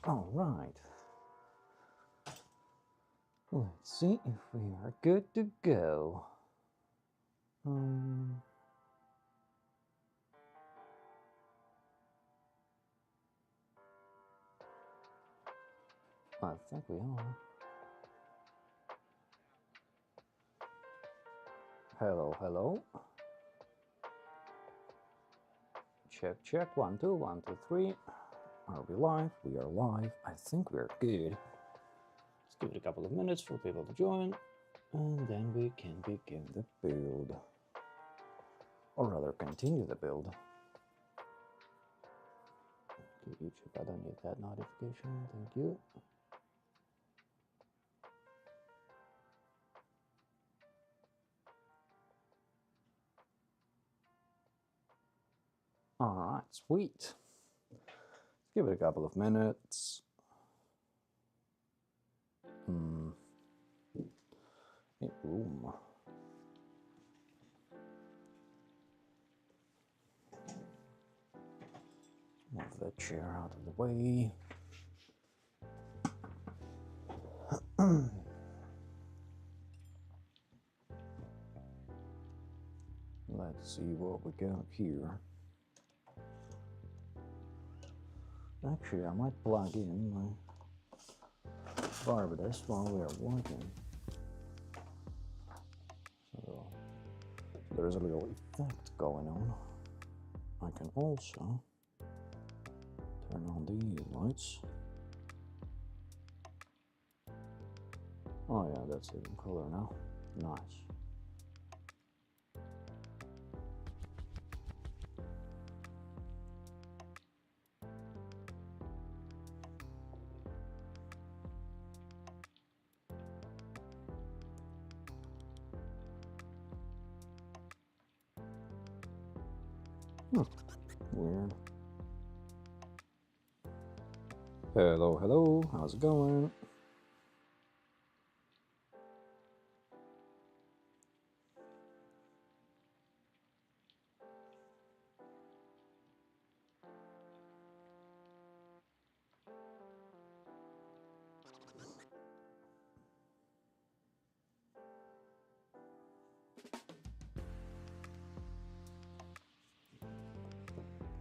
All right. Let's see if we are good to go. I think we are. Hello, hello. Check, check. 1, 2, 1, 2, 3. Are we live? We are live. I think we're good. Let's give it a couple of minutes for people to join, and then we can begin the build. Or rather, continue the build. To YouTube, I don't need that notification. Thank you. All right, sweet. Let's give it a couple of minutes. Boom. Move that chair out of the way. Let's see what we got here. Actually, I might plug in my barbatos while we are working. So there's a little effect going on. I can also turn on the lights. Oh yeah, that's even cooler now. Nice. Weird. Hello, hello. How's it going?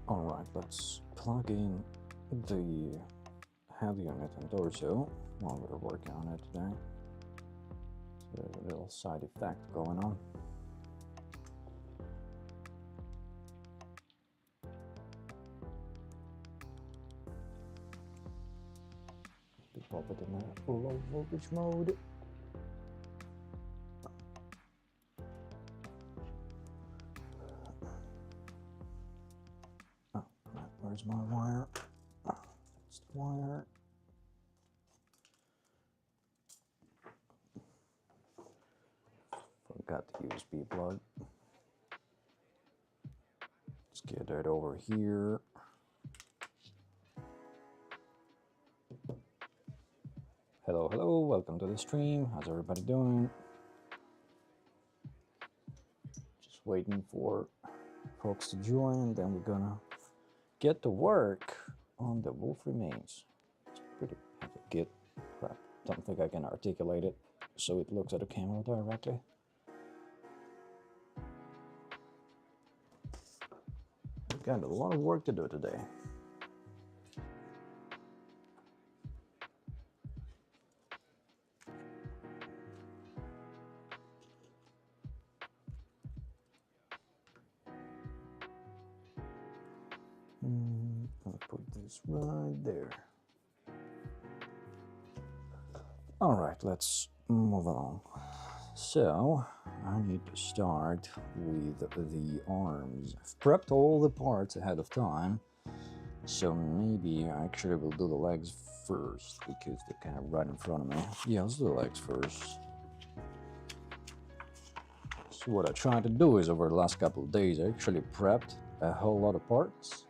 Alright, let's plug in the head unit and torso while we're working on it today. So there's a little side effect going on. To pop it in a low voltage mode. Oh, where's my wire? That's the wire. Forgot the USB plug. Let's get that over here. Hello, hello, welcome to the stream. How's everybody doing? Just waiting for folks to join, then we're gonna get to work on the wolf remains. It's pretty heavy git. Crap, don't think I can articulate it so it looks at the camera directly. We've got a lot of work to do today. I'll put this right there. All right, let's move along. So I need to start with the arms. I've prepped all the parts ahead of time, so maybe I actually will do the legs first because they're kind of right in front of me. Yeah, let's do the legs first. So what I tried to do is over the last couple of days I actually prepped a whole lot of parts.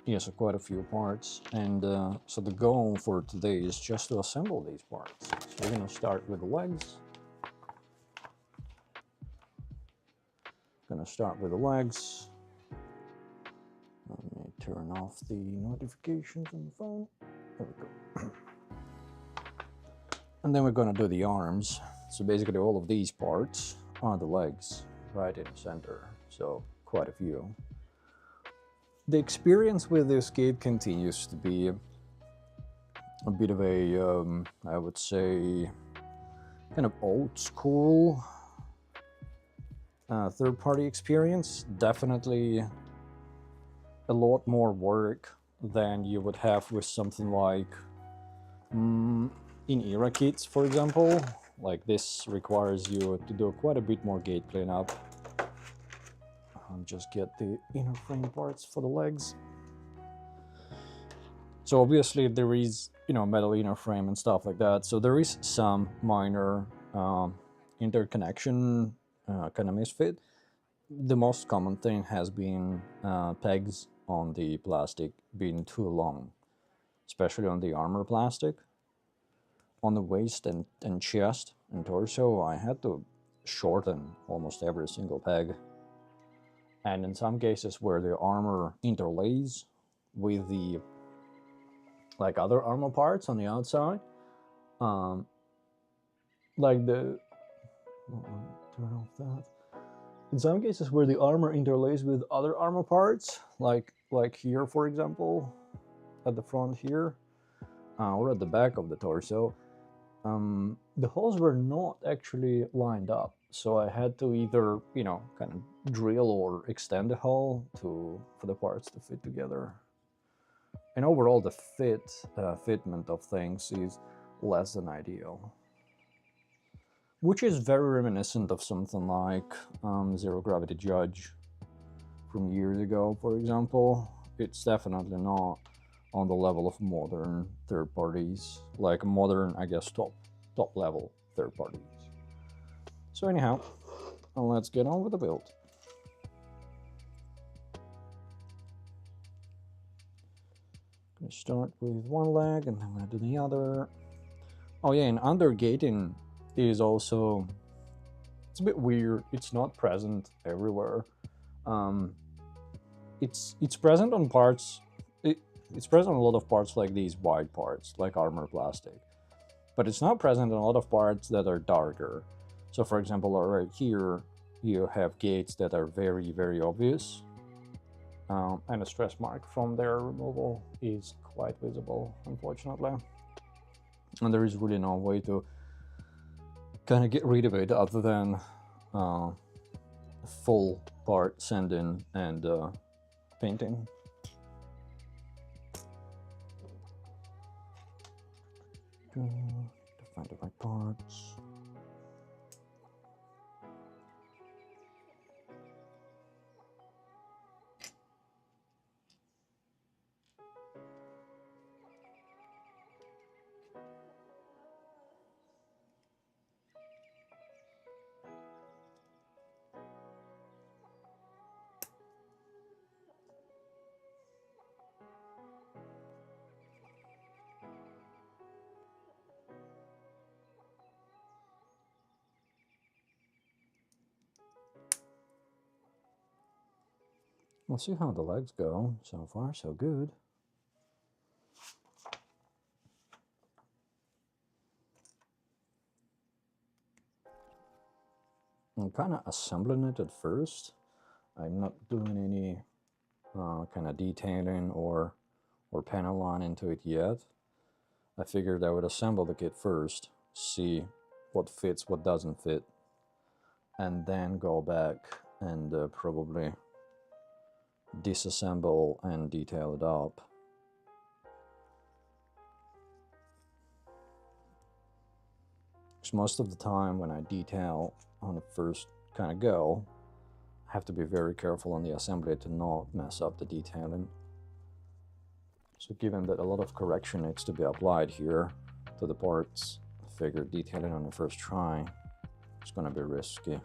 Yeah, so quite a few parts, and so the goal for today is just to assemble these parts. So we're gonna start with the legs. turn off the notifications on the phone. There we go. And then we're gonna do the arms. So basically all of these parts are the legs right in the center. So quite a few. The experience with this kit continues to be a bit of a, I would say, kind of old school third-party experience. Definitely a lot more work than you would have with something like in era kits, for example. Like this requires you to do quite a bit more gate cleanup. Just get the inner frame parts for the legs. So obviously there is, you know, metal inner frame and stuff like that. So there is some minor interconnection kind of misfit. The most common thing has been pegs on the plastic being too long, especially on the armor plastic. On the waist and chest and torso, I had to shorten almost every single peg. And in some cases where the armor interlays with the like other armor parts on the outside, like the turn off that. In some cases where the armor interlays with other armor parts, like here, for example, at the front here, or at the back of the torso, the holes were not actually lined up. So I had to either, you know, kind of drill or extend the hole for the parts to fit together. And overall, the fitment of things is less than ideal, which is very reminiscent of something like Zero Gravity Judge from years ago, for example. It's definitely not on the level of modern third parties, like modern, I guess, top level third parties. So anyhow, let's get on with the build. Gonna start with one leg and then I'm gonna do the other. Oh yeah, and undergating is also, it's a bit weird. It's not present everywhere. It's present on parts. It's present on a lot of parts like these white parts, like armor plastic, but it's not present on a lot of parts that are darker. So for example, right here, you have gates that are very, very obvious, and a stress mark from their removal is quite visible, unfortunately. And there is really no way to kind of get rid of it other than full part sanding and painting. To find the right parts. We'll see how the legs go. So far, so good. I'm kind of assembling it at first. I'm not doing any kind of detailing or panel line into it yet. I figured I would assemble the kit first, see what fits, what doesn't fit, and then go back and probably disassemble and detail it up. Because most of the time when I detail on the first kind of go, I have to be very careful on the assembly to not mess up the detailing. So given that a lot of correction needs to be applied here to the parts, I figured detailing on the first try is going to be risky.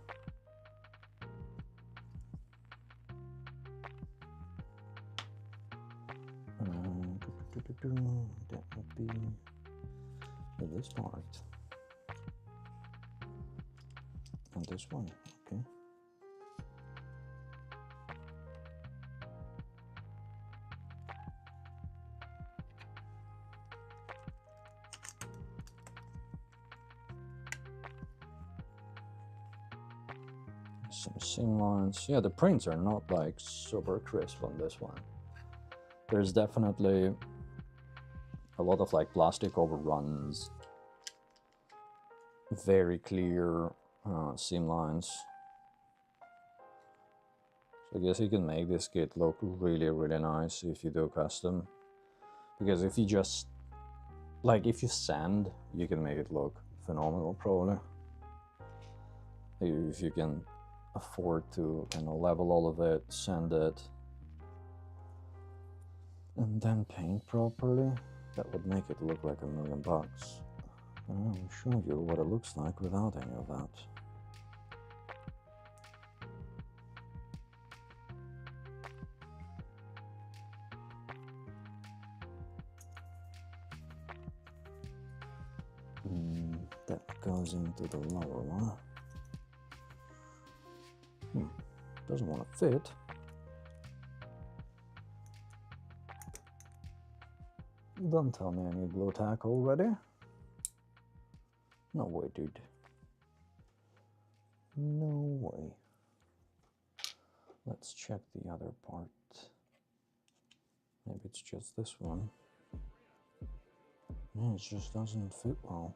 That would be this part. And this one, okay. Some seam lines. Yeah, the prints are not like super crisp on this one. There's definitely a lot of like plastic overruns. Very clear seam lines. So I guess you can make this kit look really, really nice if you do custom. Because if you just, like if you sand, you can make it look phenomenal probably. If you can afford to kind of level all of it, sand it, and then paint properly, that would make it look like $1,000,000. I'll show you what it looks like without any of that. That goes into the lower one. Doesn't want to fit. Don't tell me I need blue tack already. No way, dude. No way. Let's check the other part. Maybe it's just this one. Yeah, it just doesn't fit well.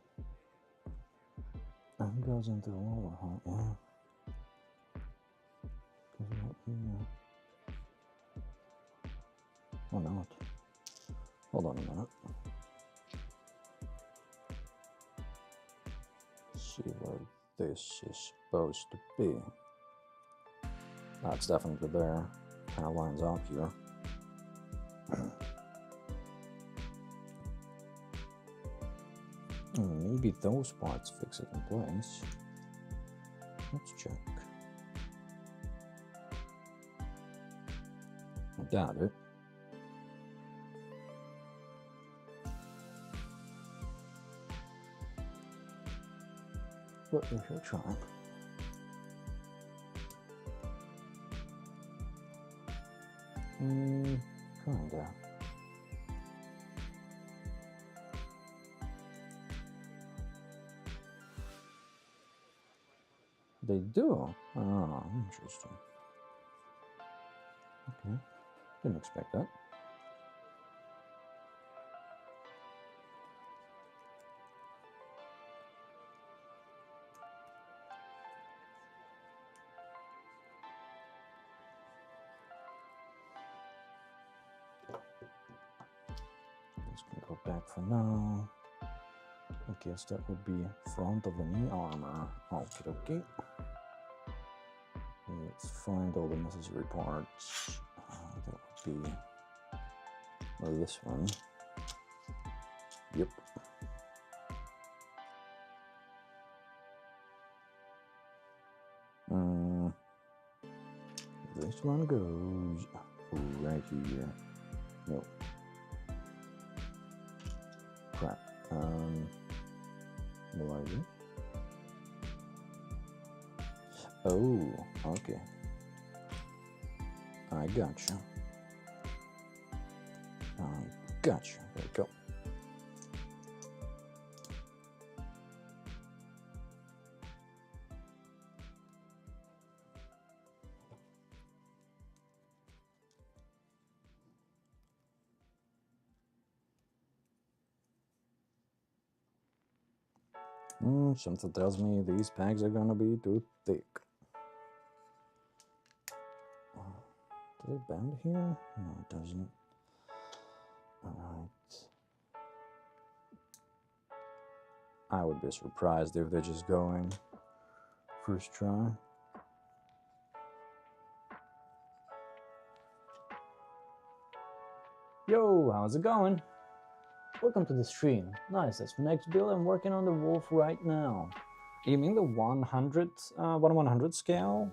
And goes into the lower, huh? Yeah. Or not. Hold on a minute. See where this is supposed to be. That's definitely there. Kind of lines up here. Maybe those parts fix it in place. Let's check. I doubt it. But we should try. Kinda. They do? Oh, interesting. Okay. Didn't expect that. This can go back for now. I guess that would be front of the knee armor. Okie dokie. Let's find all the necessary parts. That would be this one. Yep. This one goes right here. No. Crap. No idea. Oh, okay. I gotcha. Gotcha. There we go. Something tells me these pegs are gonna be too thick. Does it bend here? No, it doesn't. Alright. I would be surprised if they're just going first try. Yo, how's it going? Welcome to the stream. Nice, that's the next build. I'm working on the wolf right now. You mean the 1/100 scale?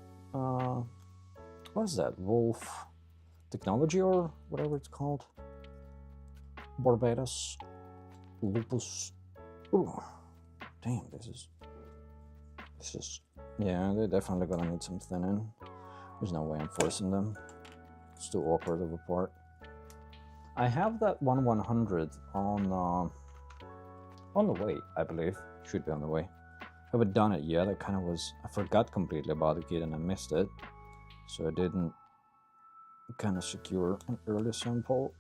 What is that? Wolf technology or whatever it's called? Barbatos. Lupus. Ooh. Damn, this is... Yeah, they're definitely gonna need some thinning. There's no way I'm forcing them. It's too awkward of a part. I have that 1/100 on the way, I believe. Should be on the way. haven't done it yet. I forgot completely about the kit and I missed it. So I didn't kind of secure an early sample.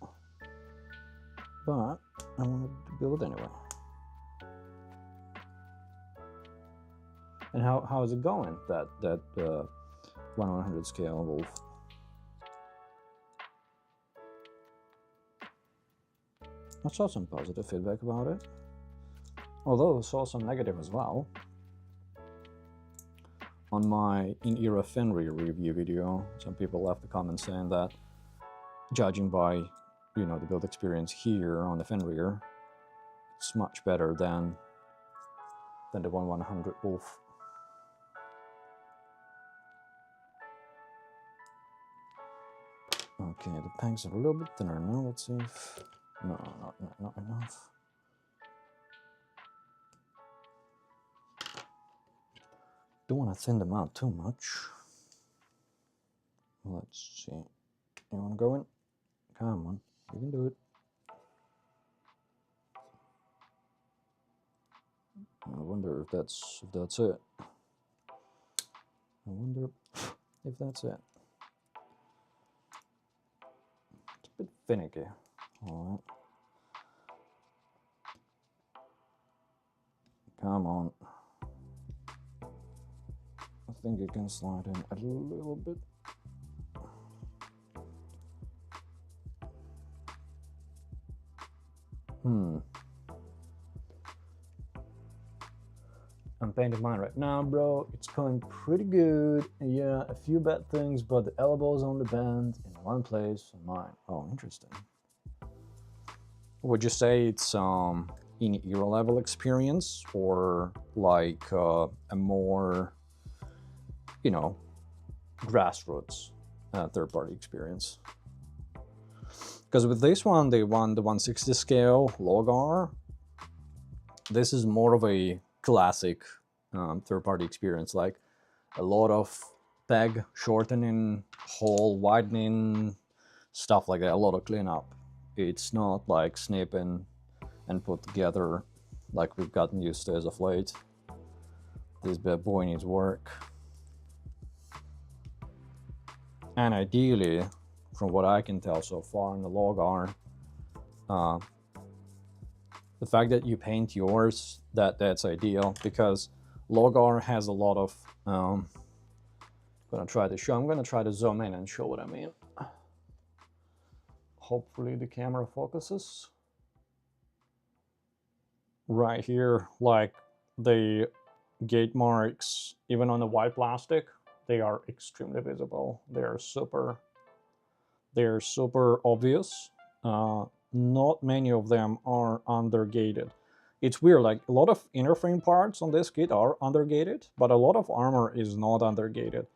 But I wanted to build anyway. And how is it going, that 1/100 scale wolf? I saw some positive feedback about it, although I saw some negative as well. On my in-era Fenrir review video, some people left a comment saying that, judging by, you know, the build experience here on the Fenrir, it's much better than the 1/100 wolf. Okay, the pegs are a little bit thinner now. Let's see if... No, not enough. Don't want to thin them out too much. Let's see. You want to go in? Come on, you can do it. I wonder if that's it. I wonder if that's it. It's a bit finicky. All right. Come on. I think you can slide in a little bit. I'm painting mine right now, bro. It's going pretty good. Yeah, a few bad things, but the elbows on the bend in one place on mine. Oh, interesting. Would you say it's in era level experience, or like a more, you know, grassroots third-party experience? Because with this one, they won the 160 scale Logar. This is more of a classic third-party experience, like a lot of peg shortening, hole widening, stuff like that, a lot of cleanup. It's not like snipping and put together like we've gotten used to as of late. This bad boy needs work. And ideally, from what I can tell so far in the Logar, the fact that you paint yours, that's ideal, because Logar has a lot of, I'm gonna try to zoom in and show what I mean. Hopefully the camera focuses. Right here, like the gate marks, even on the white plastic, they are extremely visible. They're super obvious. Not many of them are undergated. It's weird, like a lot of inner frame parts on this kit are undergated, but a lot of armor is not undergated.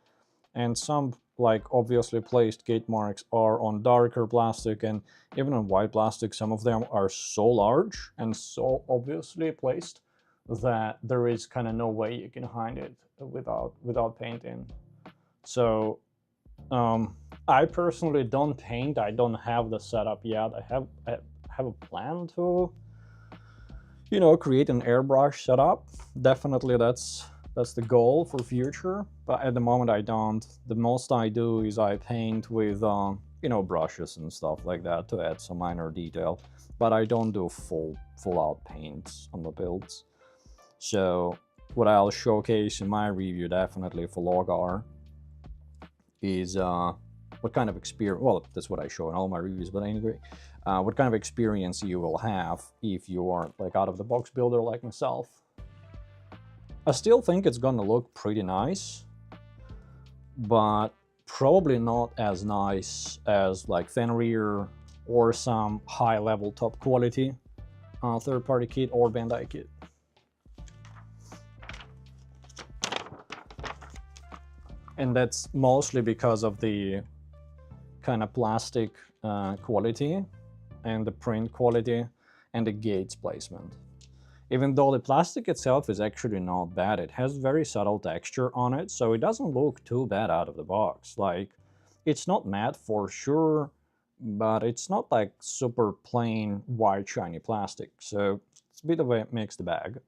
And some, like, obviously placed gate marks are on darker plastic, and even on white plastic, some of them are so large and so obviously placed that there is kind of no way you can hide it without painting. So I personally don't paint. I don't have the setup yet. I have a plan to, you know, create an airbrush setup. Definitely that's the goal for future, but at the moment I don't. The most I do is I paint with you know, brushes and stuff like that to add some minor detail, but I don't do full out paints on the builds. So what I'll showcase in my review, definitely for Logar, is what kind of experience, well, that's what I show in all my reviews, but anyway, what kind of experience you will have if you are like out of the box builder like myself. I still think it's gonna look pretty nice, but probably not as nice as like Fenrir or some high level top quality third-party kit or Bandai kit. And that's mostly because of the kind of plastic quality and the print quality and the gates placement. Even though the plastic itself is actually not bad, it has very subtle texture on it, so it doesn't look too bad out of the box. Like, it's not matte for sure, but it's not like super plain white shiny plastic, so it's a bit of a mixed bag.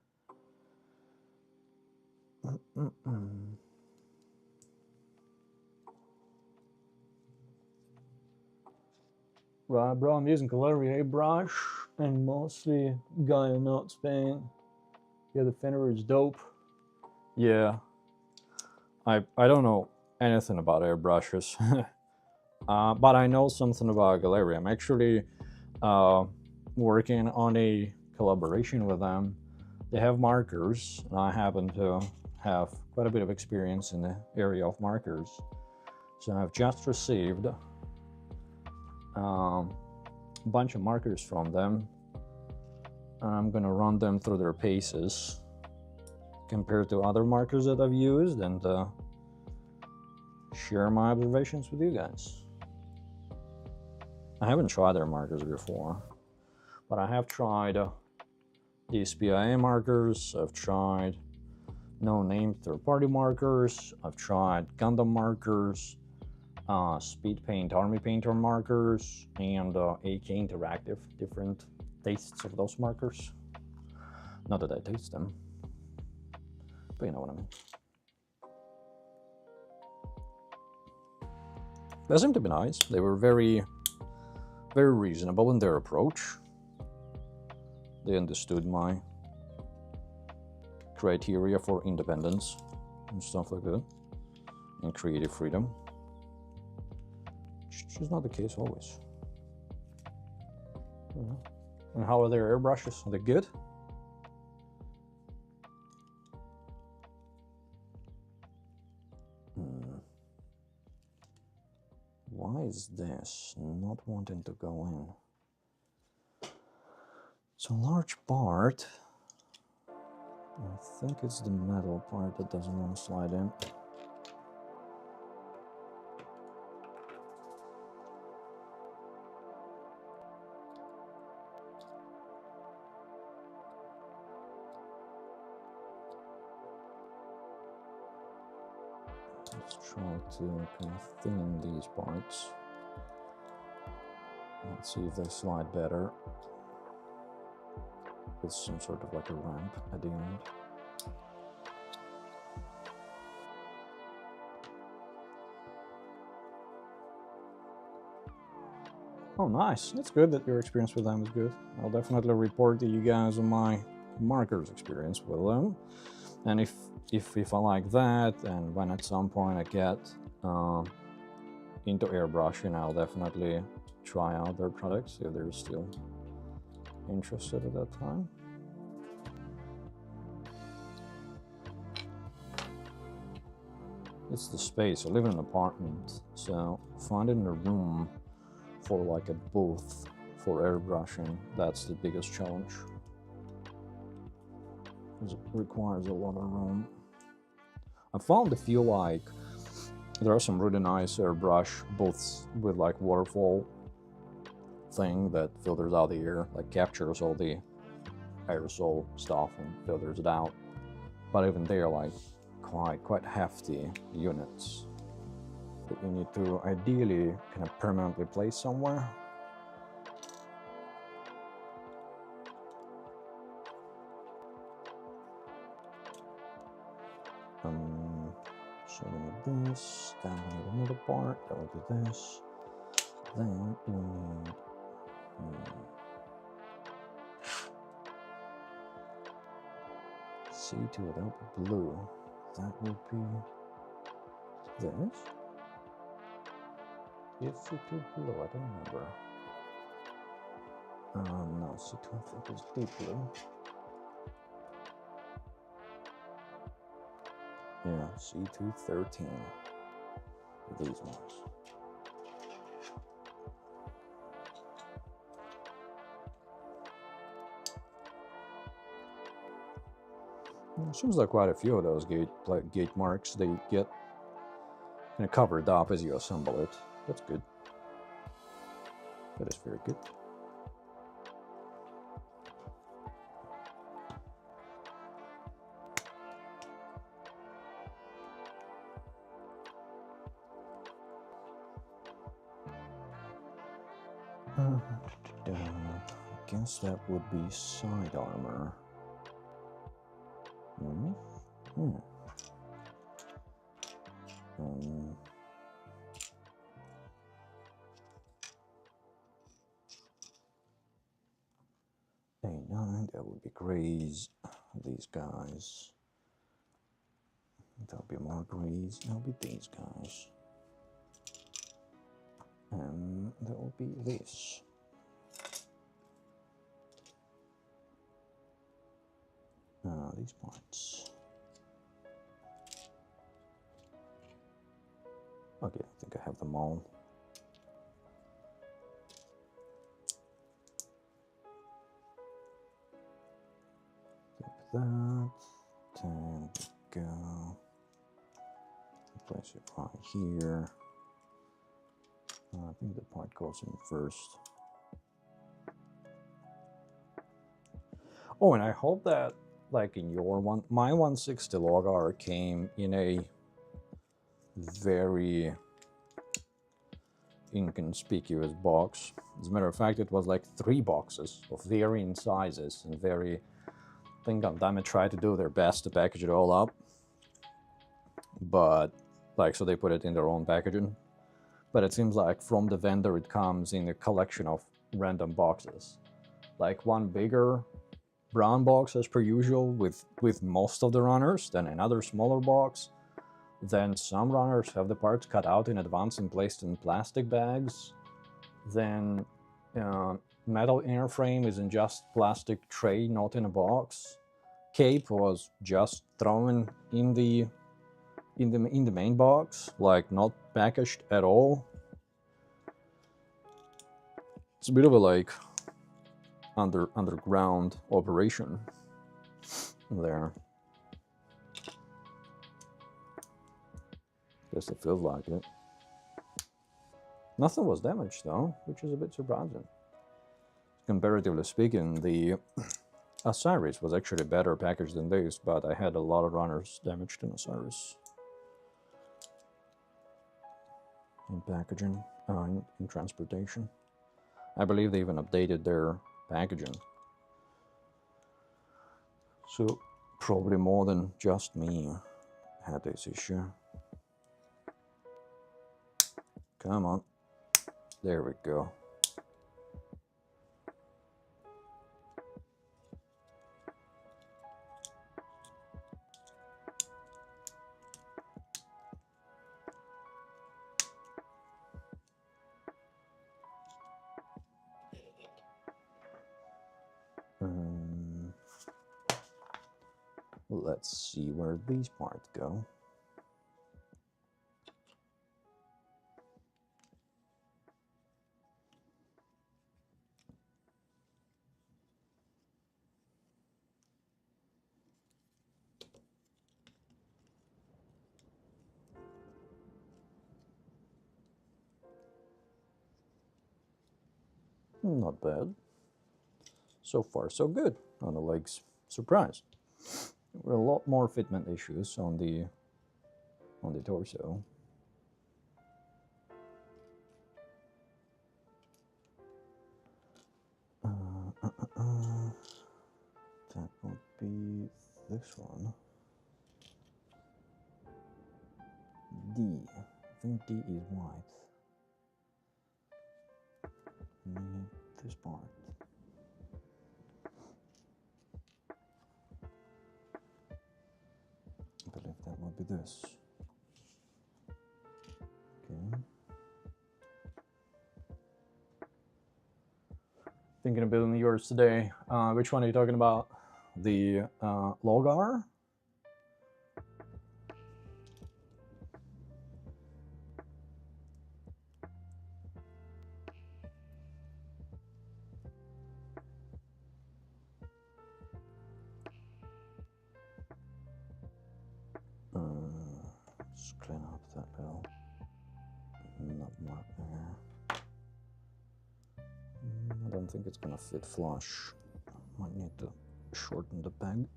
Right, bro, I'm using Gallery brush and mostly Gaia Knots paint. Yeah, the finish is dope. Yeah, I don't know anything about airbrushes, but I know something about Gallery. I'm actually working on a collaboration with them. They have markers, and I happen to have quite a bit of experience in the area of markers. So I've just received a bunch of markers from them, and I'm gonna run them through their paces compared to other markers that I've used and share my observations with you guys. I haven't tried their markers before, but I have tried these PIA markers. I've tried no-name third-party markers. I've tried Gundam markers, Speed Paint Army Painter markers, and AK Interactive. Different tastes of those markers. Not that I taste them, but you know what I mean. They seemed to be nice. They were very reasonable in their approach. They understood my criteria for independence and stuff like that, and creative freedom, which is not the case always. And how are their airbrushes? Are they good? Why is this not wanting to go in? It's a large part. I think it's the metal part that doesn't want to slide in. Let's try to kind of thin these parts. Let's see if they slide better. With some sort of like a ramp at the end. Oh, nice. That's good that your experience with them is good. I'll definitely report to you guys on my markers experience with them. And if I like that, and when at some point I get into airbrushing, I'll definitely try out their products if they're still interested at that time. It's the space. I live in an apartment, so finding a room for like a booth for airbrushing, that's the biggest challenge. It requires a lot of room. I found a few like there are some really nice airbrush booths with like waterfall thing that filters out the air, like captures all the aerosol stuff and filters it out. But even they're like quite hefty units that you need to ideally kind of permanently place somewhere. So we need this, then we need another part, that will be this, then we need C2 without blue, that would be this. Is C2 blue? I don't remember. No, C2 I think is deep blue. Yeah, C213. These ones. It seems like quite a few of those gate marks, they get kind of covered up as you assemble it. That's good. That is very good. I guess that would be side armor. A9, that would be grease. These guys. There'll be more grease. There'll be these guys. And there will be this. These parts. Okay, I think I have them all. Like that. There we go. Place it right here. I think the part goes in first. Oh, and I hope that, like in your one, my 160 Logar came in a very inconspicuous box. As a matter of fact, it was like 3 boxes of varying sizes and very. I think Gundam tried to do their best to package it all up, but like, so they put it in their own packaging. But it seems like from the vendor it comes in a collection of random boxes, like one bigger brown box as per usual with most of the runners, then another smaller box, then some runners have the parts cut out in advance and placed in plastic bags, then metal inner frame is in just plastic tray, not in a box. Cape was just thrown in the main box, like not packaged at all. It's a bit of a like underground operation there. Guess it feels like it. Nothing was damaged though, which is a bit surprising. Comparatively speaking, the Osiris was actually better packaged than this, but I had a lot of runners damaged in Osiris. In packaging, in transportation. I believe they even updated their packaging. So probably more than just me had this issue. Come on. There we go. Let's see where these parts go. Not bad. So far, so good on the legs. Surprised. There were a lot more fitment issues on the torso. That would be this one. D. I think D is white. Need this part. I believe that would be this. Okay. Thinking of building yours today. Which one are you talking about? The Logar? Just clean up that little nut mark there. I don't think it's gonna fit flush. Might need to shorten the peg.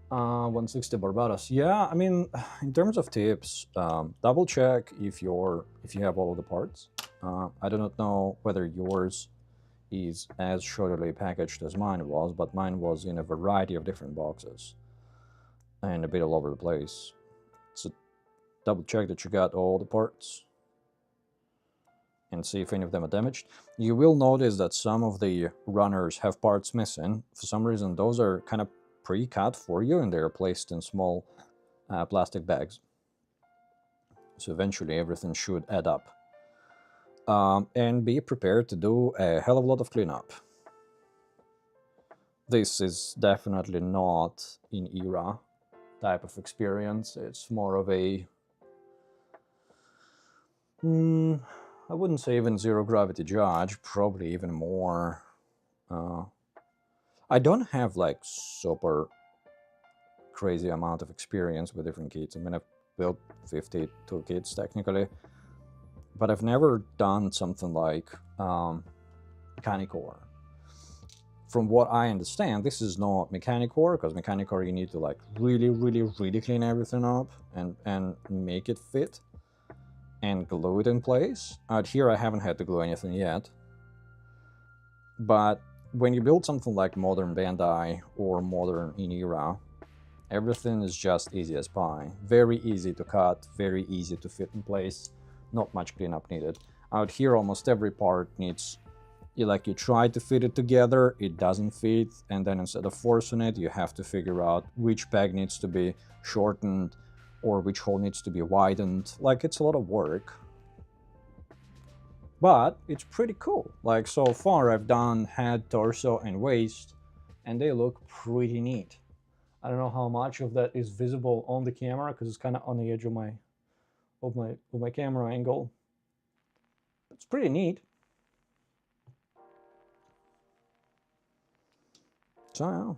160 barbatos. Yeah, I mean, in terms of tips, double check if you have all of the parts. I do not know whether yours is as shoddily packaged as mine was, but mine was in a variety of different boxes and a bit all over the place. So double check that you got all the parts and see if any of them are damaged. You will notice that some of the runners have parts missing. For some reason, those are kind of pre-cut for you, and they're placed in small plastic bags. So eventually everything should add up. And be prepared to do a hell of a lot of cleanup. This is definitely not in era type of experience. It's more of a... I wouldn't say even zero gravity judge, probably even more. I don't have like super crazy amount of experience with different kits. I mean, I've built 52 kits technically, but I've never done something like mechanic ore. From what I understand, this is not mechanic ore, because mechanic ore you need to like really clean everything up and make it fit and glue it in place. Out here I haven't had to glue anything yet. But when you build something like modern Bandai or modern in-era, everything is just easy as pie. Very easy to cut, very easy to fit in place, not much cleanup needed. Out here almost every part needs, you try to fit it together, it doesn't fit, and then instead of forcing it, you have to figure out which peg needs to be shortened or which hole needs to be widened. Like, it's a lot of work. But it's pretty cool. Like, so far I've done head, torso, and waist, and they look pretty neat. I don't know how much of that is visible on the camera, because it's kind of on the edge of my camera angle. It's pretty neat. So yeah.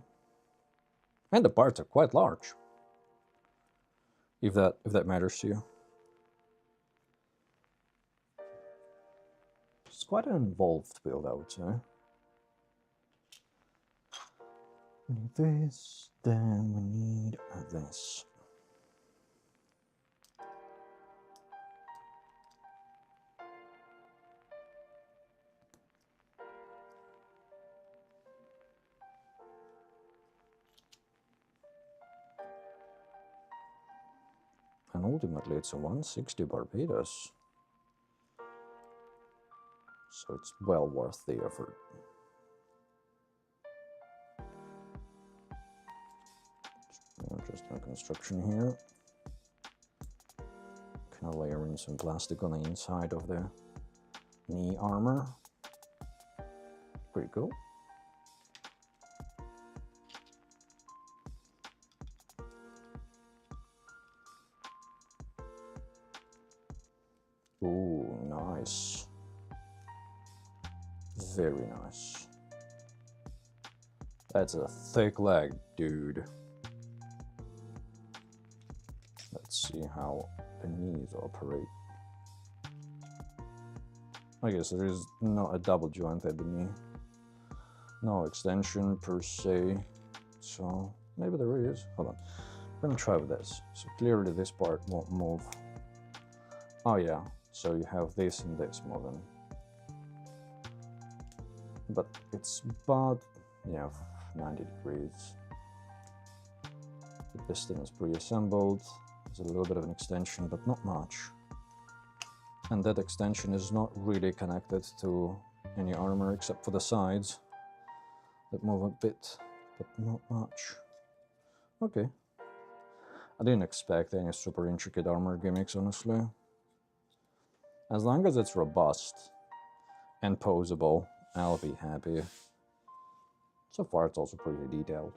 And the parts are quite large, if that matters to you. It's quite an involved build, I would say. We need this, then we need this. And ultimately it's a 160 barbatos. So it's well worth the effort. Just a construction here. Kind of layering some plastic on the inside of the knee armor. Pretty cool. Ooh, nice. Very nice. That's a thick leg, dude. Let's see how the knees operate. I guess there is not a double joint at the knee. No extension per se. So maybe there is. Hold on. I'm gonna try with this. So clearly this part won't move. Oh yeah. So you have this and this moving. But it's about, yeah, 90 degrees. The piston is pre-assembled. There's a little bit of an extension, but not much. And that extension is not really connected to any armor except for the sides that move a bit, but not much. Okay. I didn't expect any super intricate armor gimmicks, honestly. As long as it's robust and posable, I'll be happy. So far, it's also pretty detailed.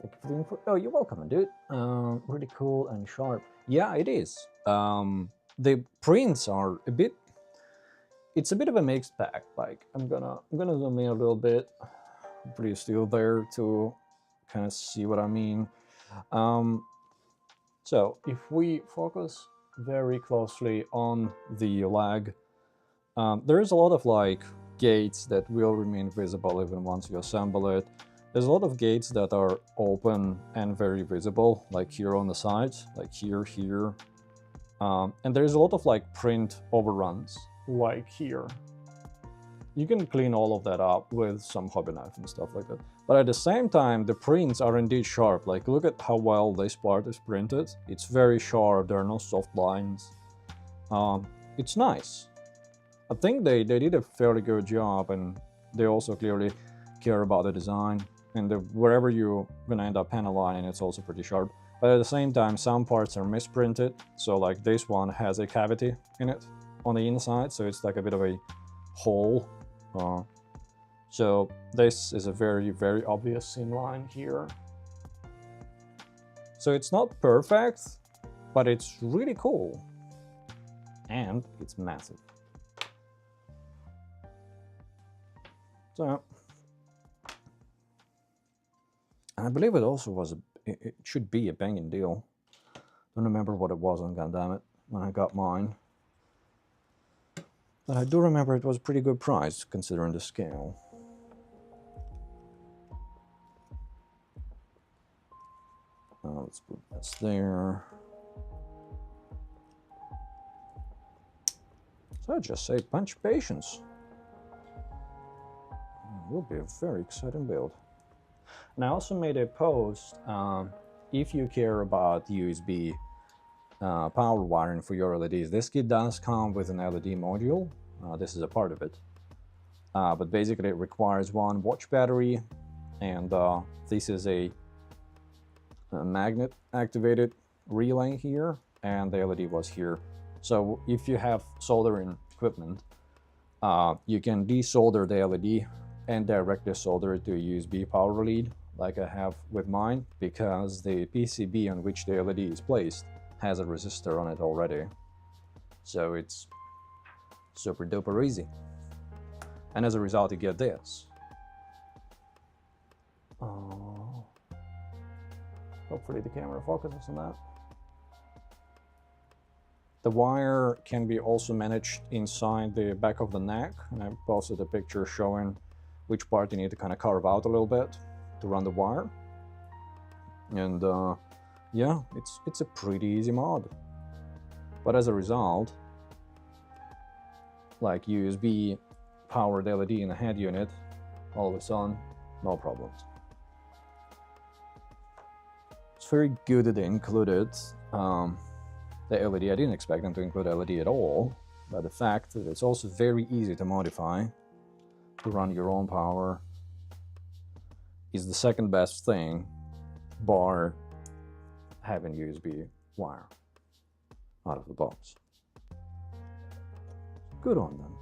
Thank you for the info. Oh, you're welcome, dude. Really cool and sharp. Yeah, it is. The prints are a bit. It's a bit of a mixed bag. Like, I'm gonna zoom in a little bit. Pretty still there to kind of see what I mean. So if we focus very closely on the leg, there is a lot of like gates that will remain visible even once you assemble it. There's a lot of gates that are open and very visible, like here on the sides, like here. And there's a lot of like print overruns, like here. You can clean all of that up with some hobby knife and stuff like that. But at the same time, the prints are indeed sharp. Like, look at how well this part is printed. It's very sharp, there are no soft lines. It's nice. I think they did a fairly good job, and they also clearly care about the design. And wherever you're gonna end up panel lining, it's also pretty sharp. But at the same time, some parts are misprinted. So like this one has a cavity in it on the inside, so it's like a bit of a hole. So this is a very, very obvious seam line here. So it's not perfect, but it's really cool. And it's massive. So, and I believe it also was it should be a banging deal. Don't remember what it was on Goddammit when I got mine. But I do remember it was a pretty good price considering the scale. Let's put this there. So I just say punch patience. It will be a very exciting build. And I also made a post, if you care about USB power wiring for your LEDs. This kit does come with an LED module. This is a part of it. But basically it requires one watch battery, and this is a magnet activated relay here, and the LED was here. So if you have soldering equipment, you can desolder the LED and directly solder it to a USB power lead like I have with mine, because the PCB on which the LED is placed has a resistor on it already. So it's super duper easy. And as a result, you get this. Hopefully the camera focuses on that. The wire can be also managed inside the back of the neck, and I posted a picture showing which part you need to kind of carve out a little bit to run the wire. And yeah, it's a pretty easy mod. But as a result, like USB powered LED in a head unit, all of a sudden, no problems. It's very good that they included the LED. I didn't expect them to include LED at all, but the fact that it's also very easy to modify to run your own power is the second best thing, bar having USB wire out of the box. Good on them.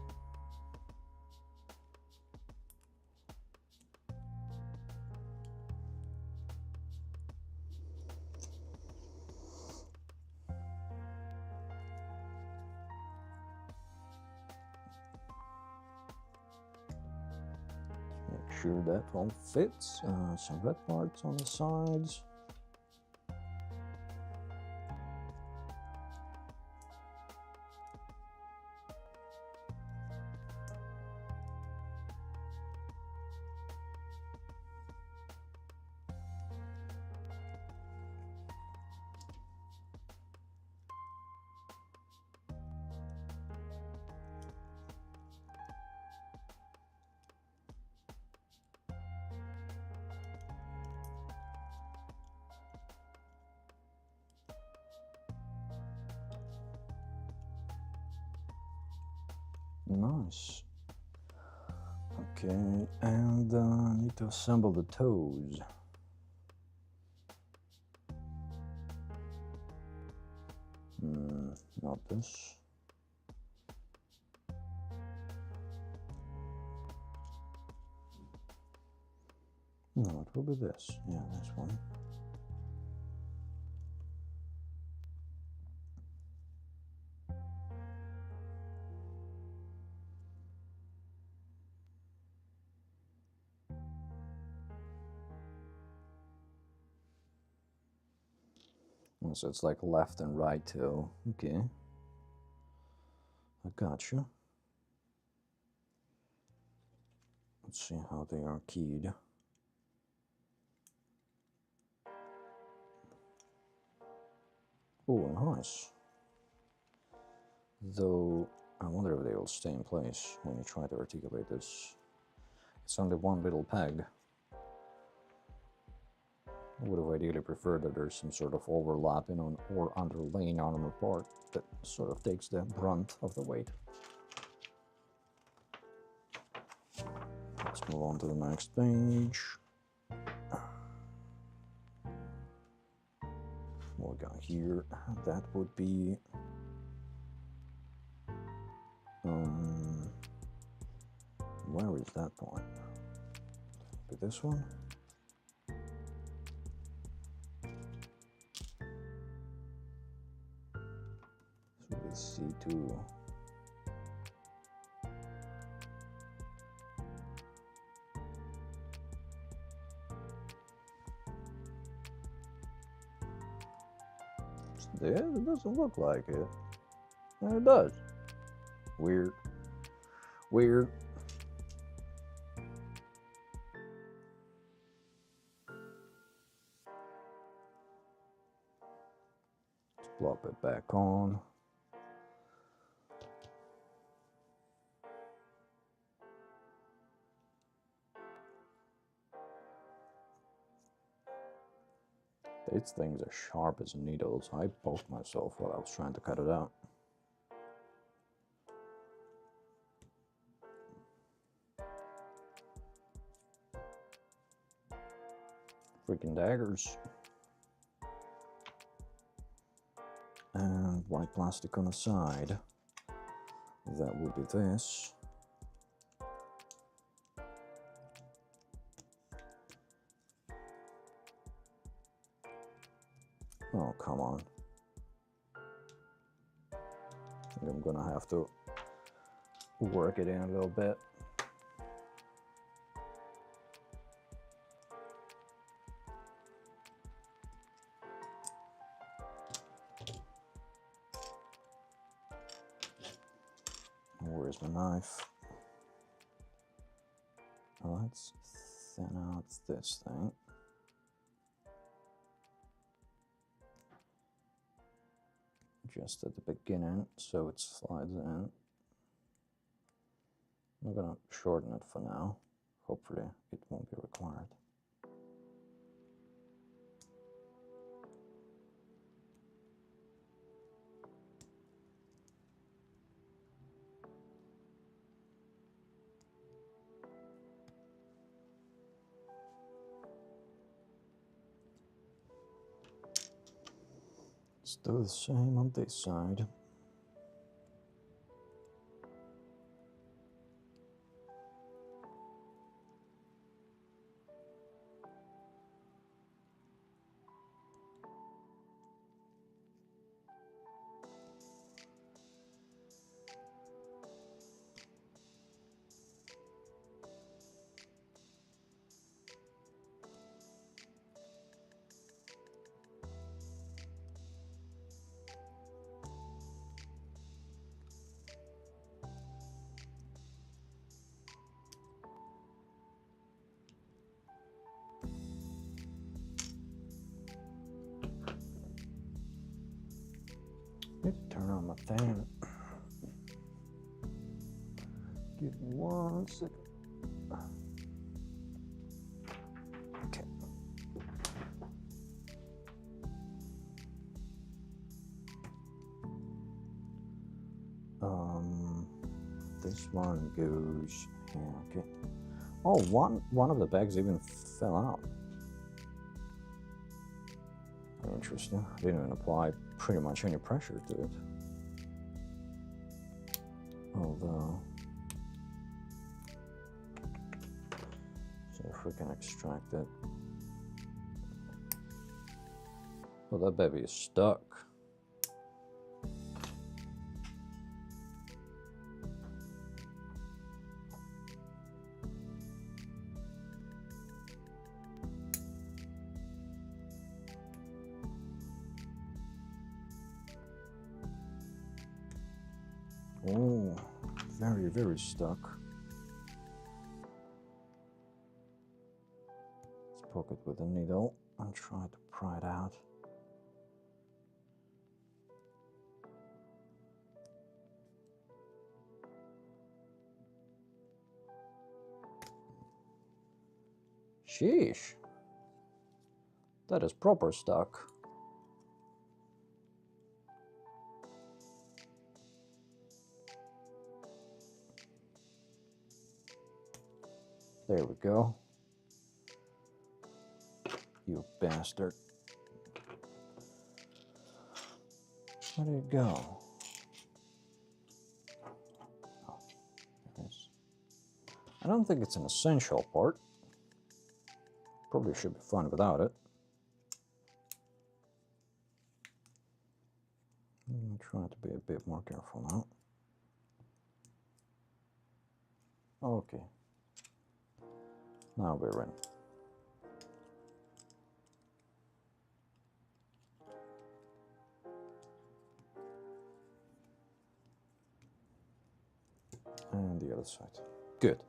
Make sure that all fits. Some red parts on the sides. Nice. Okay, and I need to assemble the toes. Not this. No, it will be this. Yeah, this one. So it's like left and right toe. Okay. I gotcha. Let's see how they are keyed. Oh, nice. Though I wonder if they will stay in place when you try to articulate this. It's only one little peg. I would have ideally preferred that there's some sort of overlapping on or underlaying armor part that sort of takes the brunt of the weight. Let's move on to the next page. What we got here, that would be where is that point? Be this one? This would be C2. Yeah, it doesn't look like it. And it does. Weird. Weird. Let's plop it back on. These things are sharp as needles. I poked myself while I was trying to cut it out. Freaking daggers. And white plastic on the side. That would be this. Oh, come on. I think I'm gonna have to work it in a little bit. Where's my knife? Let's thin out this thing. Just at the beginning, so it slides in. I'm gonna shorten it for now. Hopefully it won't be required. Let's do the same on this side. Let me turn on my fan. Give me 1 second. Okay. This one goes here. Okay. Oh, one of the bags even fell out. Interesting. I didn't even apply pretty much any pressure to it. Although, so if we can extract it. Well, that baby is stuck. Oh, very, very stuck. Let's poke it with a needle and try to pry it out. Sheesh. That is proper stuck. There we go. You bastard. Where did it go? Oh, there it is. I don't think it's an essential part. Probably should be fine without it. I'm trying to be a bit more careful now. Okay. Now we're in. And the other side. Good.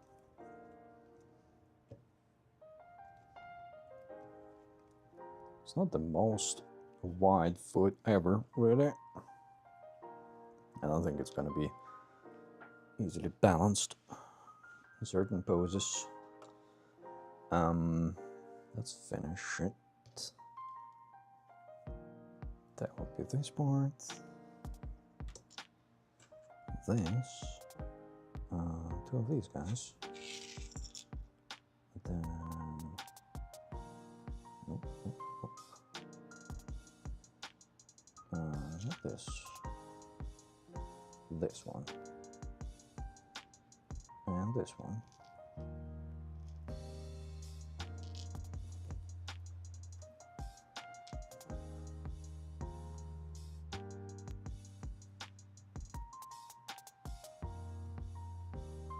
It's not the most wide foot ever, really. I don't think it's gonna be easily balanced in certain poses. Let's finish it. That will be this part. This. Two of these guys. Then. Nope, nope, nope. Not this. This one. And this one.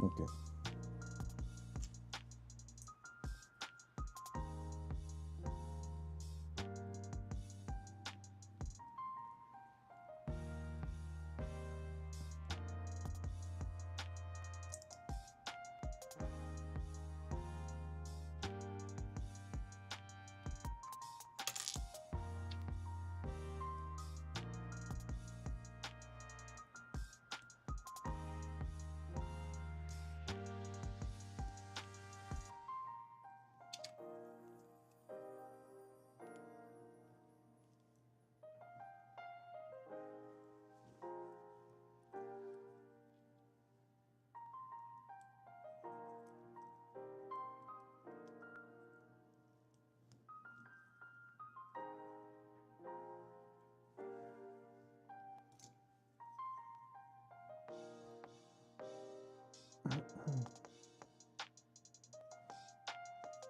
Okay.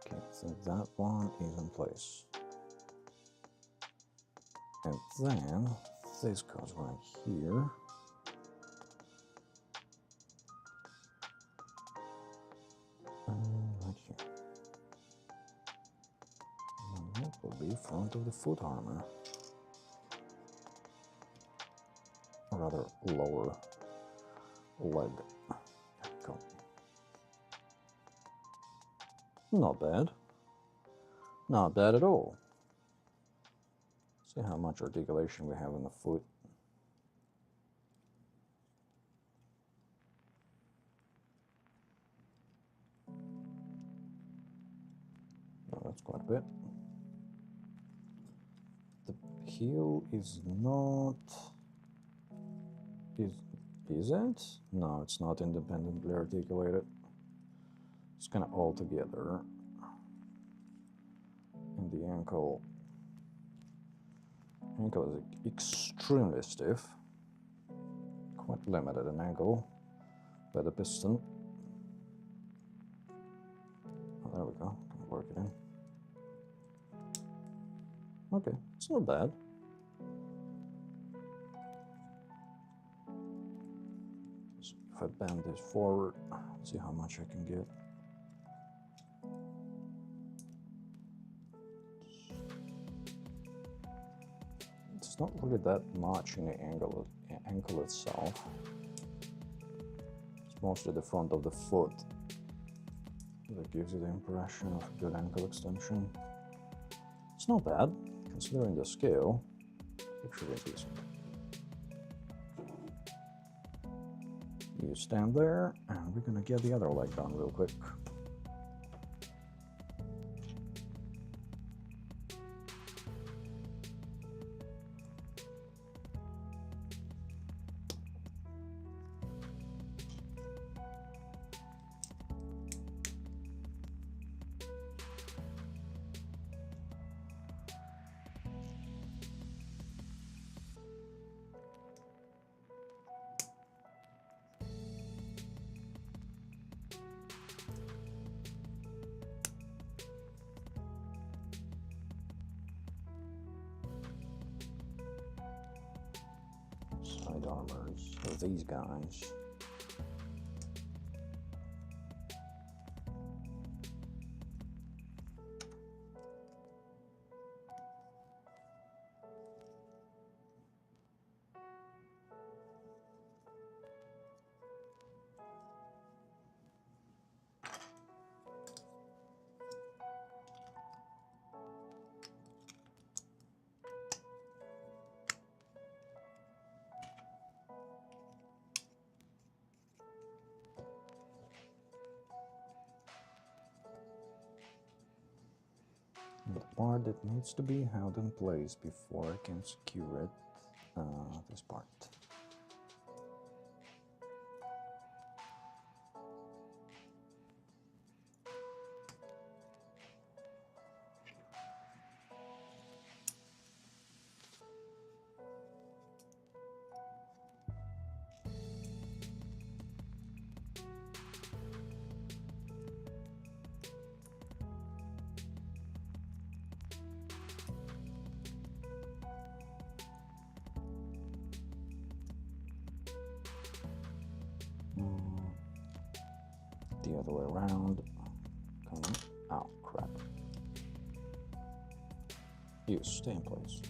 Okay, so that one is in place. And then this goes right here. And right here. And that will be front of the foot armor. Or rather, lower leg. Go. Not bad. Not bad at all. See how much articulation we have in the foot. Oh, that's quite a bit. The heel is not... Is it? No, it's not independently articulated. It's kind of all together. And the ankle is extremely stiff. Quite limited in angle by the piston. Oh, there we go. Can work it in. Okay, it's not bad. So if I bend this forward, see how much I can get. It's not really that much in the ankle itself. It's mostly the front of the foot that gives you the impression of good ankle extension. It's not bad, considering the scale. Actually decent. You stand there, and we're gonna get the other leg done real quick. side armors of these guys. The part that needs to be held in place before I can secure it, this part. The other way around. Come on. Oh, crap. You stay in place.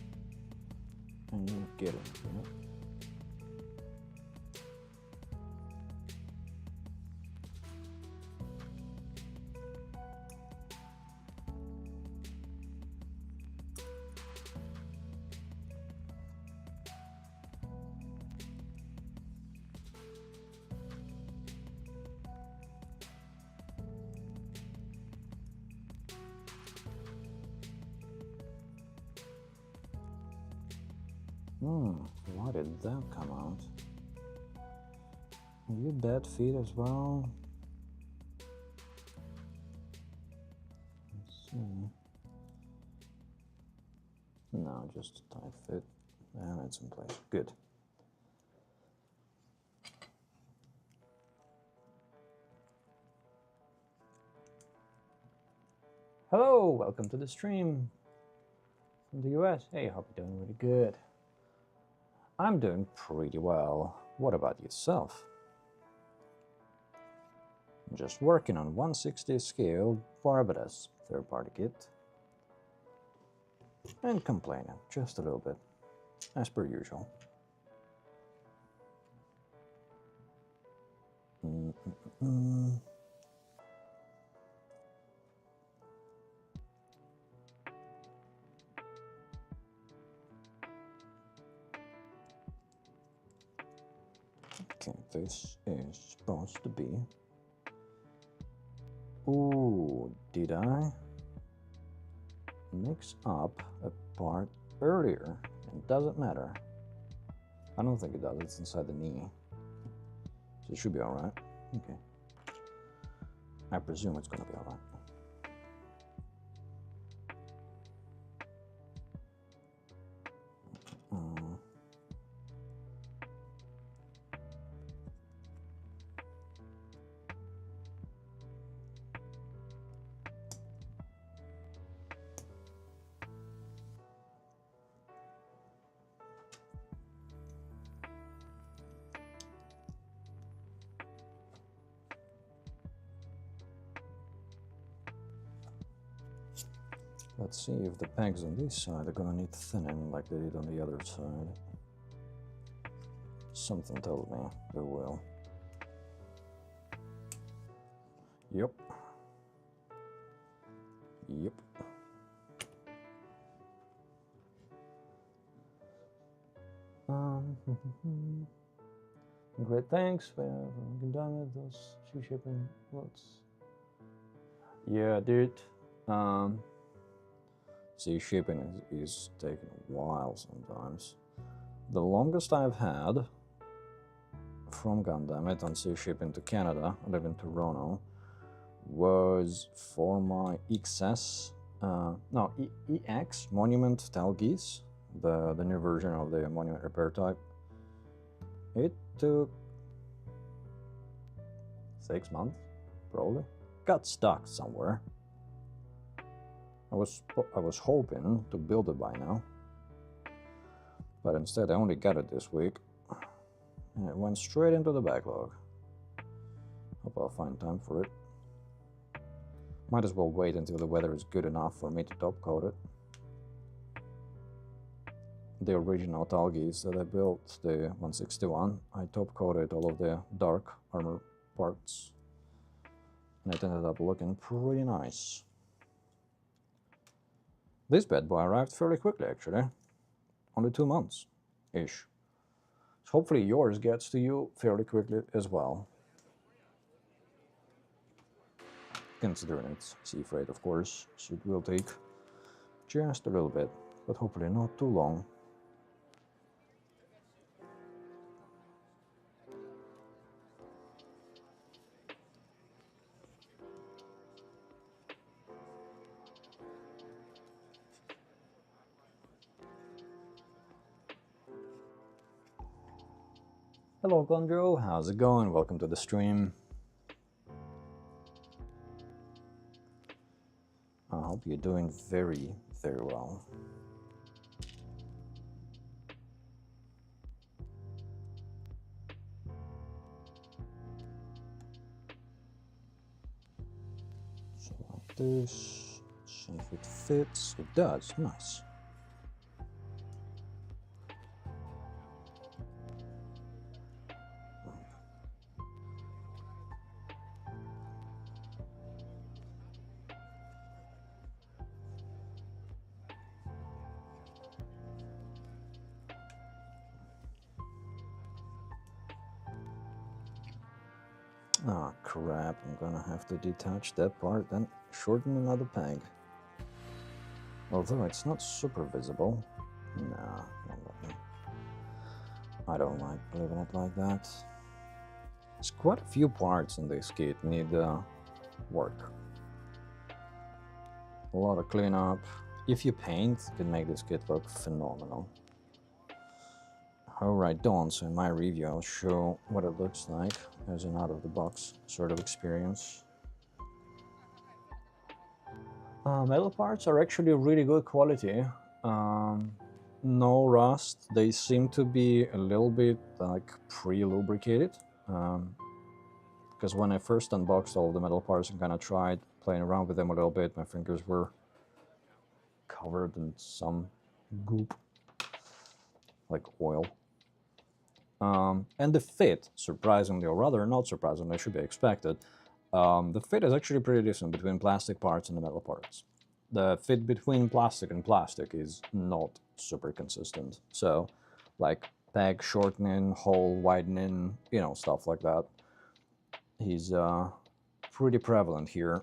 And you get it, you know? Why did that come out? Are you dead feet as well? Let's see. No, just a tight fit. And it's in place. Good. Hello, welcome to the stream from the US. Hey, hope you're doing really good. I'm doing pretty well. What about yourself? Just working on 1/60 scale barbatos third-party kit. And complaining, just a little bit, as per usual. Okay, this is supposed to be... Ooh, did I mix up a part earlier? It doesn't matter. I don't think it does, it's inside the knee. So it should be alright. Okay. I presume it's gonna be alright. Let's see if the pegs on this side are gonna need thinning like they did on the other side. Something tells me they will. Yep. Yep. Great, thanks. We have done it. Those free shipping loads. Yeah, dude. See, shipping is taking a while sometimes. The longest I've had from Gundam on sea shipping to Canada, I live in Toronto, was for my XS, no, EX Monument Talgeese, the new version of the Monument repair type. It took 6 months, probably. Got stuck somewhere. I was hoping to build it by now, but instead I only got it this week. and it went straight into the backlog. Hope I'll find time for it. Might as well wait until the weather is good enough for me to top coat it. The original Talgis that I built, the 161, I top coated all of the dark armor parts, and it ended up looking pretty nice. This bad boy arrived fairly quickly, actually. Only 2 months-ish. So hopefully yours gets to you fairly quickly as well. Considering it's sea freight, of course, so it will take just a little bit, but hopefully not too long. Hello Gondro, how's it going? Welcome to the stream. I hope you're doing very, very well. So like this, see if it fits. It does, nice. Oh crap, I'm gonna have to detach that part and shorten another peg. Although it's not super visible. Nah, won't let me. I don't like leaving it like that. There's quite a few parts in this kit need work. A lot of cleanup. If you paint, you can make this kit look phenomenal. However, I don't, so in my review I'll show what it looks like as an out-of-the-box sort of experience. Metal parts are actually really good quality. No rust. They seem to be a little bit like pre-lubricated. Because when I first unboxed all the metal parts and kind of tried playing around with them a little bit, my fingers were covered in some goop, like oil. And the fit, surprisingly, or rather not surprisingly, should be expected, the fit is actually pretty decent between plastic parts and the metal parts. The fit between plastic and plastic is not super consistent. So, like peg shortening, hole widening, you know, stuff like that is pretty prevalent here.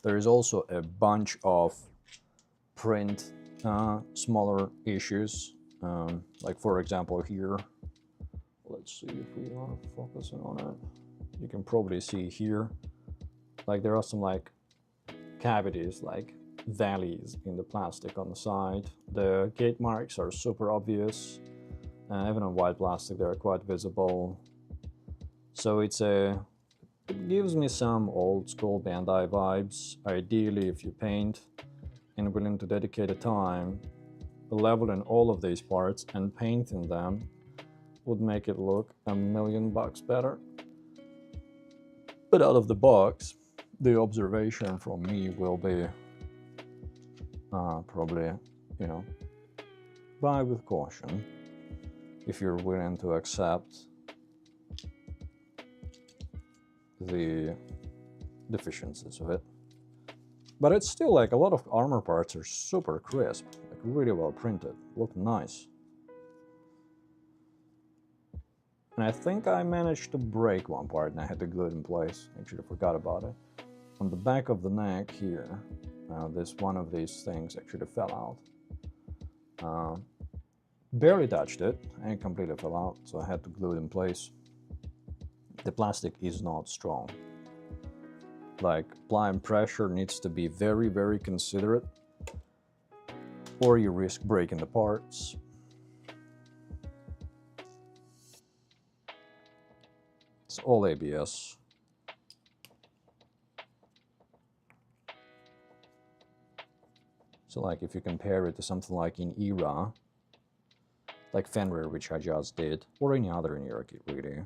There is also a bunch of print smaller issues. Like for example here, let's see if we are focusing on it. You can probably see here, like there are some like cavities, like valleys in the plastic on the side. The gate marks are super obvious. Even on white plastic they're quite visible. So it gives me some old school Bandai vibes. Ideally, if you paint and willing to dedicate a time, leveling all of these parts and painting them would make it look $1,000,000 better. But out of the box, the observation from me will be probably, you know, buy with caution if you're willing to accept the deficiencies of it. But it's still like a lot of armor parts are super crisp, like really well printed, look nice. And I think I managed to break one part and I had to glue it in place. Actually forgot about it. On the back of the neck here, this one of these things actually fell out. Barely touched it and it completely fell out, so I had to glue it in place. The plastic is not strong. Like, applying pressure needs to be very, very considerate, or you risk breaking the parts. It's all ABS. So like if you compare it to something like in ERA, like Fenrir, which I just did, or any other in your kit really.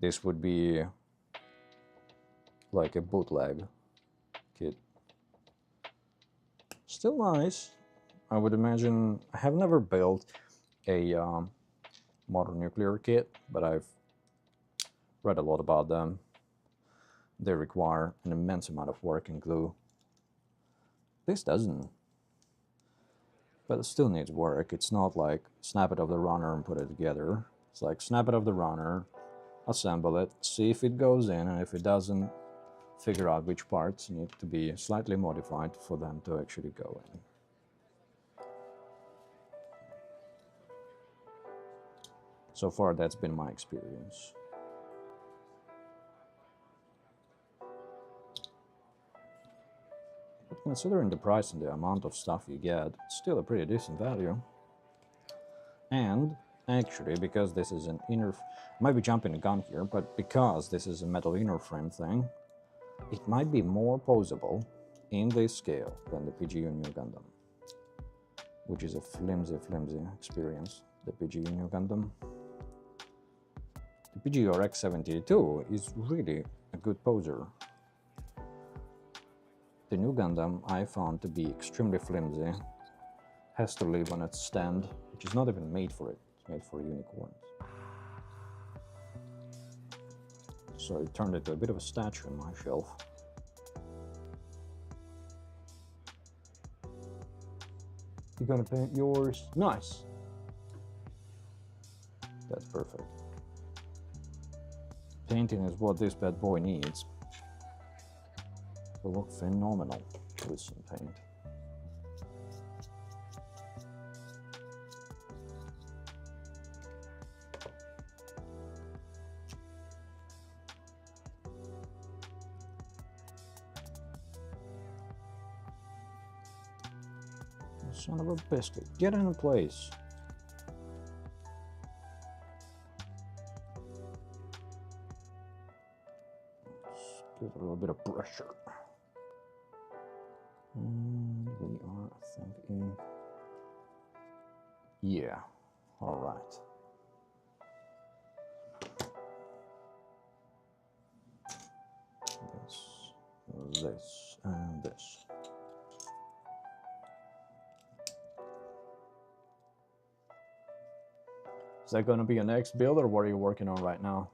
This would be like a bootleg kit. Still nice. I would imagine. I have never built a modern nuclear kit, but I've read a lot about them. They require an immense amount of work and glue. This doesn't, but it still needs work. It's not like snap it off the runner and put it together. It's like snap it off the runner, assemble it, see if it goes in, and if it doesn't, figure out which parts need to be slightly modified for them to actually go in. So far, that's been my experience. But considering the price and the amount of stuff you get, it's still a pretty decent value. And actually, because this is an inner... I might be jumping the gun here, but because this is a metal inner frame thing, it might be more posable in this scale than the PGU New Gundam, which is a flimsy experience, the PGU New Gundam. The PGU RX-72 is really a good poser. The New Gundam I found to be extremely flimsy, has to live on its stand, which is not even made for it, it's made for unicorns. So it turned into a bit of a statue on my shelf. You're gonna paint yours? Nice! That's perfect. Painting is what this bad boy needs. It will look phenomenal with some paint. Son of a biscuit, get in place. Let's give it a little bit of pressure. And we are, I think, in... Yeah, all right. This, and this. Is that going to be your next build, or what are you working on right now?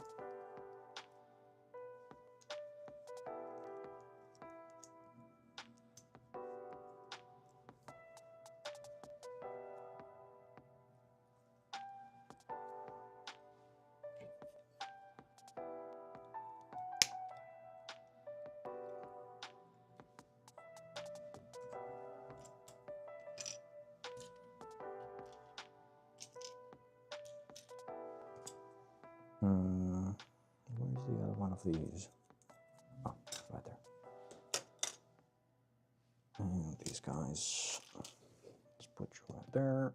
Where's the other one of these? Oh, right there. And these guys, let's put you right there.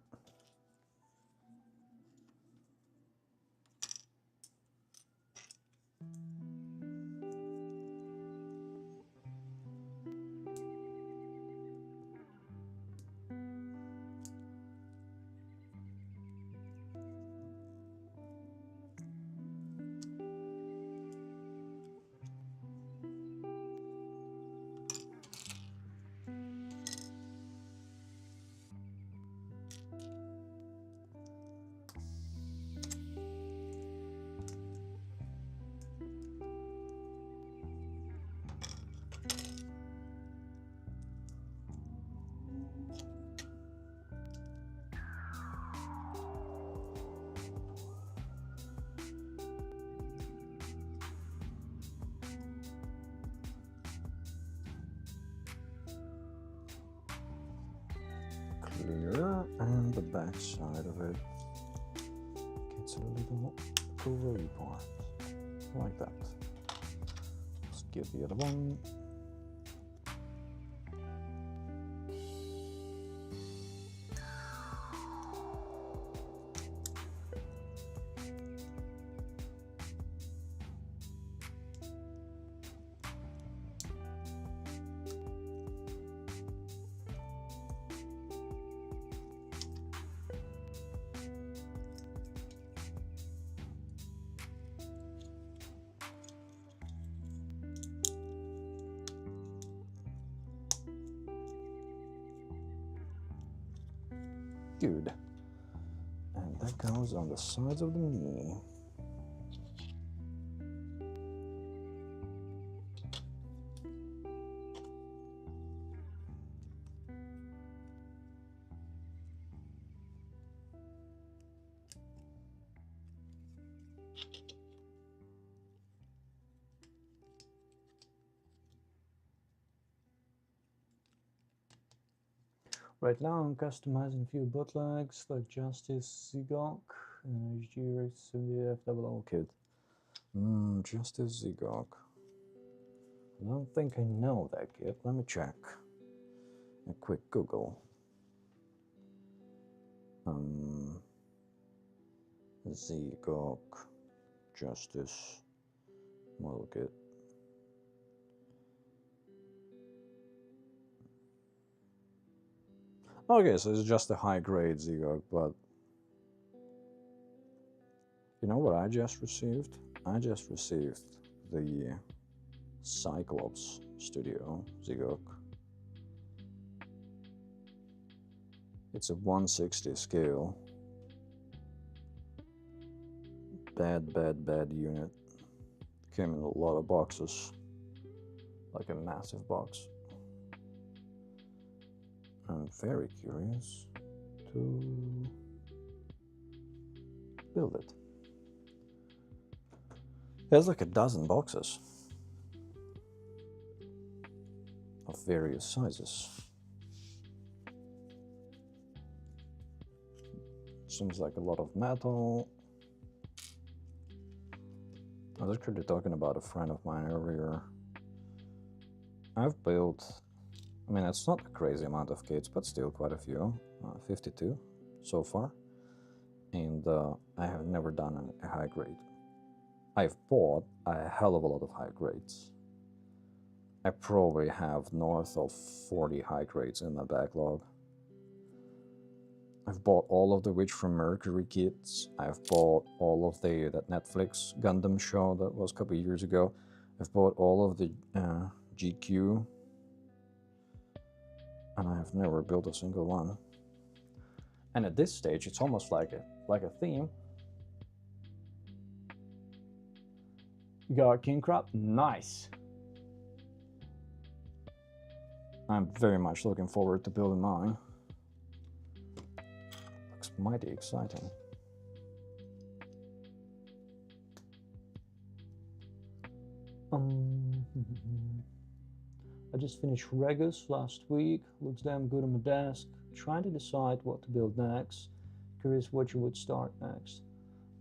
Clear, and the back side of it gets a little curly part, like that. Let's get the other one. good. And that goes on the sides of the knee. Right now I'm customizing a few bootlegs like Justice Zigok and HG70FOO kit. Justice Zigok. I don't think I know that kit. Let me check. A quick Google. Zigok Justice model kit. Okay, so it's just a high-grade Zigok, but you know what I just received? I just received the Cyclops Studio Zigok. It's a 160 scale. Bad unit. Came in a lot of boxes. Like a massive box. I'm very curious to build it. There's like a dozen boxes of various sizes. Seems like a lot of metal. I was actually talking about a friend of mine earlier. I've built, I mean, it's not a crazy amount of kits, but still quite a few, 52 so far. And I have never done a high grade. I've bought a hell of a lot of high grades. I probably have north of 40 high grades in my backlog. I've bought all of the Witch from Mercury kits. I've bought all of that Netflix Gundam show that was a couple of years ago. I've bought all of the GQ. And I've never built a single one. And at this stage, it's almost like a theme. You got King Crab? Nice! I'm very much looking forward to building mine. Looks mighty exciting. I just finished Regus last week. Looks damn good on my desk. Trying to decide what to build next. Curious what you would start next.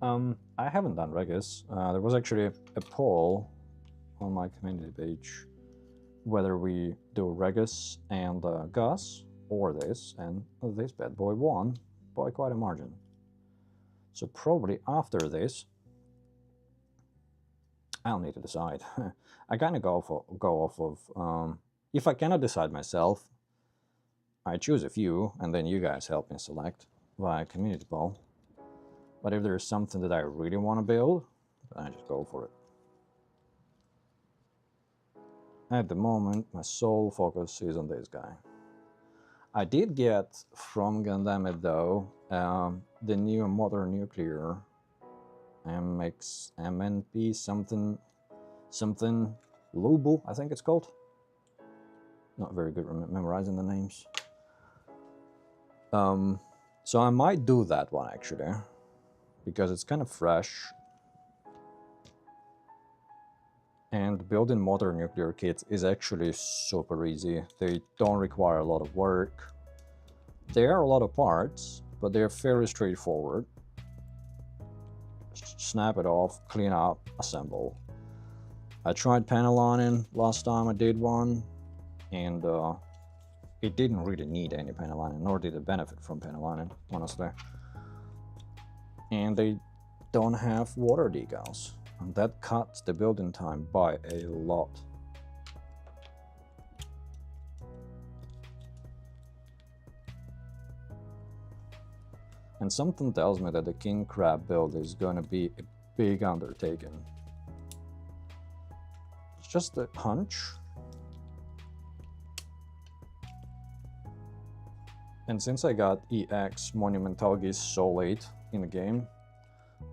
I haven't done Regus. There was actually a poll on my community page whether we do Regus and Gus or this, and this bad boy won by quite a margin. So probably after this, I'll need to decide. I kind of go off of if I cannot decide myself, I choose a few, and then you guys help me select via community poll. But if there's something that I really want to build, I just go for it. At the moment, my sole focus is on this guy. I did get from Gundam though the new modern nuclear MNP something Lubel, I think it's called. Not very good memorizing the names. So I might do that one actually, because it's kind of fresh. And building modern nuclear kits is actually super easy. They don't require a lot of work. There are a lot of parts, but they're fairly straightforward. Just snap it off, clean up, assemble. I tried panel lining last time I did one, and it didn't really need any panel lining, nor did it benefit from panel lining, honestly. And they don't have water decals, and that cuts the building time by a lot. And something tells me that the King Crab build is going to be a big undertaking. It's just a hunch. And since I got EX Monumental Geese so late in the game,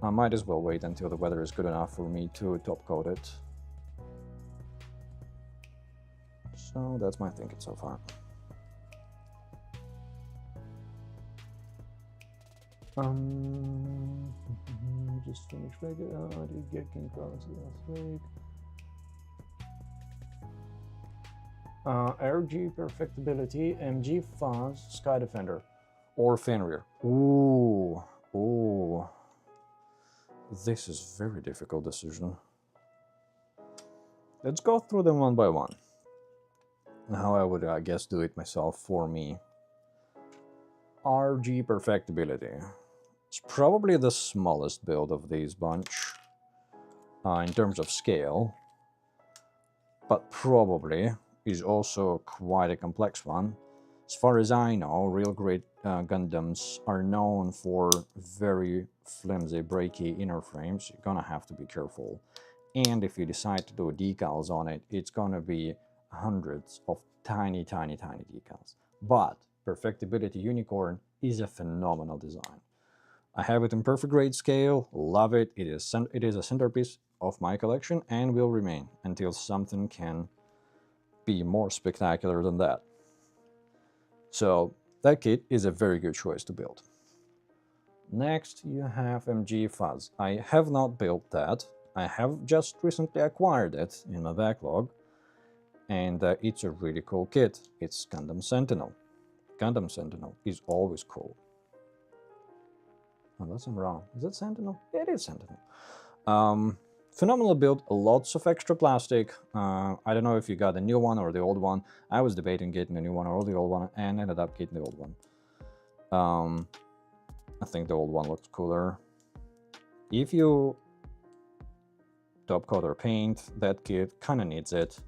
I might as well wait until the weather is good enough for me to top coat it. So that's my thinking so far. Just finished regular. Did get King Province last week. RG Perfectibility, MG Fuzz, Sky Defender, or Fenrir. Ooh, ooh. This is a very difficult decision. Let's go through them one by one. How I would, I guess, do it myself for me. RG Perfectibility. It's probably the smallest build of these bunch in terms of scale, but probably is also quite a complex one. As far as I know, real great Gundams are known for very flimsy, breaky inner frames. You're gonna have to be careful. And if you decide to do decals on it, it's gonna be hundreds of tiny, tiny, tiny decals. But Perfectibility Unicorn is a phenomenal design. I have it in perfect grade scale, love it. It is a centerpiece of my collection and will remain until something can be more spectacular than that. So that kit is a very good choice to build. Next you have MG Fuzz. I have not built that. I have just recently acquired it in my backlog, and it's a really cool kit. It's Gundam Sentinel. Gundam Sentinel is always cool. Unless I'm wrong. Is it Sentinel? It is Sentinel. Phenomenal build, lots of extra plastic. I don't know if you got the new one or the old one. I was debating getting the new one or the old one and ended up getting the old one. I think the old one looks cooler. If you top coat or paint, that kit kinda needs it.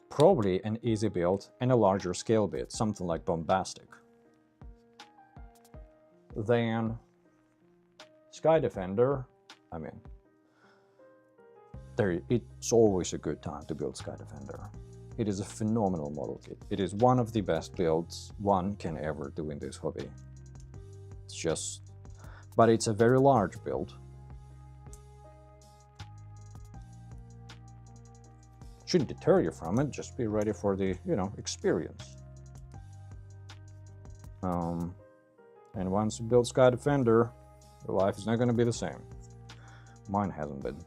Probably an easy build and a larger scale bit, something like Bombastic. Then Sky Defender, I mean, it's always a good time to build Sky Defender. It is a phenomenal model kit. It is one of the best builds one can ever do in this hobby. It's just, but it's a very large build. Shouldn't deter you from it, just be ready for the, experience. And once you build Sky Defender, your life is not going to be the same. Mine hasn't been.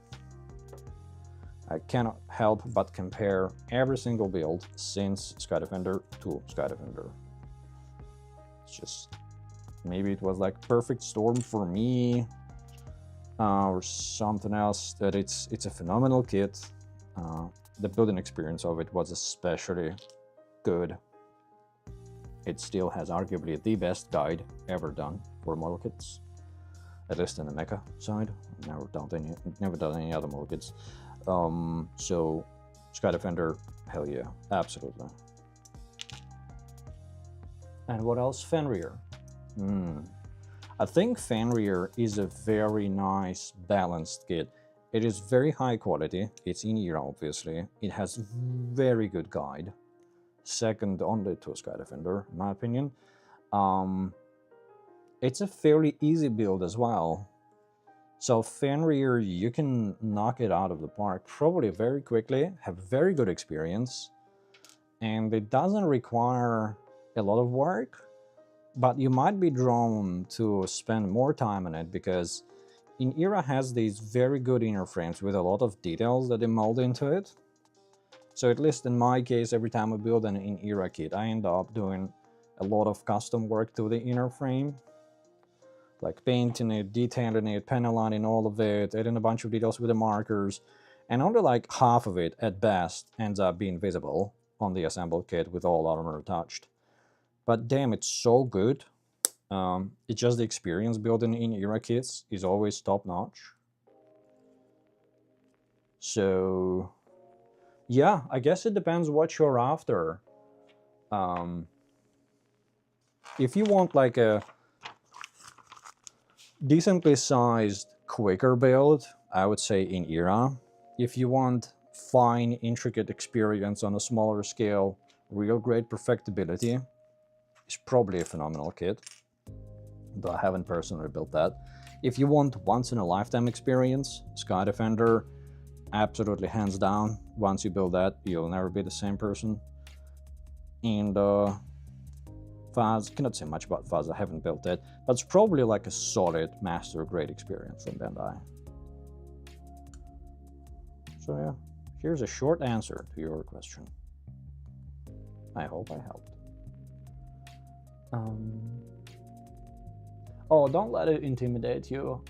I cannot help but compare every single build since Sky Defender to Sky Defender. It's just, maybe it was like perfect storm for me, or something else, that it's a phenomenal kit. The building experience of it was especially good. It still has arguably the best guide ever done for model kits, at least in the mecha side. Never done any other model kits. So Sky Defender, hell yeah, absolutely. And what else? Fenrir. I think Fenrir is a very nice balanced kit. It is very high quality. It's in ERA, obviously. It has very good guide, second only to Sky Defender, in my opinion. It's a fairly easy build as well. So Fenrir, you can knock it out of the park probably very quickly, have very good experience, and it doesn't require a lot of work, but you might be drawn to spend more time on it because in ERA has these very good inner frames with a lot of details that they mold into it. So at least in my case, every time I build an in-ERA kit, I end up doing a lot of custom work to the inner frame, like painting it, detailing it, paneling all of it, adding a bunch of details with the markers, and only like half of it, at best, ends up being visible on the assembled kit with all armor attached. But damn, it's so good. It's just the experience building in ERA kits is always top-notch. So yeah, I guess it depends what you're after. If you want like a decently sized, quicker build, I would say in ERA. If you want fine, intricate experience on a smaller scale, real great perfectibility, is probably a phenomenal kit, though I haven't personally built that. If you want once-in-a-lifetime experience, Sky Defender, absolutely hands down. Once you build that, you'll never be the same person. And Fuzz, cannot say much about Fuzz, I haven't built it, but it's probably like a solid master grade experience from Bandai. So yeah, here's a short answer to your question. I hope I helped. Oh, don't let it intimidate you.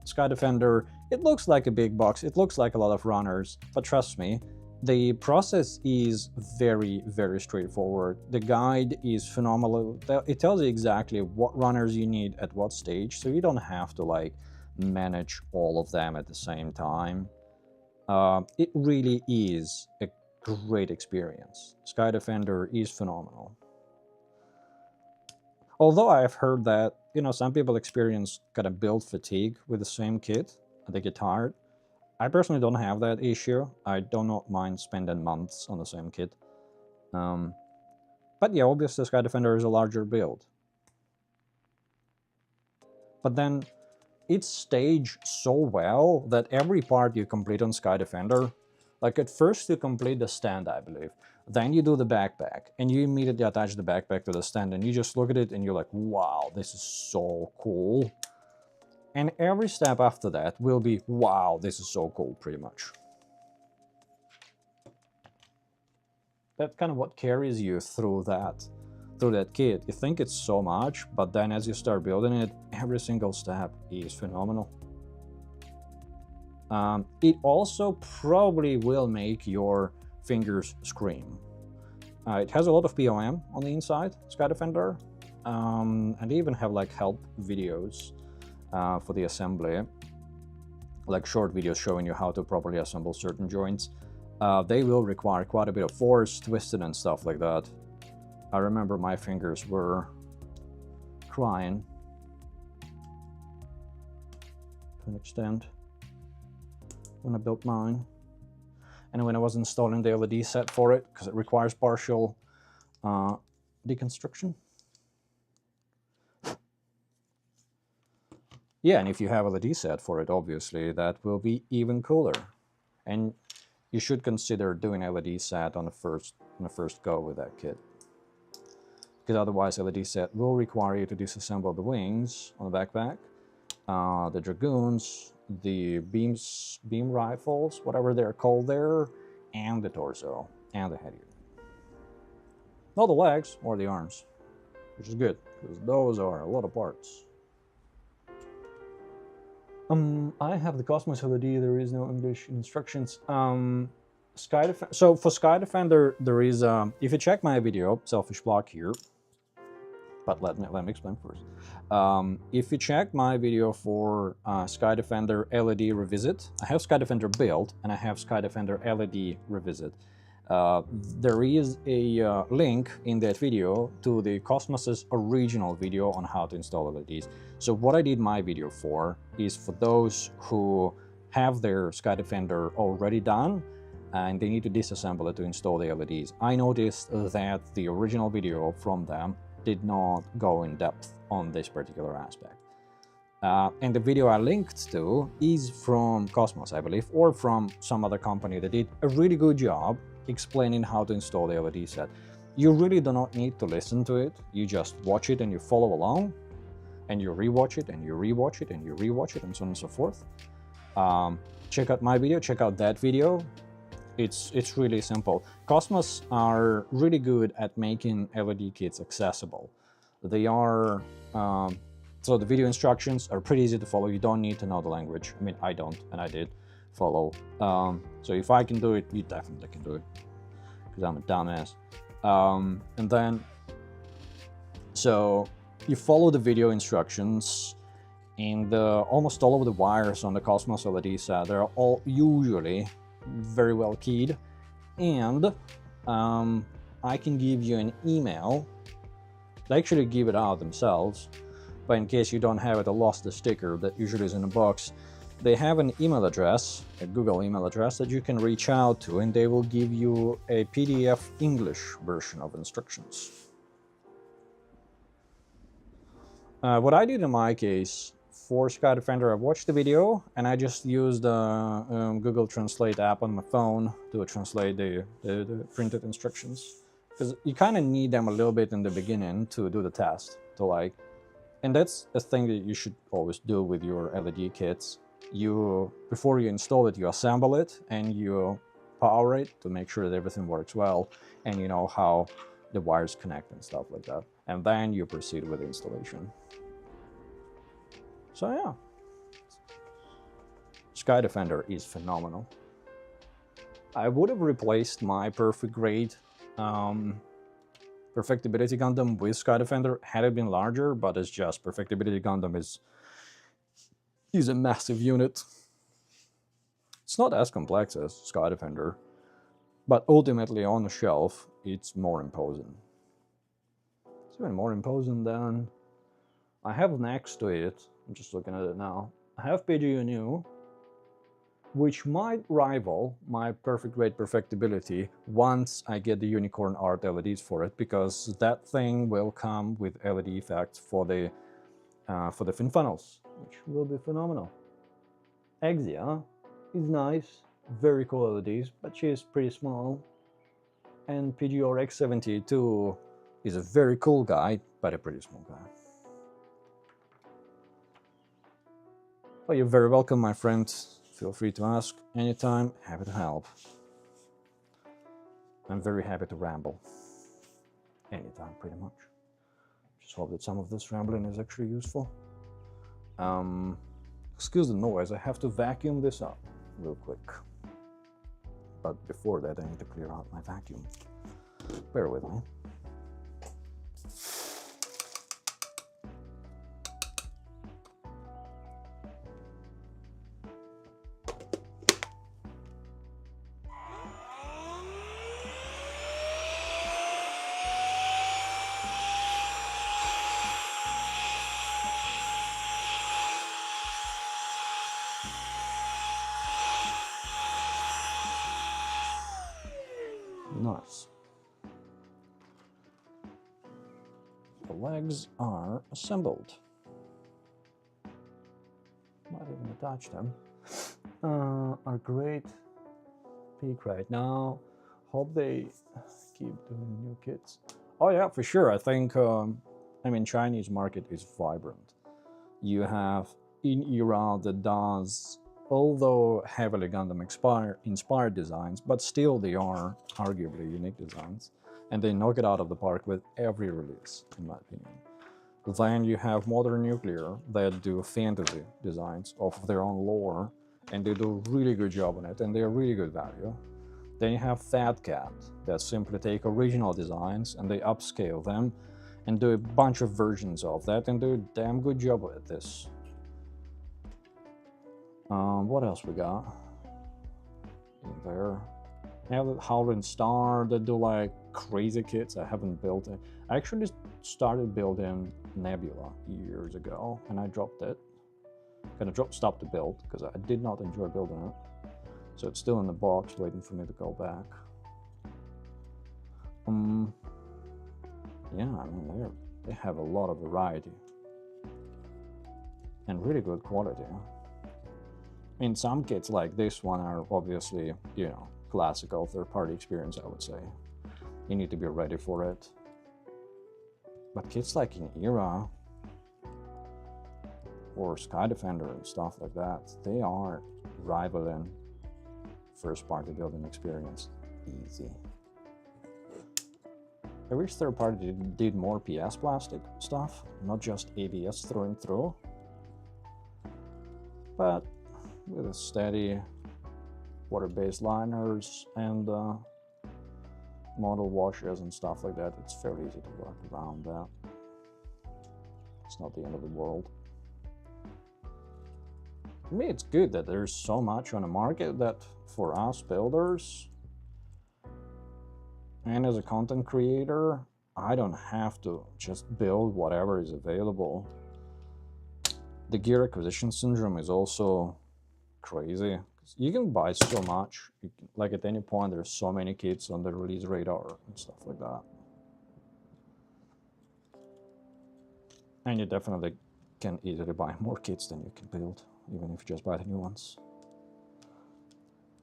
Sky Defender, it looks like a big box, it looks like a lot of runners, but trust me, the process is very, very straightforward. The guide is phenomenal. It tells you exactly what runners you need at what stage, so you don't have to like manage all of them at the same time. It really is a great experience. Sky Defender is phenomenal. Although I've heard that, you know, some people experience kind of build fatigue with the same kit, and they get tired. I personally don't have that issue. I do not mind spending months on the same kit. But yeah, obviously Sky Defender is a larger build. But then it's staged so well that every part you complete on Sky Defender, like at first you complete the stand, I believe. Then you do the backpack, and you immediately attach the backpack to the stand, and you just look at it and you're like, wow, this is so cool. And every step after that will be, wow, this is so cool, pretty much. That's kind of what carries you through that kit. You think it's so much, but then as you start building it, every single step is phenomenal. It also probably will make your fingers scream. It has a lot of POM on the inside, Sky Defender, and they even have like help videos for the assembly, like short videos showing you how to properly assemble certain joints. They will require quite a bit of force, twisting and stuff like that. I remember my fingers were crying to an extent when I built mine. And when I was installing the LED set for it, because it requires partial deconstruction. Yeah, and if you have a LED set for it, obviously, that will be even cooler. And you should consider doing LED set on the first go with that kit. Because otherwise, LED set will require you to disassemble the wings on the backpack, the Dragoons, the beam rifles, whatever they're called there, and the torso, and the head unit. Not the legs or the arms, which is good, because those are a lot of parts. I have the Cosmos LED, there is no English instructions. So for Sky Defender, there is, if you check my video, Selfish Block here, but let me explain first. If you check my video for Sky Defender LED Revisit, I have Sky Defender Build and I have Sky Defender LED Revisit. There is a link in that video to the Cosmos's original video on how to install LEDs. So what I did my video for is for those who have their Sky Defender already done and they need to disassemble it to install the LEDs. I noticed that the original video from them did not go in depth on this particular aspect. And the video I linked to is from Cosmos, I believe, or from some other company that did a really good job explaining how to install the LED set. You really do not need to listen to it, you just watch it and you follow along, and you rewatch it, and you rewatch it, and you rewatch it, and so on and so forth. Check out my video, check out that video. It's really simple. Cosmos are really good at making LED kits accessible. They are, so the video instructions are pretty easy to follow. You don't need to know the language. I mean, I don't, and I did follow. So if I can do it, you definitely can do it, because I'm a dumbass. And then, so you follow the video instructions, and almost all of the wires on the Cosmos LED set, they're all usually very well keyed, and I can give you an email. They actually give it out themselves, but in case you don't have it or lost the sticker that usually is in a box, they have an email address, a Google email address that you can reach out to, and they will give you a PDF English version of instructions. What I did in my case for Sky Defender, I watched the video and I just used the Google Translate app on my phone to translate the printed instructions. Because you kind of need them a little bit in the beginning to do the test, to like, and that's a thing that you should always do with your LED kits. Before you install it, you assemble it and you power it to make sure that everything works well and you know how the wires connect and stuff like that. And then you proceed with the installation. So yeah, Sky Defender is phenomenal. I would have replaced my Perfect Grade Perfectibility Gundam with Sky Defender had it been larger, but it's just Perfectibility Gundam is a massive unit. It's not as complex as Sky Defender, but ultimately on the shelf, it's more imposing. It's even more imposing than I have next to it. I'm just looking at it now. I have PGU, which might rival my Perfect Grade Perfectibility once I get the Unicorn Art LEDs for it, because that thing will come with LED effects for the fin funnels, which will be phenomenal. Exia is nice, very cool LEDs, but she is pretty small. And PGR X72 is a very cool guy, but a pretty small guy. Oh, you're very welcome, my friend. Feel free to ask anytime. Happy to help. I'm very happy to ramble. Anytime, pretty much. Just hope that some of this rambling is actually useful. Excuse the noise, I have to vacuum this up real quick. But before that, I need to clear out my vacuum. Bear with me. Nice. The legs are assembled. Might even attach them. Are great peak right now. Hope they keep doing new kits. Oh yeah, for sure. I think, I mean, Chinese market is vibrant. You have In-Era that does, although heavily Gundam inspired designs, but still they are arguably unique designs. And they knock it out of the park with every release, in my opinion. Then you have Modern Nuclear that do fantasy designs of their own lore, and they do a really good job on it, and they're really good value. Then you have Fat Cat that simply take original designs and they upscale them and do a bunch of versions of that and do a damn good job at this. What else we got in there? I have Howling Star that do like crazy kits. I haven't built it. I actually started building Nebula years ago and I dropped it. Kind of stopped the build because I did not enjoy building it. So it's still in the box waiting for me to go back. Yeah, I mean, they have a lot of variety and really good quality. I mean, some kits like this one are obviously, you know, classical third-party experience, I would say. You need to be ready for it. But kits like In-Era or Sky Defender and stuff like that, they are rivaling first-party building experience easy. I wish third-party did more PS plastic stuff, not just ABS through and through. But with a steady water-based liners and model washers and stuff like that, it's fairly easy to work around that. It's not the end of the world. For me, it's good that there's so much on the market that for us builders and as a content creator, I don't have to just build whatever is available. The gear acquisition syndrome is also crazy. You can buy so much, like at any point there's so many kits on the release radar and stuff like that. And you definitely can easily buy more kits than you can build, even if you just buy the new ones.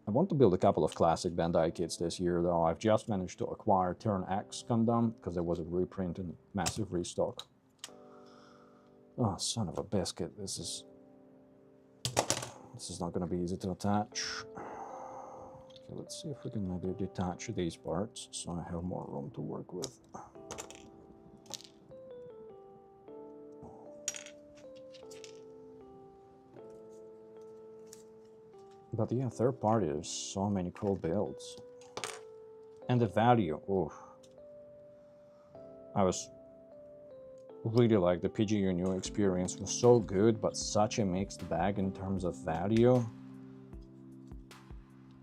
I want to build a couple of classic Bandai kits this year, though. I've just managed to acquire Turn X Gundam because there was a reprint and massive restock. Oh, son of a biscuit! This is not going to be easy to attach. Okay, let's see if we can maybe detach these parts so I have more room to work with. But yeah, third party, there's so many cool builds. And the value, oh. I was really like the PGU new experience was so good, but such a mixed bag in terms of value.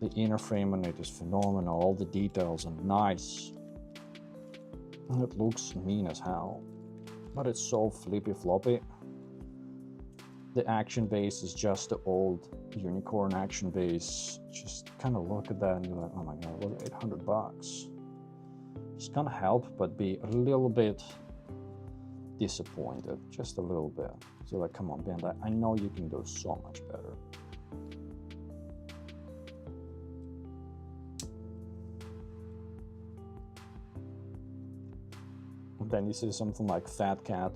The inner frame on it is phenomenal, all the details are nice. And it looks mean as hell, but it's so flippy floppy. The action base is just the old unicorn action base. Just kind of look at that and you're like, oh my god, what, 800 bucks? Just can't help but be a little bit disappointed, just a little bit. So like, come on, Bandai, I know you can do so much better. And then you see something like Fat Cat,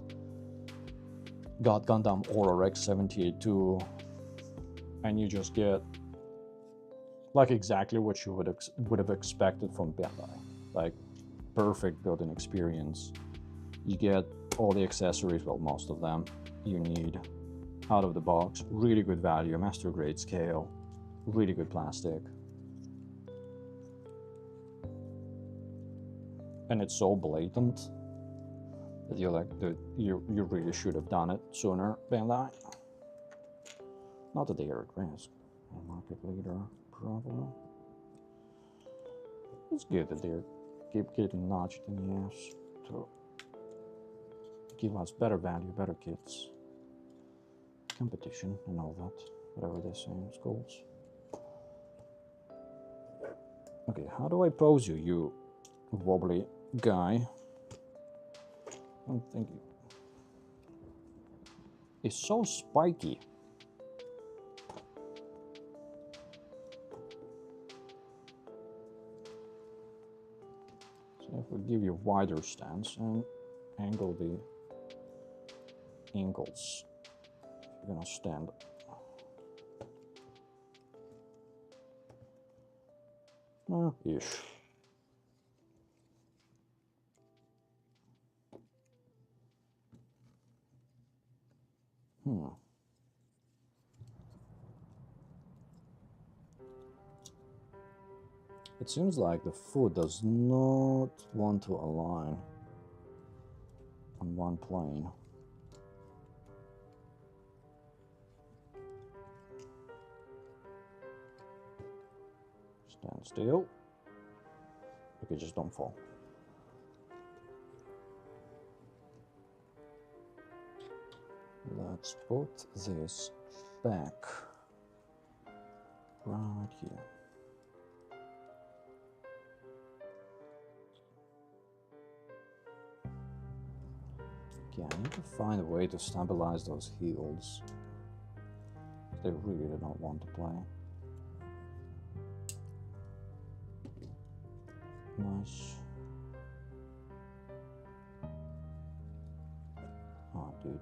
God Gundam Aurora X78-2, and you just get like exactly what you would have expected from Bandai. Like perfect building experience. You get all the accessories, well, most of them you need out of the box. Really good value, master grade scale, really good plastic. And it's so blatant that you're like, dude, you really should have done it sooner, Bandai. Not that they are at risk. Market leader, probably. It's good that they keep getting notched in the ass to give us better value, better kits, competition, and all that. Whatever they say in schools. Okay, how do I pose you, you wobbly guy? I don't think it's so spiky. So if we give you a wider stance and angle the angles, you're gonna stand. Ish. It seems like the foot does not want to align on one plane. Stand still. Okay, just don't fall. Let's put this back right here. Okay, I need to find a way to stabilize those heels. They really do not want to play. Nice. Oh, dude.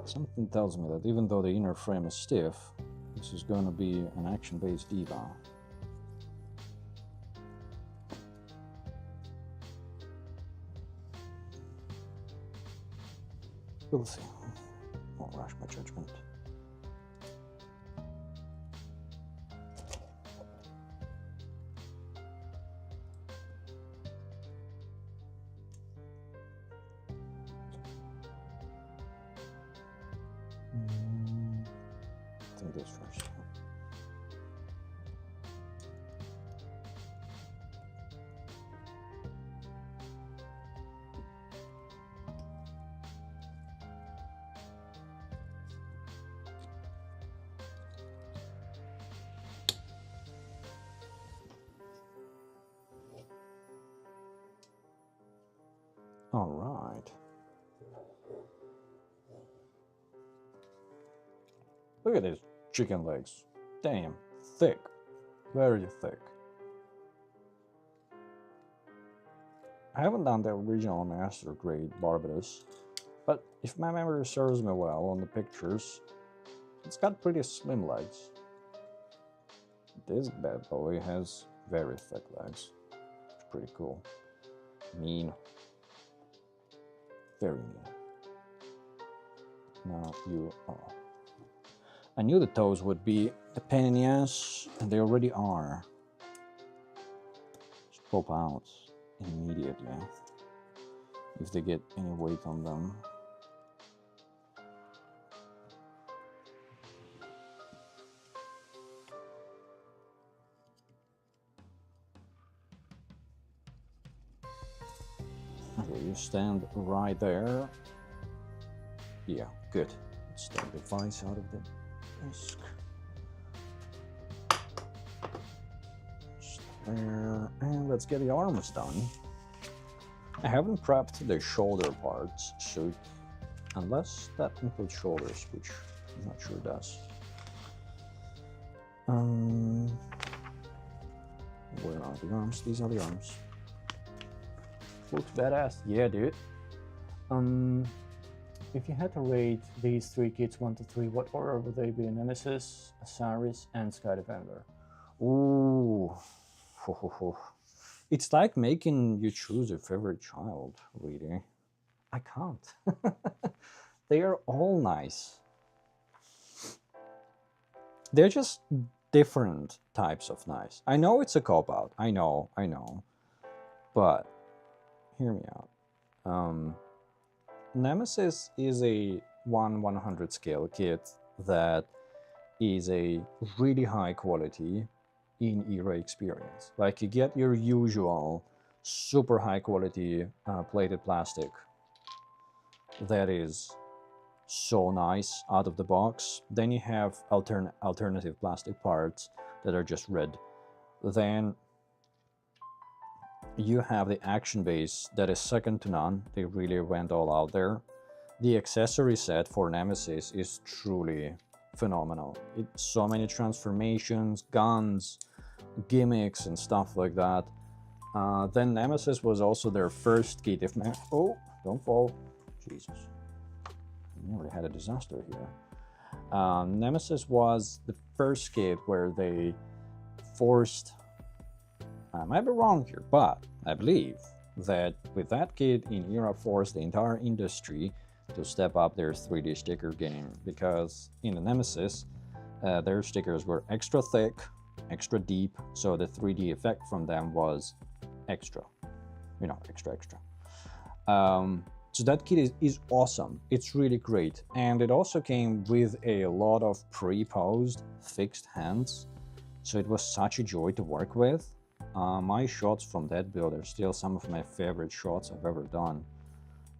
Something tells me that even though the inner frame is stiff, this is going to be an action-based diva. We'll see. Won't rush my judgment. I think this first. All right. Look at these chicken legs. Damn, thick. Very thick. I haven't done the original master grade barbatos, but if my memory serves me well on the pictures, it's got pretty slim legs. This bad boy has very thick legs. It's pretty cool. Mean. Very mean. Now you... Oh. I knew the toes would be a pain in the ass, and they already are. Just pop out immediately if they get any weight on them. Okay, you stand right there. Yeah, good. Let's take the vise out of the disc. Just there, and let's get the arms done. I haven't prepped the shoulder parts, so unless that includes shoulders, which I'm not sure it does. Where are the arms? These are the arms. Looks badass. Yeah, dude. If you had to rate these three kits 1 to 3, what order would they be? Nemesis, Osiris, and Sky Defender? Ooh. It's like making you choose your favorite child, really. I can't. They are all nice. They're just different types of nice. I know it's a cop-out. I know. But hear me out. Nemesis is a 1/100 scale kit that is a really high quality in-era experience. Like, you get your usual super high quality plated plastic that is so nice out of the box. Then you have alternative plastic parts that are just red. Then you have the action base that is second to none. They really went all out there. The accessory set for Nemesis is truly phenomenal. It's so many transformations, guns, gimmicks, and stuff like that. Then Nemesis was also their first kit. Oh, don't fall. Jesus. I nearly had a disaster here. Nemesis was the first kit where they forced... I might be wrong here, but I believe that with that kit, in-era forced the entire industry to step up their 3D sticker game, because in the Nemesis, their stickers were extra thick, extra deep, so the 3D effect from them was extra. You know, extra. So that kit is awesome. It's really great. And it also came with a lot of pre-posed fixed hands, so it was such a joy to work with. My shots from that build are still some of my favorite shots I've ever done.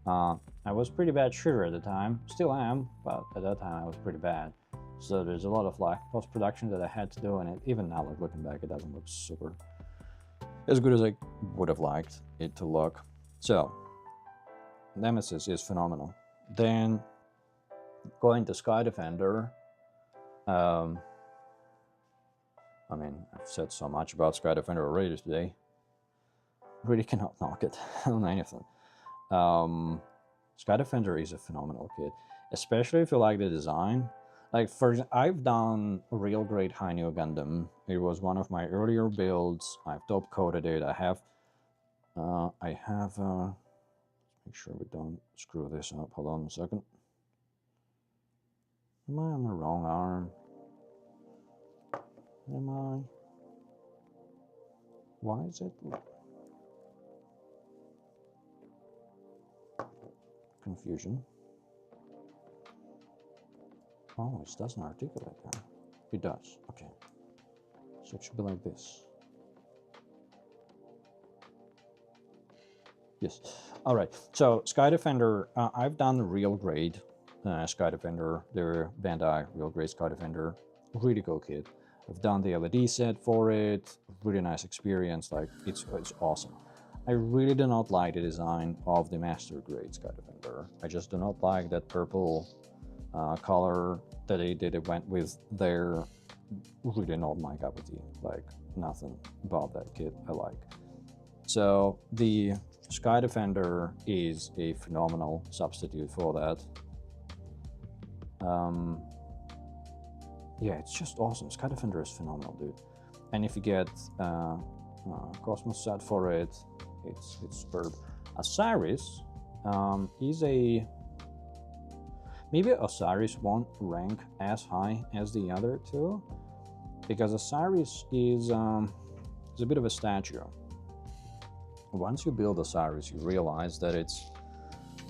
I was pretty bad shooter at the time, still am, but at that time I was pretty bad. So there's a lot of like post-production that I had to do, and even now, like looking back, it doesn't look super as good as I would have liked it to look. So Nemesis is phenomenal. Then going to Sky Defender, I mean, I've said so much about Sky Defender already today. Really cannot knock it on anything. Sky Defender is a phenomenal kit, especially if you like the design. Like, I've done real great High Neo Gundam. It was one of my earlier builds. I've top coated it. Let's make sure we don't screw this up. Hold on a second. Am I on the wrong arm? Am I? Why is it? Confusion. Oh, it doesn't articulate there. It does. Okay. So it should be like this. Yes. All right. So Sky Defender, I've done real grade Sky Defender. They're Bandai real grade Sky Defender. Really cool kit. I've done the LED set for it. Really nice experience. Like, it's awesome. I really do not like the design of the Master Grade Sky Defender. I just do not like that purple color that it went with there. Really not my cup of tea. Like, nothing about that kit I like. So the Sky Defender is a phenomenal substitute for that. Yeah, it's just awesome. Sky Defender is phenomenal, dude. And if you get Cosmos set for it, it's superb. Osiris is a... Maybe Osiris won't rank as high as the other two, because Osiris is a bit of a statue. Once you build Osiris, you realize that it's...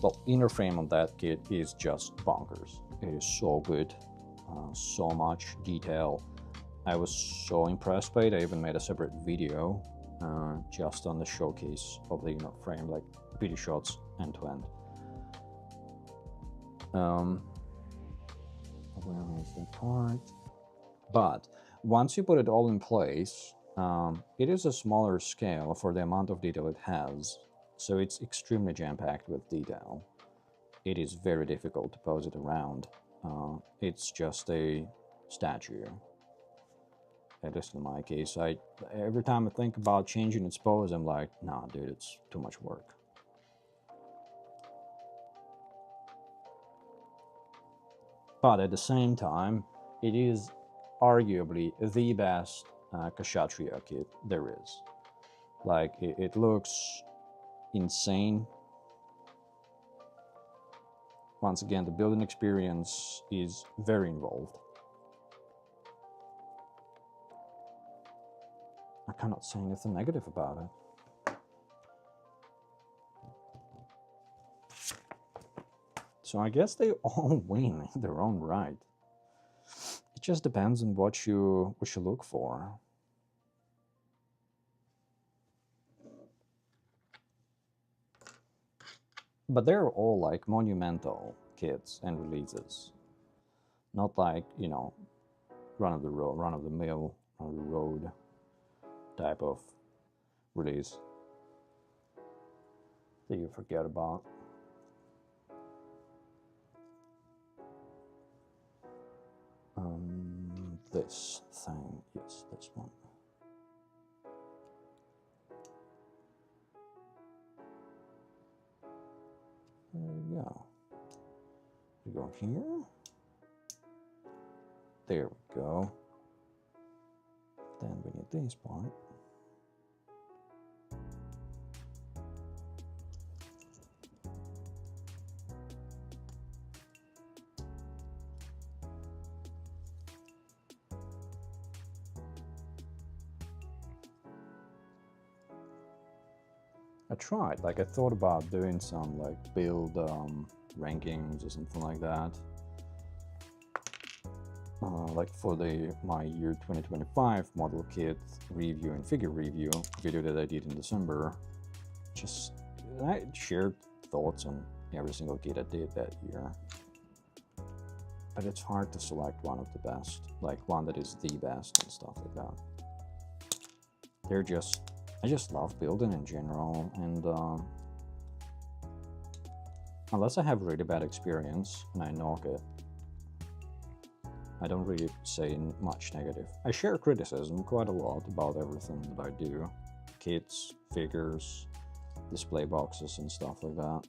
Well, inner frame on that kit is just bonkers. It is so good, so much detail. I was so impressed by it. I even made a separate video just on the showcase of the inner frame, like video shots end to end. Where is the part? But once you put it all in place, it is a smaller scale for the amount of detail it has, so it's extremely jam-packed with detail. It is very difficult to pose it around. It's just a statue. At least in my case, every time I think about changing its pose, I'm like, nah, dude, it's too much work. But at the same time, it is arguably the best Kshatriya kit there is. Like, it looks insane. Once again, the building experience is very involved. I cannot say anything negative about it. So I guess they all win in their own right. It just depends on what you look for. But they're all like monumental kits and releases. Not like, you know, run-of-the-mill, run-of-the-road type of release that you forget about. This thing, yes, this one. There we go. We go here. There we go. Then we need this part. I thought about doing some like build rankings or something like that. Like for my year 2025 model kit review and figure review video that I did in December. I shared thoughts on every single kit I did that year. But it's hard to select one of the best, like one that is the best and stuff like that. I just love building in general, and unless I have really bad experience and I knock it, I don't really say much negative. I share criticism quite a lot about everything that I do. Kits, figures, display boxes and stuff like that.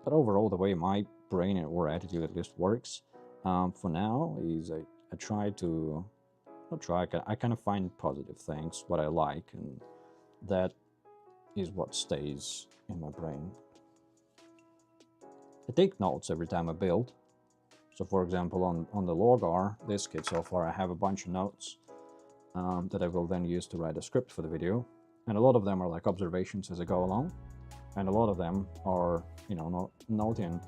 But overall, the way my brain or attitude at least works for now is I try to, I kind of find positive things, what I like, and that is what stays in my brain. I take notes every time I build. So for example, on the Logar, this kit so far, I have a bunch of notes that I will then use to write a script for the video. And a lot of them are like observations as I go along. And a lot of them are, you know, noting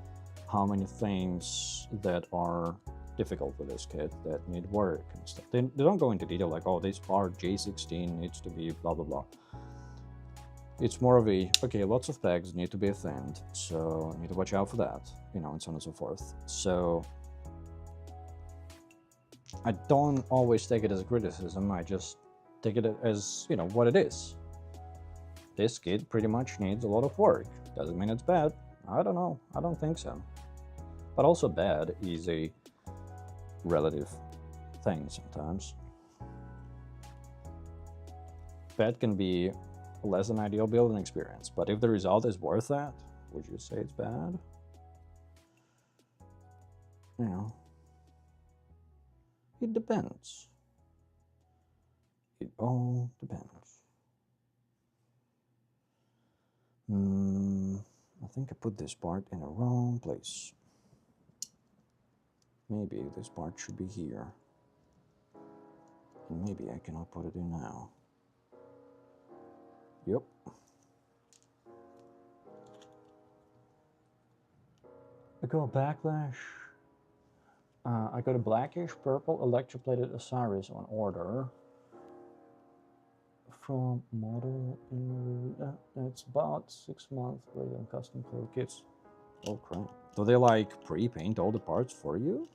how many things that are difficult with this kit that need work and stuff. They don't go into detail like, oh, this part J16 needs to be blah blah blah. It's more of a, okay, lots of pegs need to be thinned, so I need to watch out for that, you know, and so on and so forth. So I don't always take it as a criticism. I just take it as, you know, what it is. This kit pretty much needs a lot of work. Doesn't mean it's bad. I don't know. I don't think so. But also bad is a relative thing sometimes. Bad can be less than ideal building experience, but if the result is worth that, would you say it's bad? You know, it depends. It all depends. I think I put this part in the wrong place. Maybe this part should be here. And maybe I cannot put it in now. Yep. I got a backlash. I got a blackish purple electroplated Osiris on order from model. It's about 6 months later on custom code kits. Oh crap! Do they like pre-paint all the parts for you?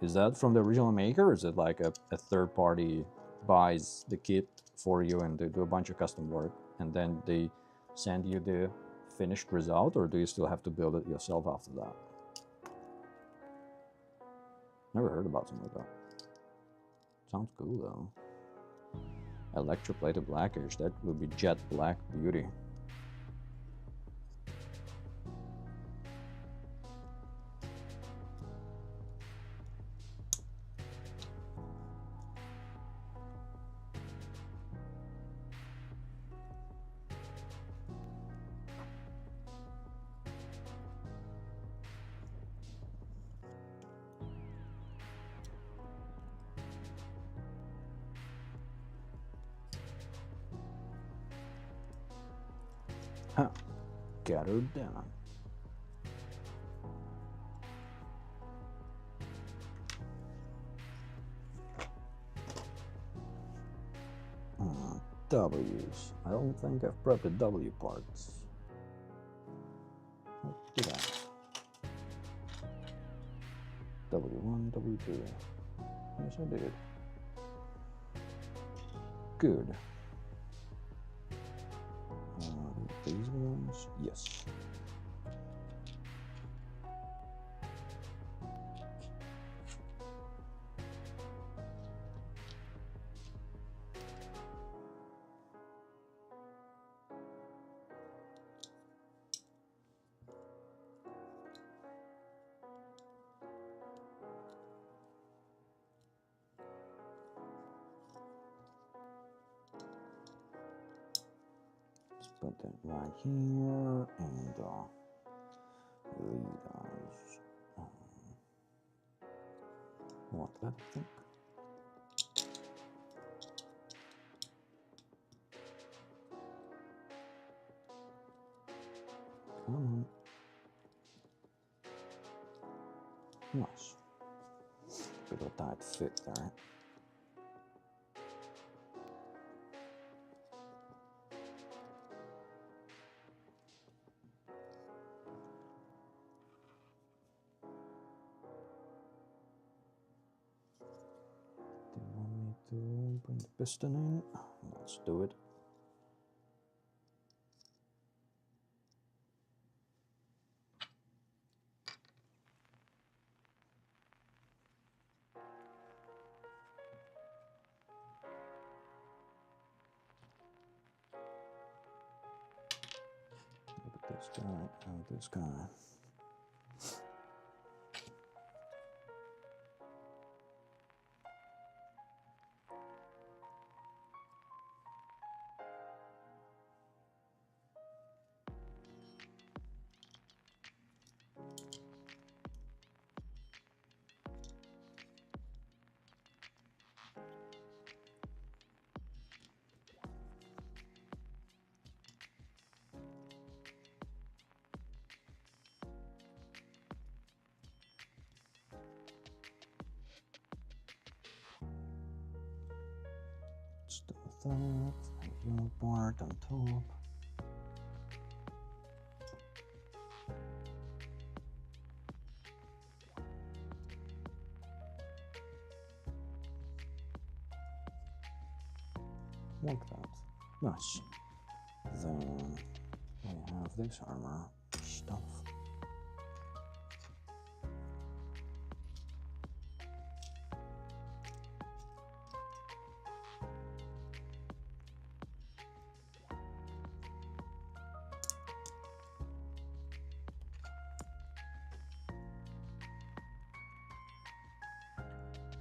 Is that from the original maker, or is it like a third party buys the kit for you and they do a bunch of custom work and then they send you the finished result, or do you still have to build it yourself after that? Never heard about something like that. Sounds cool though. Electroplated blackish, that would be jet black beauty. Huh. Got her down. W's. I don't think I've prepped the W parts. What did I? W1, W2. Yes, I did. Good. These ones? Yes. Put that right here, and these guys. What I think. Come on. Nice. Bit of a tight fit there. To bring the piston in. Let's do it. Look at this guy and this guy. Let's do that. Yellow part on top. like that. Nice. Then we have this armor stuff.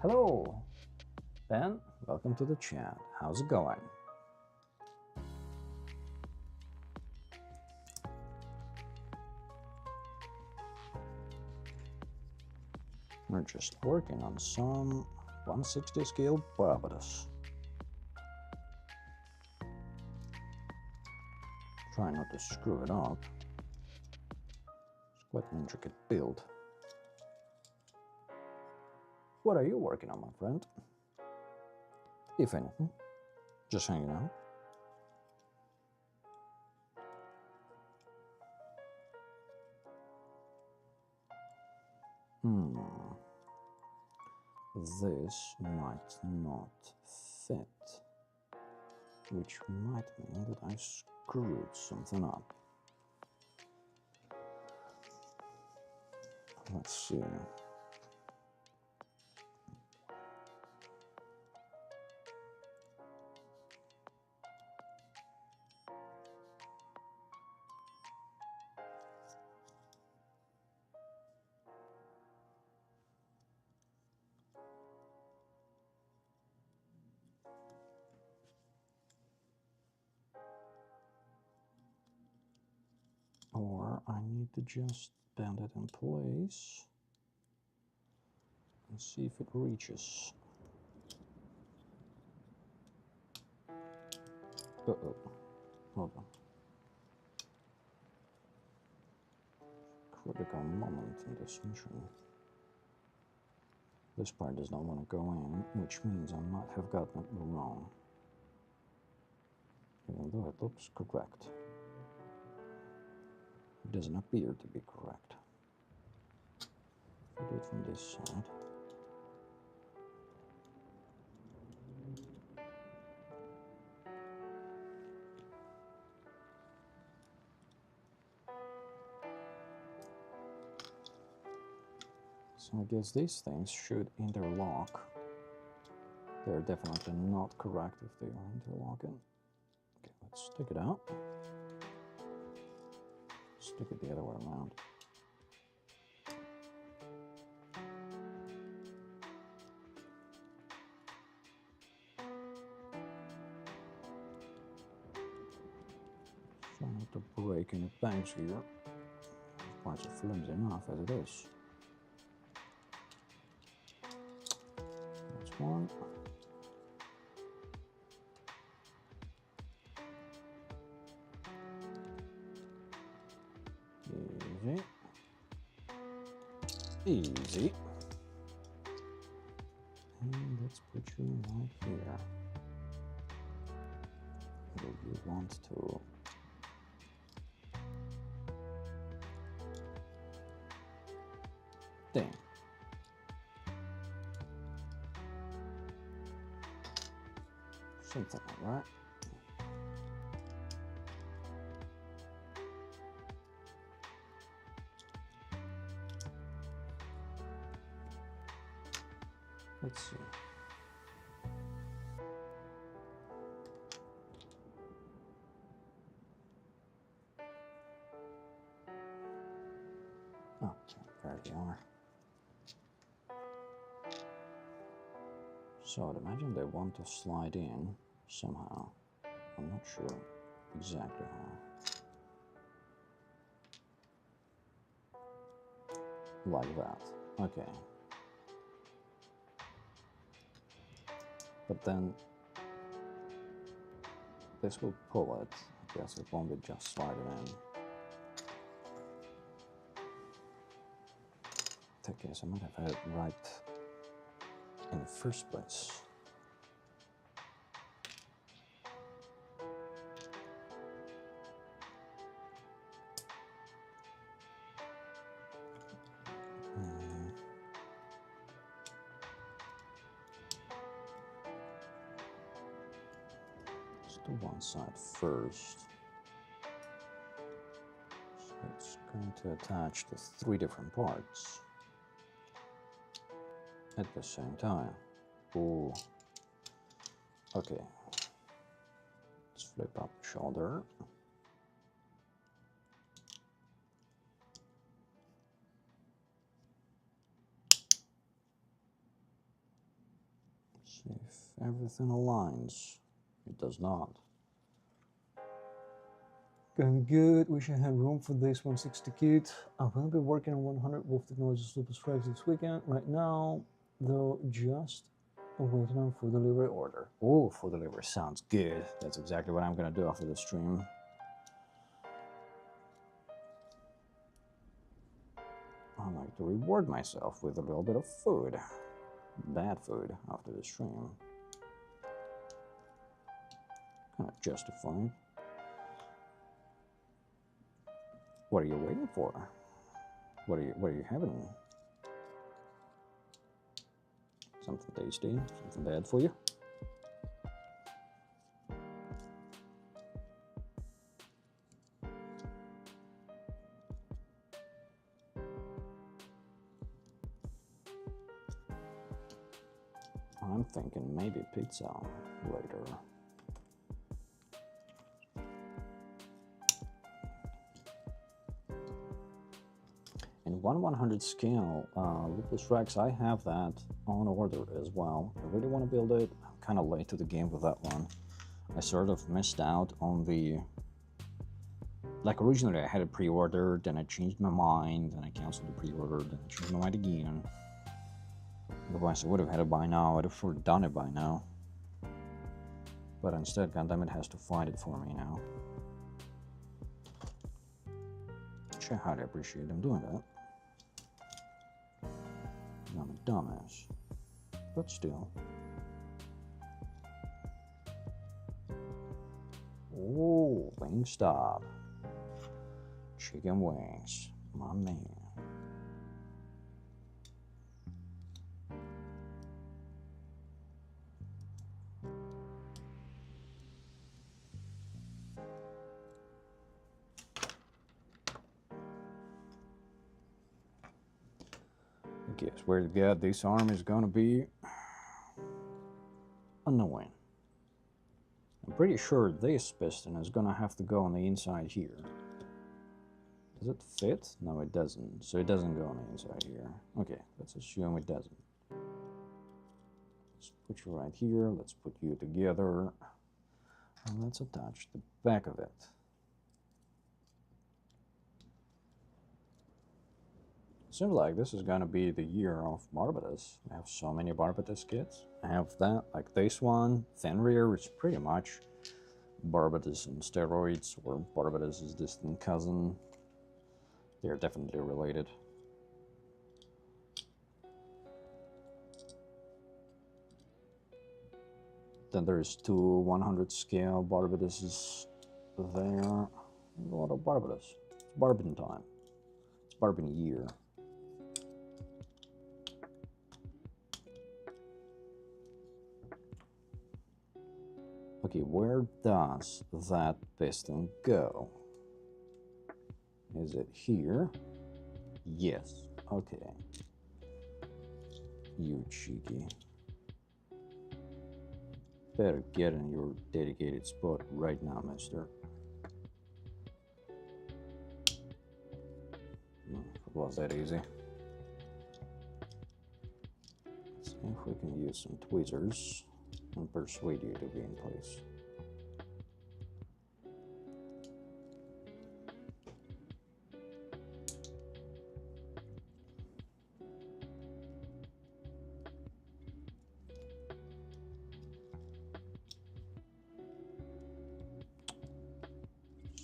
Hello, Ben. Welcome to the chat. How's it going? We're just working on some 160 scale barbatos. Try not to screw it up. It's quite an intricate build. What are you working on, my friend? If anything, just hanging out. This might not fit, which might mean that I screwed something up. Let's see. Or I need to just bend it in place and see if it reaches. Uh-oh. Hold on. Critical moment in this mission. This part does not want to go in, which means I might have gotten it wrong. Even though it looks correct. It doesn't appear to be correct. If I do it from this side. So I guess these things should interlock. They're definitely not correct if they are interlocking. Okay, let's stick it out. Stick it the other way around. Try not to break any banks here. The parts are flimsy enough as it is. That's one. Easy. Easy. And let's put you right here. Do you want to? Dang. Something like that. Let's see. Oh, there they are. So I'd imagine they want to slide in somehow. I'm not sure exactly how. Like that. Okay. But then this will pull it. I guess it won't be just sliding in. In that case, I might have had it right in the first place. to one side first. So it's going to attach the 3 different parts at the same time. Ooh. Okay. Let's flip up the shoulder. See if everything aligns. It does not. Going good. Wish I had room for this 160 kit. I will be working on 100 Wolf Technology Super Strikes this weekend. Right now, though, just waiting on food delivery order. Oh, food delivery sounds good. That's exactly what I'm gonna do after the stream. I like to reward myself with a little bit of food. Bad food after the stream. Kind of justified. What are you waiting for? What are you having? Something tasty, something bad for you? I'm thinking maybe pizza later. In 1/100 scale, Lupus Rex, I have that on order as well. I really want to build it. I'm kind of late to the game with that one. I sort of missed out on the... Like originally I had it pre-ordered, then I changed my mind, then I canceled the pre-order, then I changed my mind again. Otherwise I would have had it by now, I'd have done it by now. But instead, goddammit, has to find it for me now. Which I highly appreciate them doing that. I'm a dumbass. But still. Oh, Wingstop. Chicken wings. My man. I guess where to God this arm is gonna be annoying. I'm pretty sure this piston is gonna have to go on the inside here. Does it fit? No, it doesn't. So it doesn't go on the inside here. Okay, let's assume it doesn't. Let's put you right here. Let's put you together. And let's attach the back of it. Seems like this is gonna be the year of Barbatos. I have so many Barbatos kits. I have that, like this one, Fenrir, which is pretty much Barbatos and steroids, or Barbatos' distant cousin. They're definitely related. Then there's 2 100 scale Barbadoses there. A lot of Barbatos. It's Barbin time. It's Barbin year. Okay, where does that piston go? Is it here? Yes. Okay. You cheeky. Better get in your dedicated spot right now, mister. It was that easy. Let's see if we can use some tweezers and persuade you to be in place.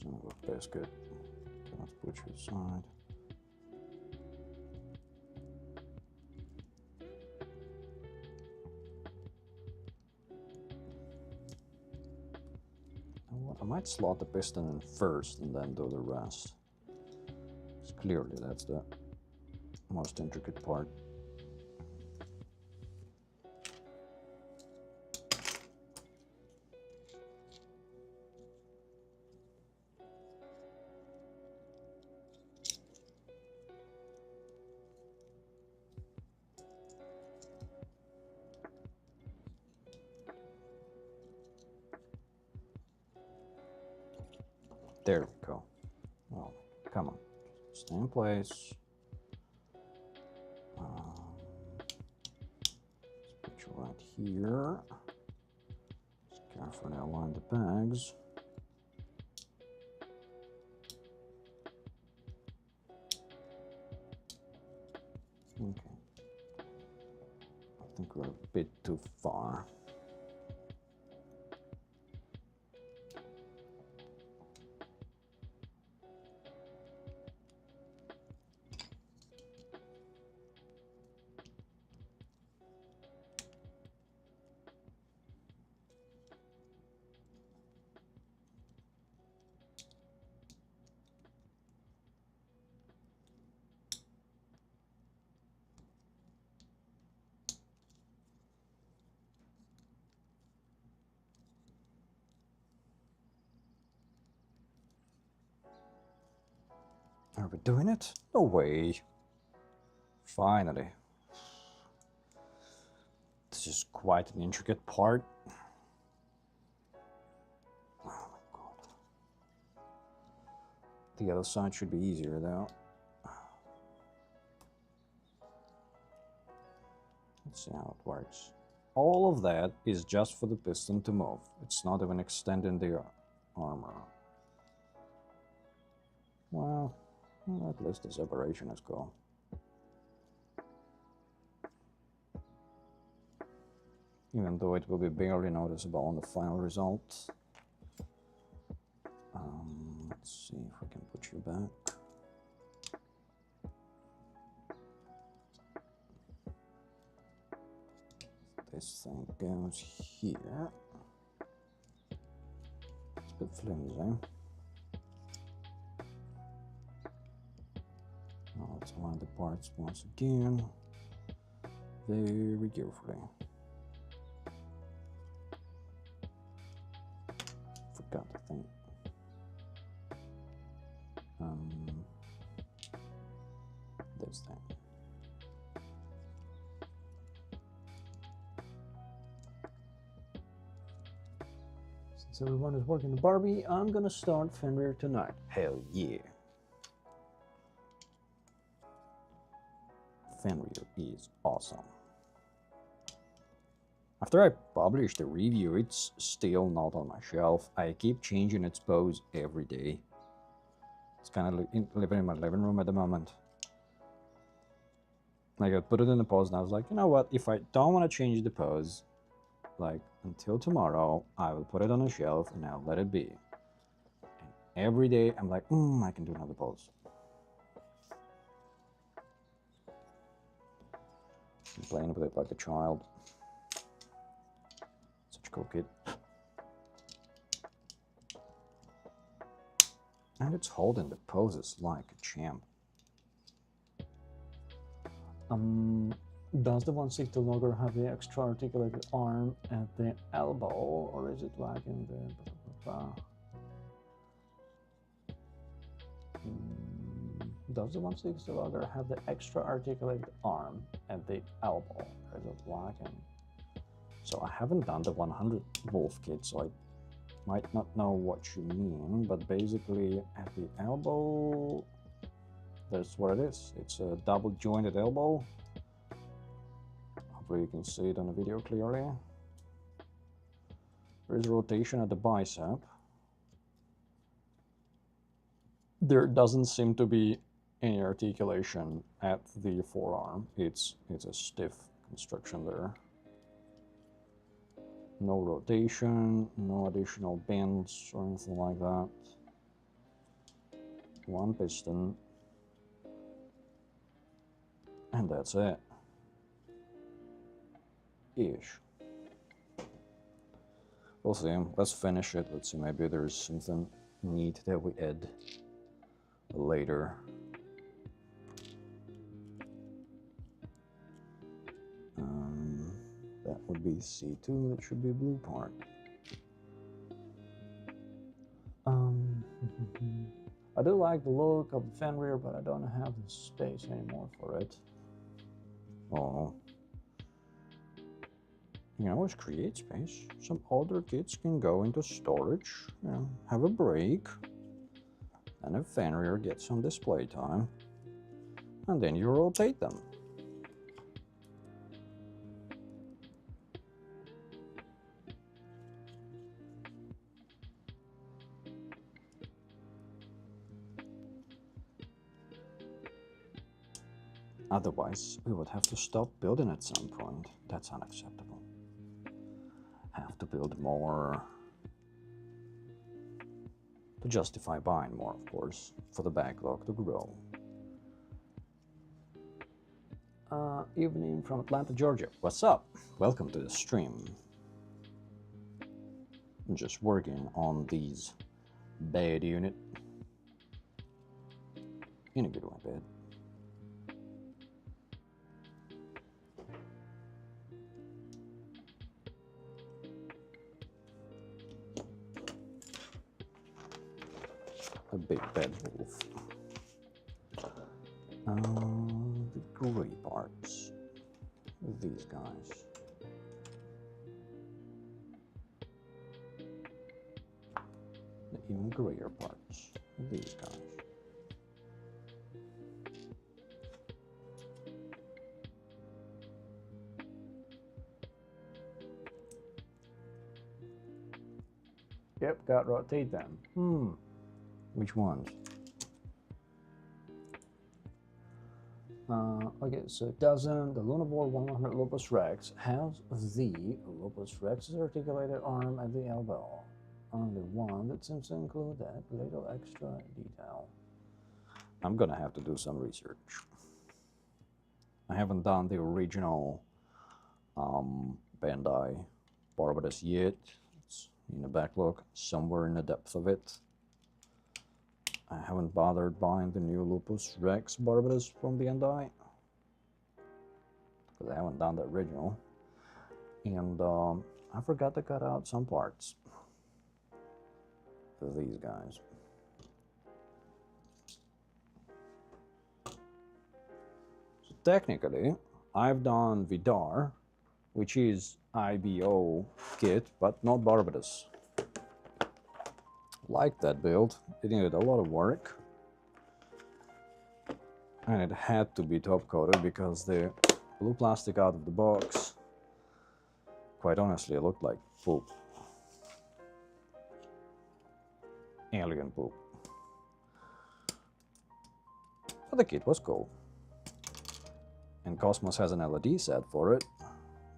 Son of a biscuit. Okay, let's put you aside. I might slot the piston in first and then do the rest. Because clearly that's the most intricate part. There we go. Well, come on. Stay in place. Let's put you right here. Just carefully align the bags. Okay. I think we're a bit too far. Are we doing it? No way. Finally. This is quite an intricate part. Oh my god. The other side should be easier though. Let's see how it works. All of that is just for the piston to move. It's not even extending the armor. Well, at least the separation is cool. Even though it will be barely noticeable on the final result. Let's see if we can put you back. This thing goes here. It's a bit flimsy. Now let's align the parts once again, very carefully. Forgot the thing. This thing. Since everyone is working the Barbie, I'm gonna start Fenrir tonight. Hell yeah. Fenrir is awesome. After I published the review, it's still not on my shelf. I keep changing its pose every day. It's kind of living in my living room at the moment. Like I put it in the pose and I was like, you know what, if I don't want to change the pose, like until tomorrow, I will put it on a shelf and I'll let it be. And every day I'm like, I can do another pose. I'm playing with it like a child. Such a cool kid. And it's holding the poses like a champ. Does the 160 Logar have the extra articulated arm at the elbow, or is it like in the... Does the 160 Logar have the extra articulated arm at the elbow, or is it lacking? So I haven't done the 100 wolf kit, so I might not know what you mean, but basically at the elbow, that's what it is. It's a double jointed elbow. Hopefully you can see it on the video clearly. There is rotation at the bicep. There doesn't seem to be any articulation at the forearm. It's a stiff construction there. No rotation, no additional bends or anything like that. One piston. And that's it. Ish. We'll see. Let's finish it. Let's see, maybe there's something neat that we add later. That would be C2, that should be blue part. I do like the look of the Fenrir, but I don't have the space anymore for it. Oh. You know, always create space. Some older kits can go into storage, you know, have a break. and a fan rear gets some display time, and then you rotate them. Otherwise, we would have to stop building at some point. That's unacceptable. Have to build more to justify buying more, of course, for the backlog to grow. Evening from Atlanta, Georgia. What's up? Welcome to the stream. I'm just working on these bed unit. In a good way, bed. A big bed wolf. The gray parts. These guys. The even grayer parts. These guys. Yep, got rotate them. Which ones? Okay, so it doesn't. The Lunavore 100 Lupus Rex has the Lupus Rex's articulated arm at the elbow. Only one that seems to include that little extra detail. I'm gonna have to do some research. I haven't done the original Bandai Barbatos yet. It's in the backlog, somewhere in the depth of it. I haven't bothered buying the new Lupus Rex Barbatos from Bandai because I haven't done the original, and I forgot to cut out some parts for these guys. So technically, I've done Vidar, which is IBO kit, but not Barbatos. Like that build. It needed a lot of work, and it had to be top coated because the blue plastic out of the box, quite honestly, it looked like poop. Alien poop. But the kit was cool, and Cosmos has an LED set for it,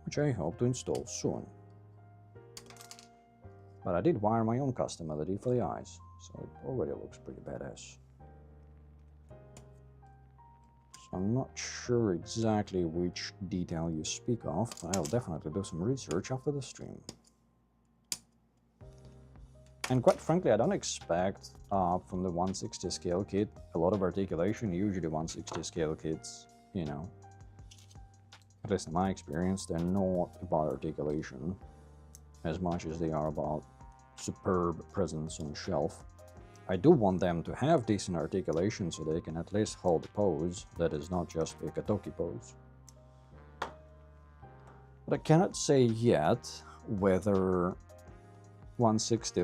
which I hope to install soon. But I did wire my own custom LED for the eyes, so it already looks pretty badass. So I'm not sure exactly which detail you speak of, but I'll definitely do some research after the stream. And quite frankly, I don't expect from the 160 scale kit a lot of articulation. Usually 160 scale kits, you know, at least in my experience, they're not about articulation as much as they are about superb presence on shelf. I do want them to have decent articulation so they can at least hold a pose that is not just a Katoki pose. But I cannot say yet whether 160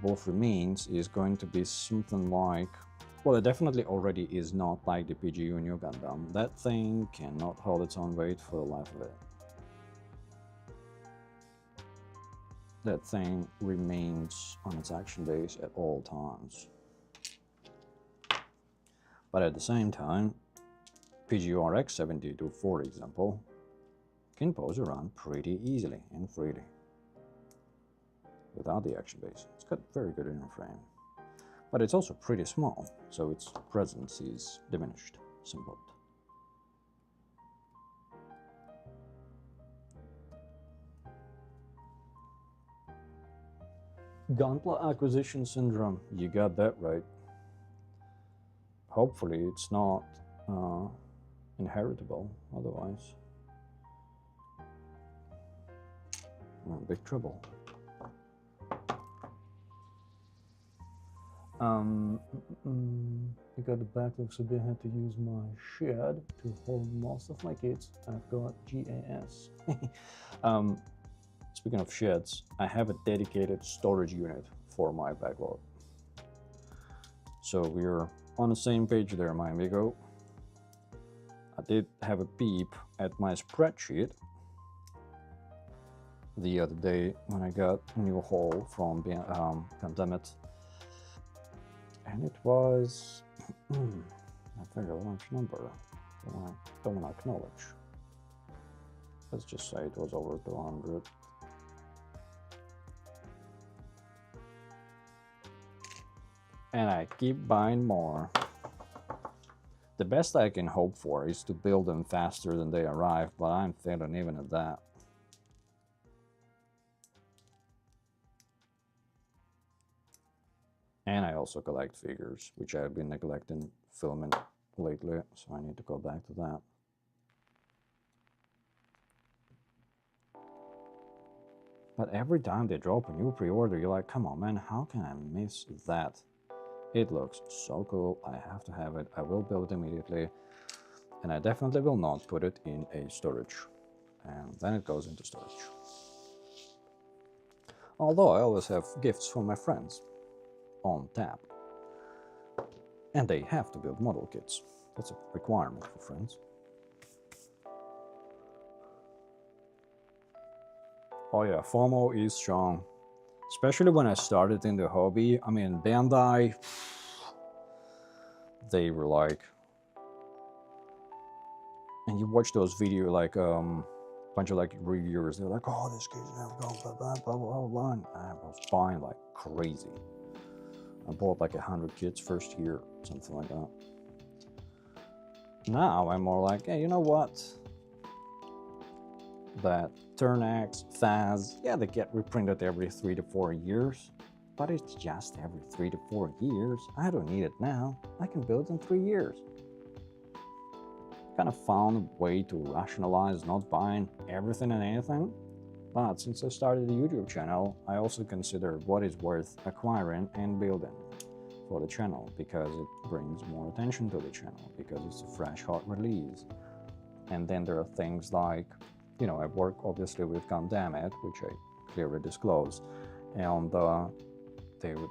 Wolf Remains is going to be something like, well, it definitely already is not like the PGU New Gundam. That thing cannot hold its own weight for the life of it. That thing remains on its action base at all times. But at the same time, PGU RX-72, for example, can pose around pretty easily and freely without the action base. It's got very good inner frame, but it's also pretty small, so its presence is diminished somewhat. Gunpla acquisition syndrome, you got that right. Hopefully it's not inheritable, otherwise we're in big trouble. Because the backlog, so I had to use my shed to hold most of my kits. I've got GAS. Speaking of sheds, I have a dedicated storage unit for my backlog. So we're on the same page there, my amigo. I did have a peep at my spreadsheet the other day when I got a new haul from Pandemic, and it was a very large number. Don't want to acknowledge. Let's just say it was over 200. And I keep buying more. The best I can hope for is to build them faster than they arrive, but I'm failing even at that. And I also collect figures, which I've been neglecting filming lately, so I need to go back to that. But every time they drop a new pre-order, you're like, come on man, how can I miss that? It looks so cool, I have to have it, I will build it immediately, and I definitely will not put it in a storage. And then it goes into storage. Although I always have gifts from my friends on tap. And they have to build model kits. That's a requirement for friends. Oh yeah, FOMO is strong. Especially when I started in the hobby. I mean, Bandai, they were like... And you watch those videos like bunch of like reviewers, they're like, oh, this game's never going, blah, blah, blah, blah, blah. And I was buying like crazy. I bought like 100 kits first year, something like that. Now I'm more like, hey, you know what? That Turnax, Faz, yeah, they get reprinted every 3 to 4 years, but it's just every 3 to 4 years. I don't need it now. I can build in 3 years. Kind of found a way to rationalize not buying everything and anything. But since I started the YouTube channel, I also consider what is worth acquiring and building for the channel, because it brings more attention to the channel, because it's a fresh, hot release. And then there are things like, you know, I work obviously with Gundam, which I clearly disclose, and they would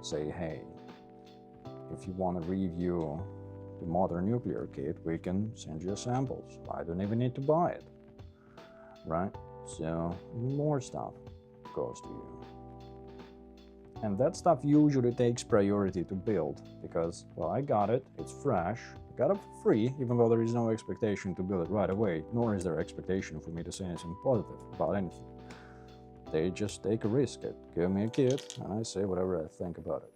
say, hey, if you want to review the modern nuclear kit, we can send you samples. I don't even need to buy it, right? So more stuff goes to you. And that stuff usually takes priority to build, because, well, I got it, it's fresh, I got it for free, even though there is no expectation to build it right away, nor is there expectation for me to say anything positive about anything. They just take a risk, give me a kit, and I say whatever I think about it.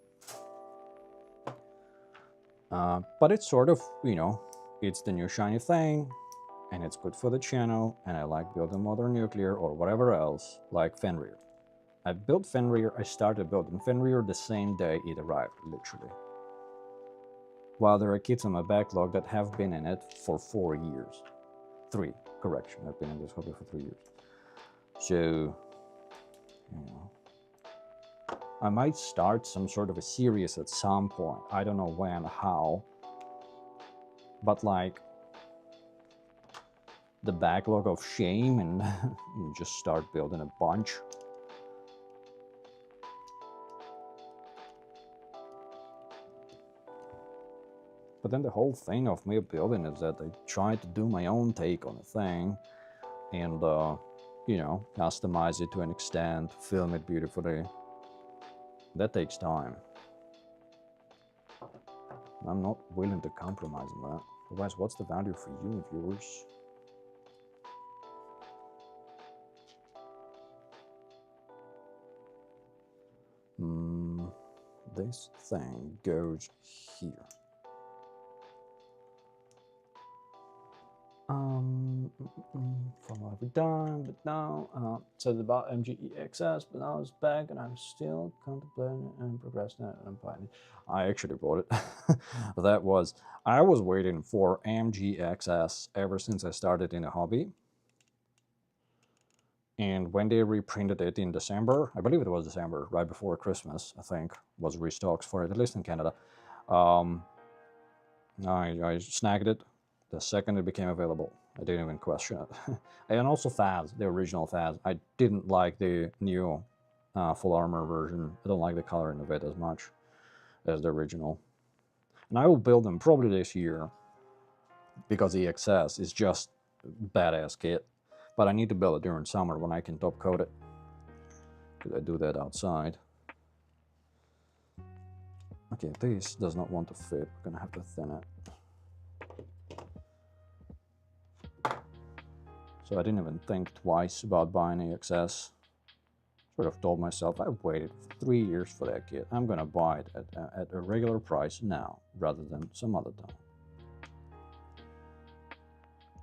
But it's sort of, you know, it's the new shiny thing, and it's good for the channel, and I like building modern nuclear or whatever else, like Fenrir. I built Fenrir, I started building Fenrir the same day it arrived, literally. While there are kits on my backlog that have been in it for 4 years. 3, correction, I've been in this hobby for 3 years. So, you know, I might start some sort of a series at some point. I don't know when, how, but like the backlog of shame and just start building a bunch. But then the whole thing of me building is that I try to do my own take on a thing and, you know, customize it to an extent, film it beautifully. That takes time. I'm not willing to compromise on that. Otherwise, what's the value for you, viewers? This thing goes here. From what have we done, but now, said about MGEXS, but now it's back and I'm still contemplating and procrastinating and buying it. I actually bought it. I was waiting for MGXS ever since I started in a hobby. And when they reprinted it in December, I believe it was December, right before Christmas, I think, was restocks for it, at least in Canada. I snagged it the second it became available. I didn't even question it. And also Faz, the original Faz. I didn't like the new full armor version. I don't like the coloring of it as much as the original. And I will build them probably this year because the EXS is just a badass kit. But I need to build it during summer when I can top coat it. Could I do that outside? Okay, this does not want to fit. I'm gonna have to thin it. So I didn't even think twice about buying EXS. Sort of told myself I've waited 3 years for that kit. I'm gonna buy it at a regular price now rather than some other time.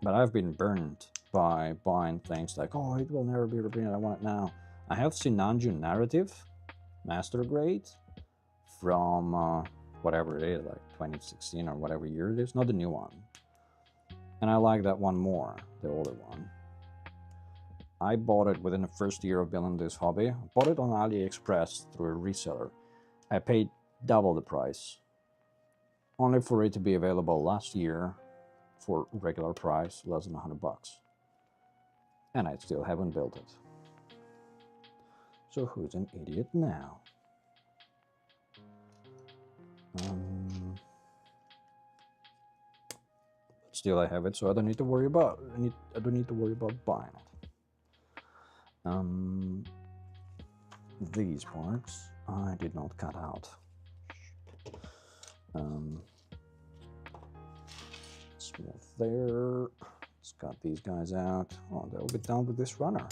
But I've been burned by buying things like, oh, it will never be reprinted, I want it now. I have Sinanju Narrative, Master Grade, from whatever it is, like 2016 or whatever year it is, not the new one. And I like that one more, the older one. I bought it within the first year of building this hobby. I bought it on AliExpress through a reseller. I paid double the price, only for it to be available last year for regular price, less than $100. And I still haven't built it. So who's an idiot now? Still I have it, so I don't need to worry about I don't need to worry about buying it. These parts I did not cut out. Smooth there. Let's cut these guys out. Oh, they'll be done with this runner.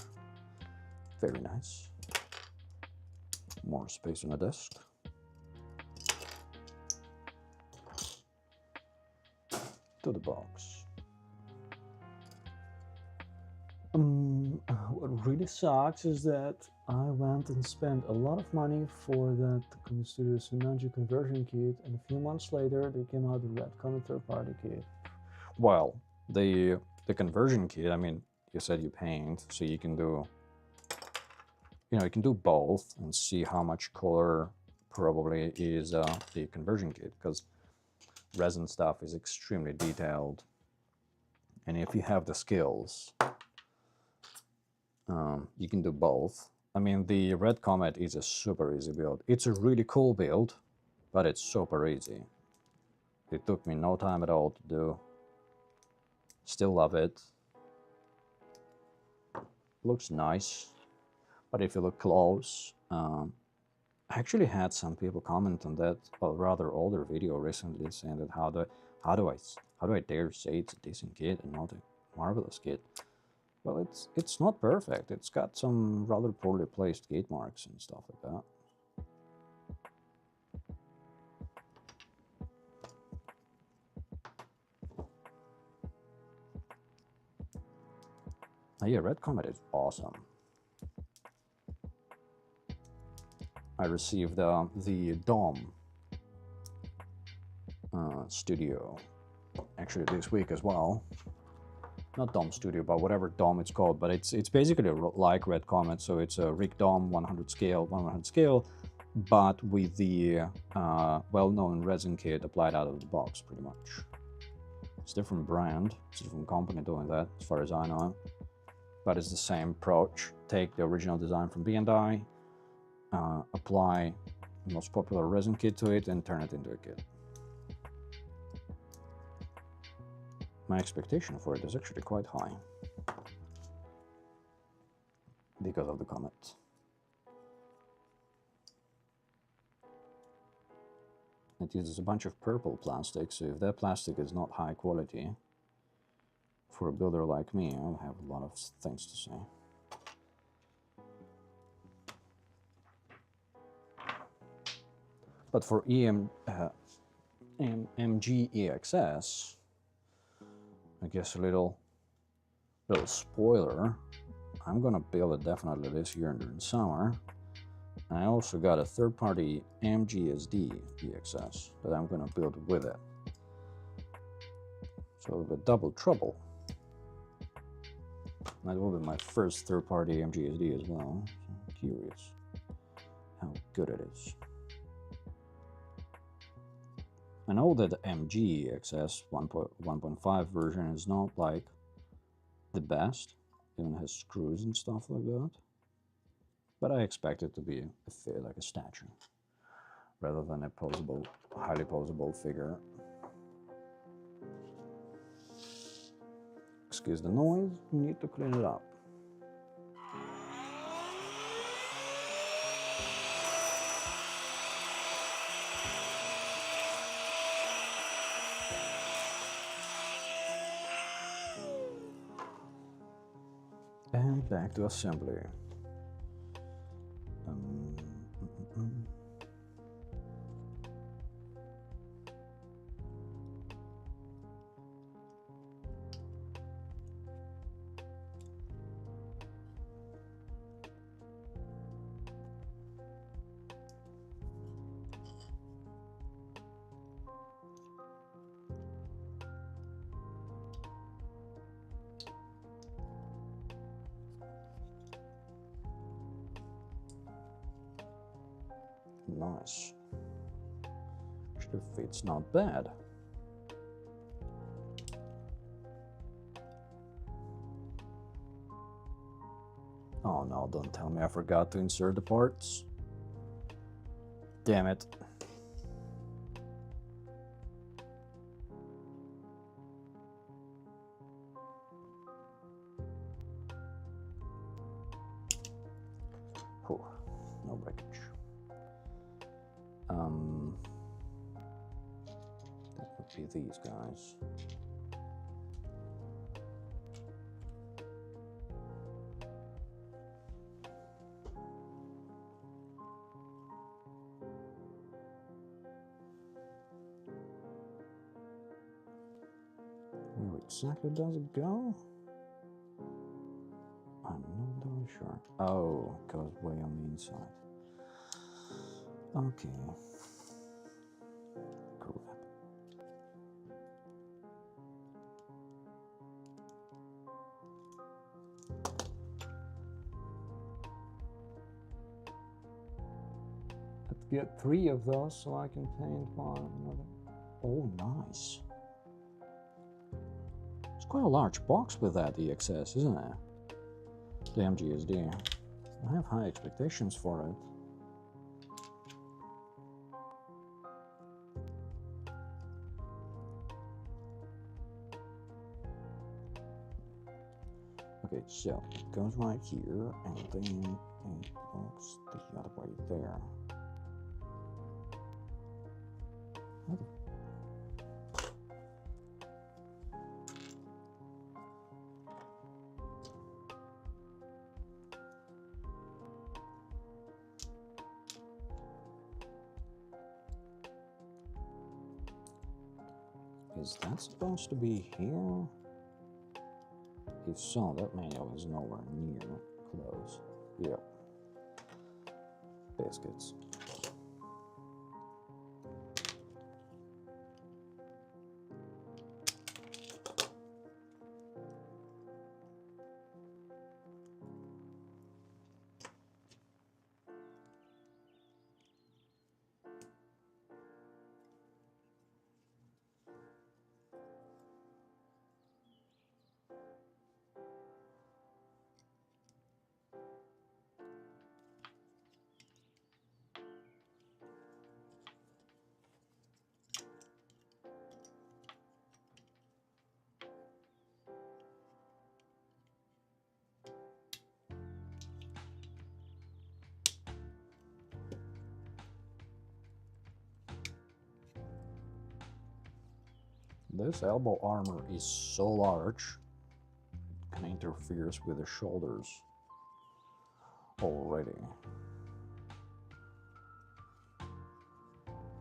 Very nice. More space on the desk. To the box. What really sucks is that I went and spent a lot of money for that Studio Sinanju conversion kit, and a few months later they came out with Red Comet third-party kit. Well, the conversion kit, I mean, you said you paint, so you can do, you know, you can do both and see how much color probably is the conversion kit, because resin stuff is extremely detailed, and if you have the skills, you can do both. I mean, the Red Comet is a super easy build. It's a really cool build, but it's super easy. It took me no time at all to do. Still love it. Looks nice, but if you look close, I actually had some people comment on that, a rather older video recently, saying that how do I dare say it's a decent kit and not a marvelous kit? Well, it's not perfect. It's got some rather poorly placed gate marks and stuff like that. Oh, yeah, Red Comet is awesome. I received the Dom Studio actually this week as well. Not Dom Studio, but whatever Dom it's called. But it's basically like Red Comet, so it's a Rig Dom 100 scale, but with the well-known resin kit applied out of the box, pretty much. It's a different brand, it's a different company doing that, as far as I know. But it's the same approach. Take the original design from B&I, apply the most popular resin kit to it, and turn it into a kit. My expectation for it is actually quite high because of the Comet. It uses a bunch of purple plastic, so if that plastic is not high quality, for a builder like me, I'll have a lot of things to say. But for MGEXS, I guess a little spoiler, I'm gonna build it definitely this year during summer. And I also got a third-party MGSD EXS that I'm gonna build with it. So the double trouble. That will be my first third-party MGSD as well. So I'm curious how good it is. I know that the MGXS 1.5 version is not like the best, even has screws and stuff like that, but I expect it to be like a statue. rather than a posable, highly posable figure. Excuse the noise, need to clean it up. And back to assembly. Nice. Actually fits not bad. Oh no, don't tell me I forgot to insert the parts. Damn it. Whew, no breakage. That would be these guys. Where exactly does it go? I'm not really sure. Oh, it goes way on the inside. Okay. Crap. Let's get 3 of those so I can paint one another. Oh, nice. It's quite a large box with that EXS, isn't it? Damn GSD. I have high expectations for it. Okay, so it goes right here, and then it looks the other way there. Is that supposed to be here? If so, that manual is nowhere near close. Yep. Biscuits. This elbow armor is so large, it kind of interferes with the shoulders already.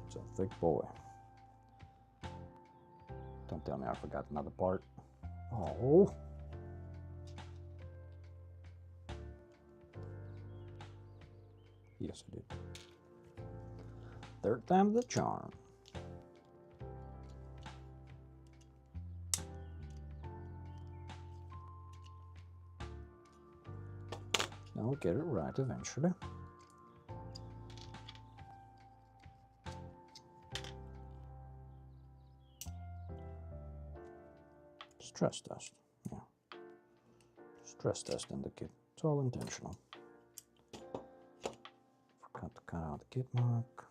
It's a thick boy. Don't tell me I forgot another part. Oh. Yes, I did. Third time's the charm. I'll get it right eventually. Stress test, yeah. Stress test in the kit. It's all intentional. Forgot to cut out the kit mark.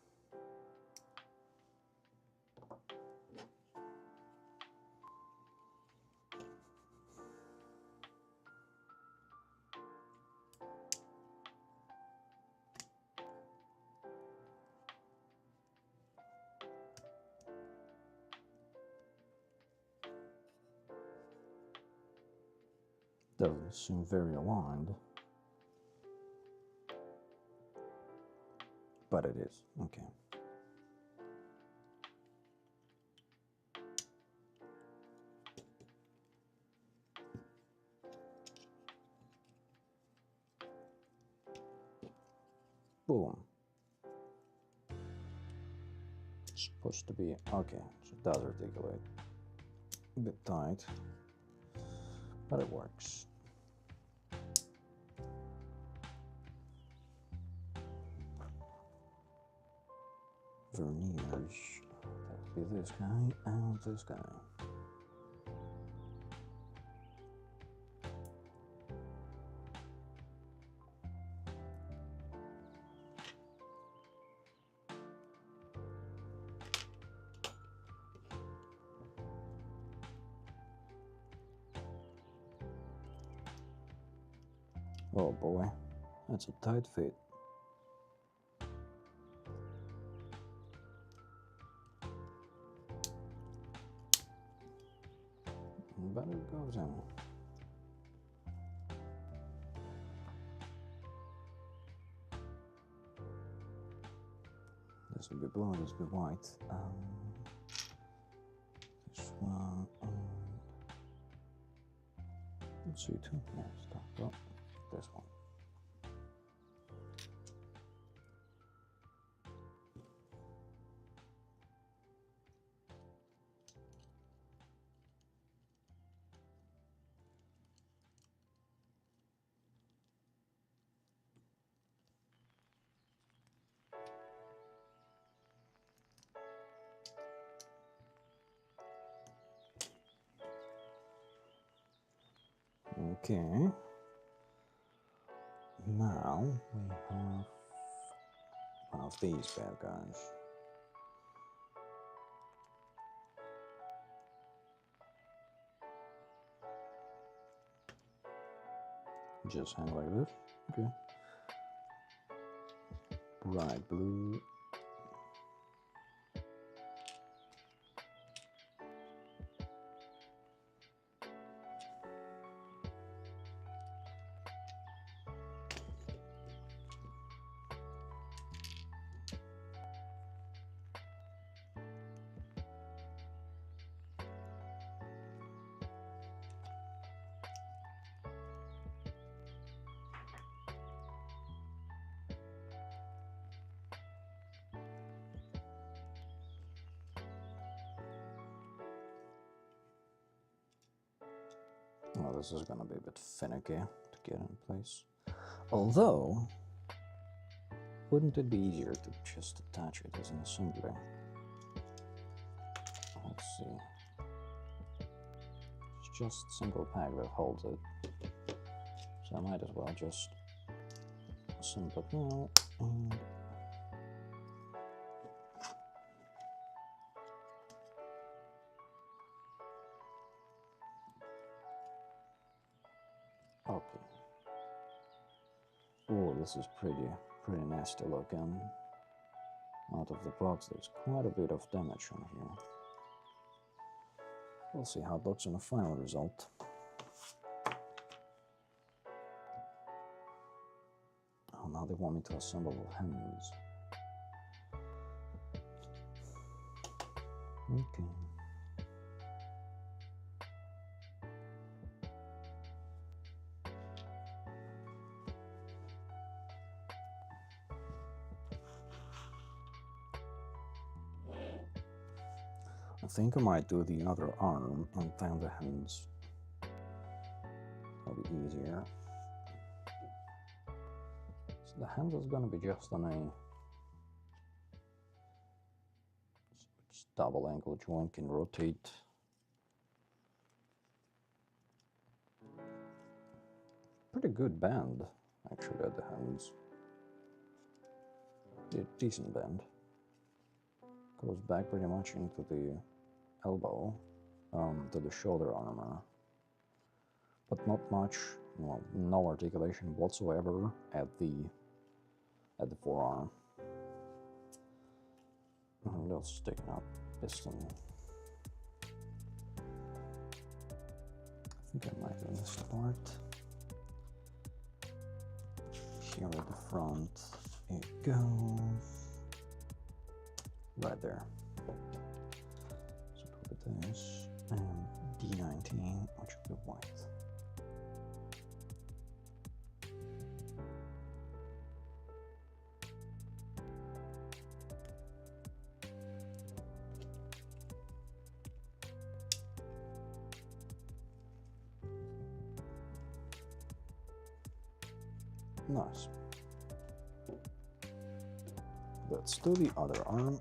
Doesn't seem very aligned. But it is. Okay. Boom. It's supposed to be okay, so it does articulate. A bit tight, but it works. Verniers. That'll be this guy and this guy. Oh boy, that's a tight fit. But it goes in. This will be blue, this will be white. This one, let's see, two. Yeah, stop. Well, this one. Okay. Now we have one of these bad guys. Just hang like this. Okay. Bright blue. Well, this is gonna be a bit finicky to get in place. Although, wouldn't it be easier to just attach it as an assembly? Let's see. It's just a single pack that holds it. So I might as well just assemble it now and okay. Oh, this is pretty nasty looking. Out of the box, there's quite a bit of damage on here. We'll see how it looks in the final result. Oh, now they want me to assemble the hands. Okay. I think I might do the other arm and then the hands. That'll be easier. So the hand is gonna be just on a double angle joint, can rotate. Pretty good bend, actually, at the hands. Decent bend. Goes back pretty much into the elbow, to the shoulder armor. But not much, well, no articulation whatsoever at the forearm. And little sticking out piston. I think I might do this part. here at the front. It goes right there. So put this and D19, which will be white. Nice. Let's do the other arm.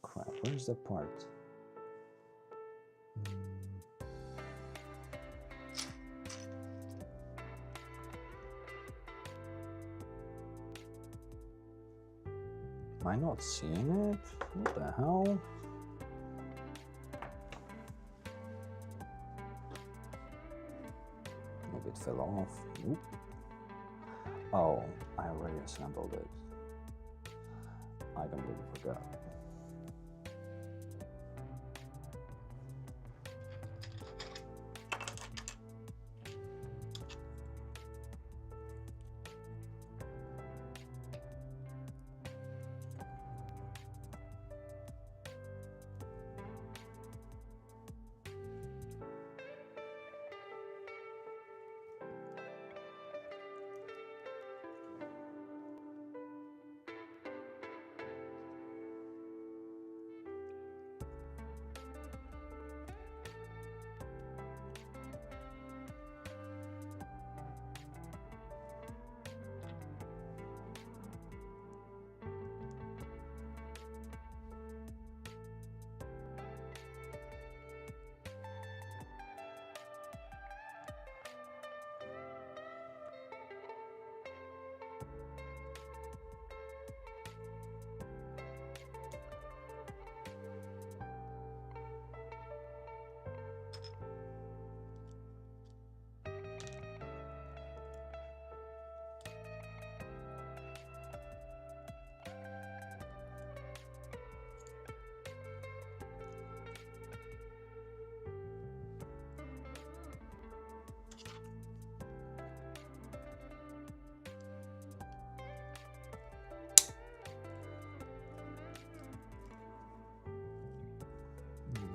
Crap, where's the part? Am I not seeing it? What the hell? Maybe it fell off. Oop. Oh, I already assembled it. I completely forgot.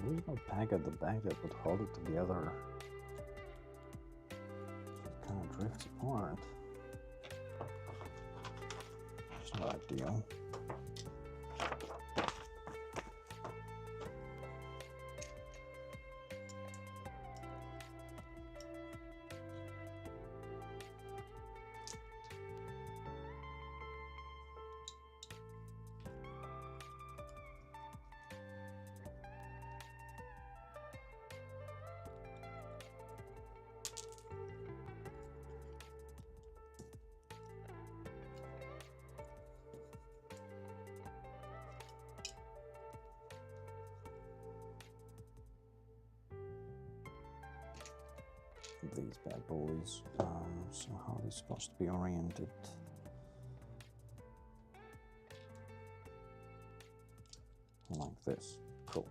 There's no peg at the back that would hold it together. It kind of drifts apart. It's not ideal. These bad boys. So how are they supposed to be oriented? Like this. Cool.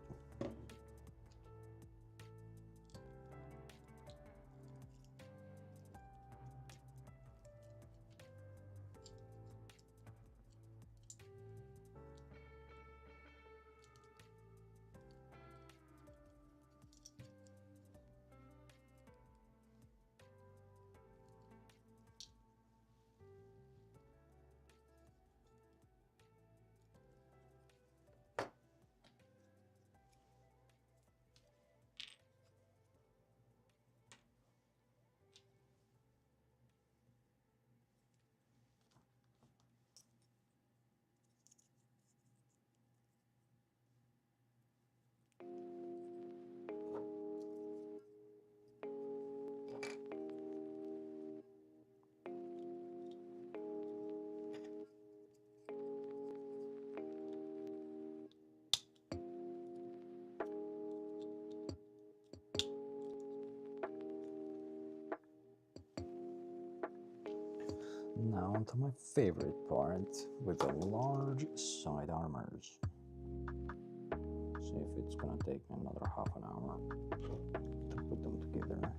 Now onto my favorite part with the large side armors. See if it's gonna take me another half an hour to put them together.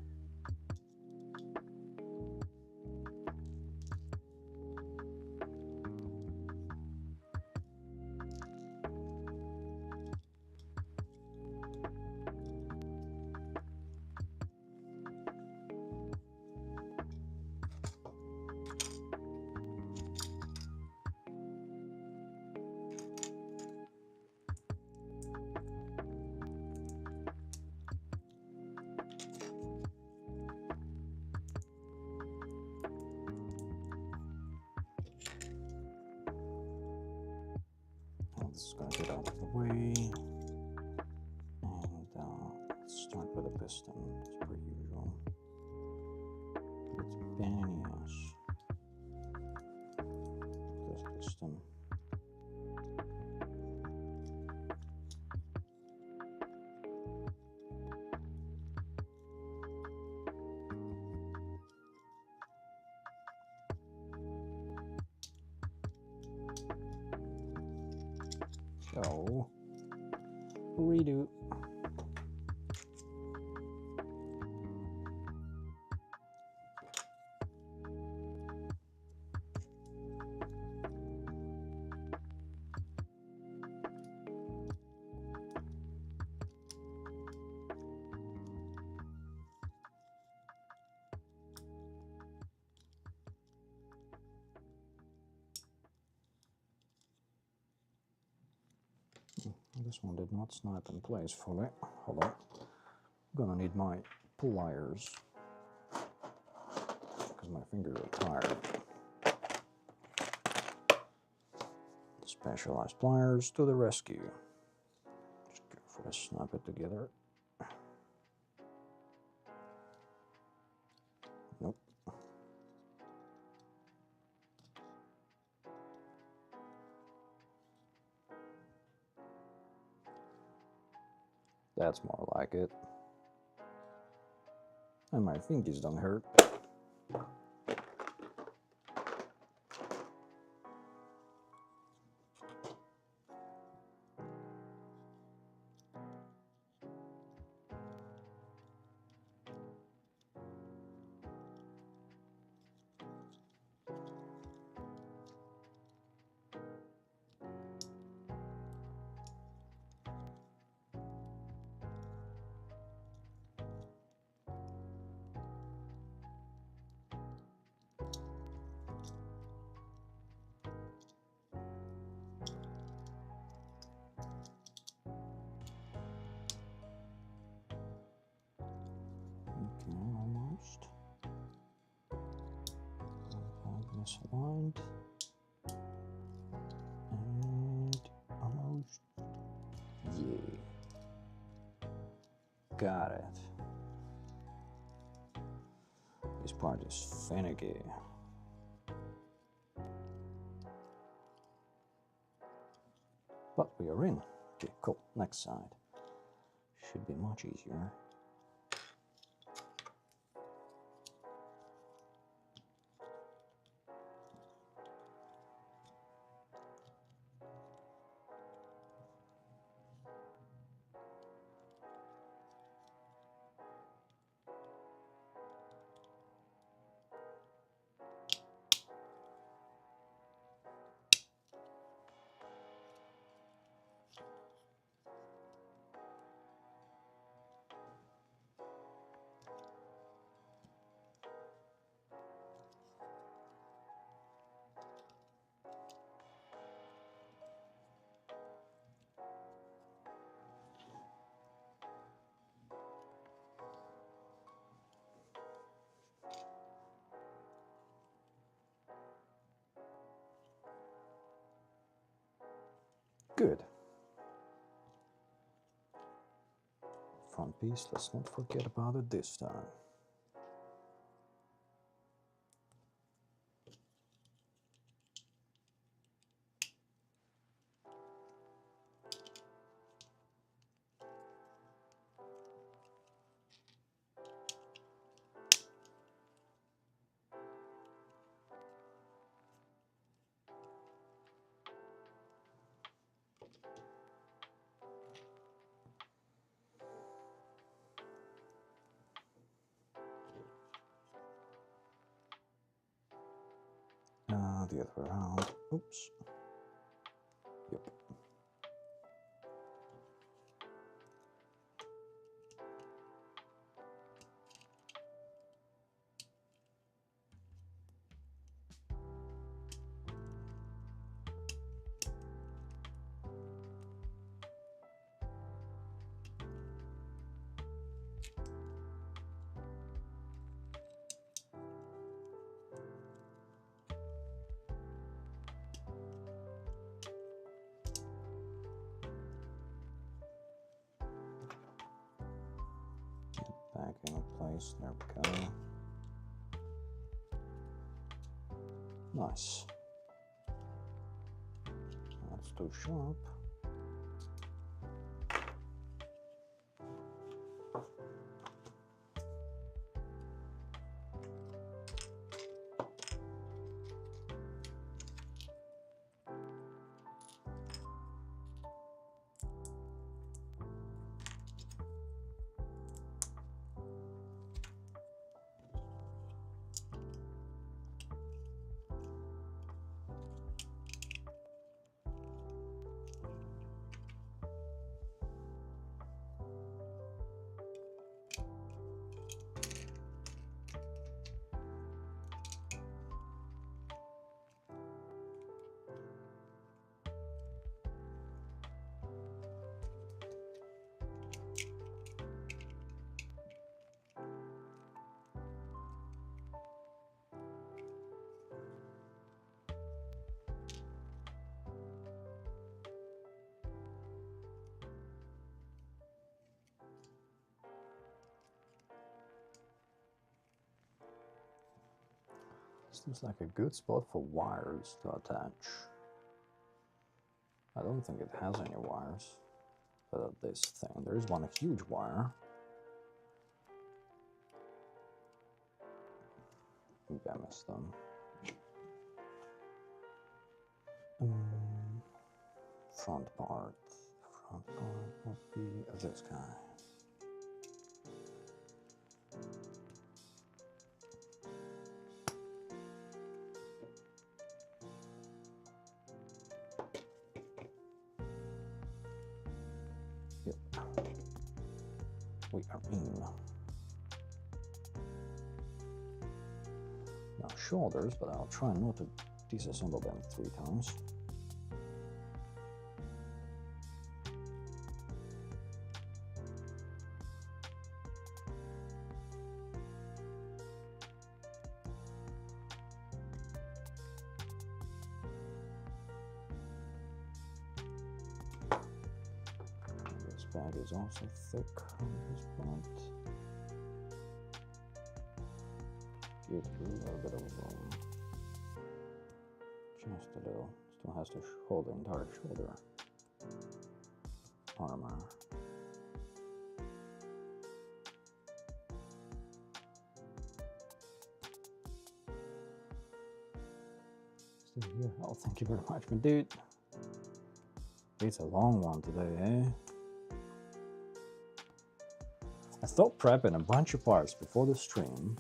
This is going to get out of the way, and let's start with a piston, as per usual. It's banias. This piston. So, redo. This one did not snap in place fully. Hold on. I'm gonna need my pliers because my fingers are tired. Specialized pliers to the rescue. Just carefully snap it together. Nope. That's more like it. And my fingers don't hurt. Okay, almost. Misaligned. And almost. Yeah. Got it. This part is finicky. But we are in. Okay, cool. Next side. Should be much easier. Good. Front piece, let's not forget about it this time. The other way around. Oops. Yep. Back in place, there we go. Nice. That's too sharp. Seems like a good spot for wires to attach. I don't think it has any wires, but this thing, there is one huge wire. Maybe I missed them. Front part would be this guy. Yep. We are in. Now shoulders, but I'll try not to disassemble them 3 times. This bag is also thick on this part. Give it a little bit of room. Just a little. Still has to hold the entire shoulder armor. Still here. Oh, thank you very much, my dude. It's a long one today, eh? I thought prepping a bunch of parts before the stream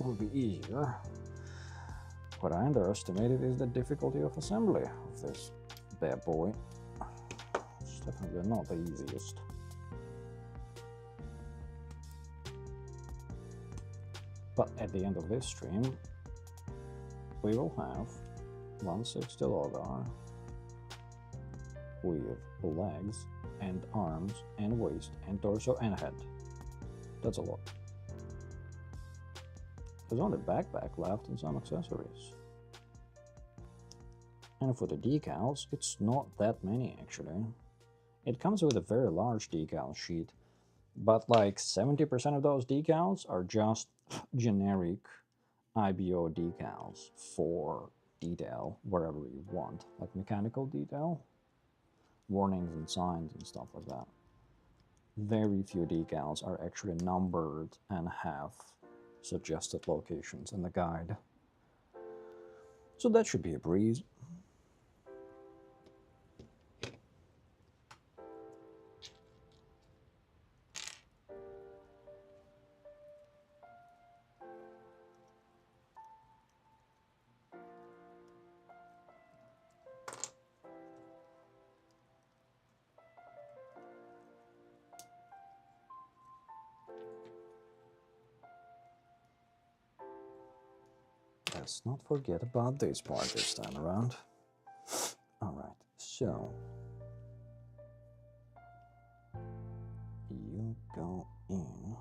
would be easier. What I underestimated is the difficulty of assembly of this bad boy. It's definitely not the easiest. But at the end of this stream, we will have 160 Logar with legs and arms and waist and torso and head. That's a lot. There's only backpack left and some accessories. And for the decals, it's not that many actually. It comes with a very large decal sheet, but like 70% of those decals are just generic IBO decals for detail wherever you want, like mechanical detail, warnings and signs and stuff like that. Very few decals are actually numbered and have suggested locations in the guide. So that should be a breeze. let's not forget about this part this time around. Alright, so you go in.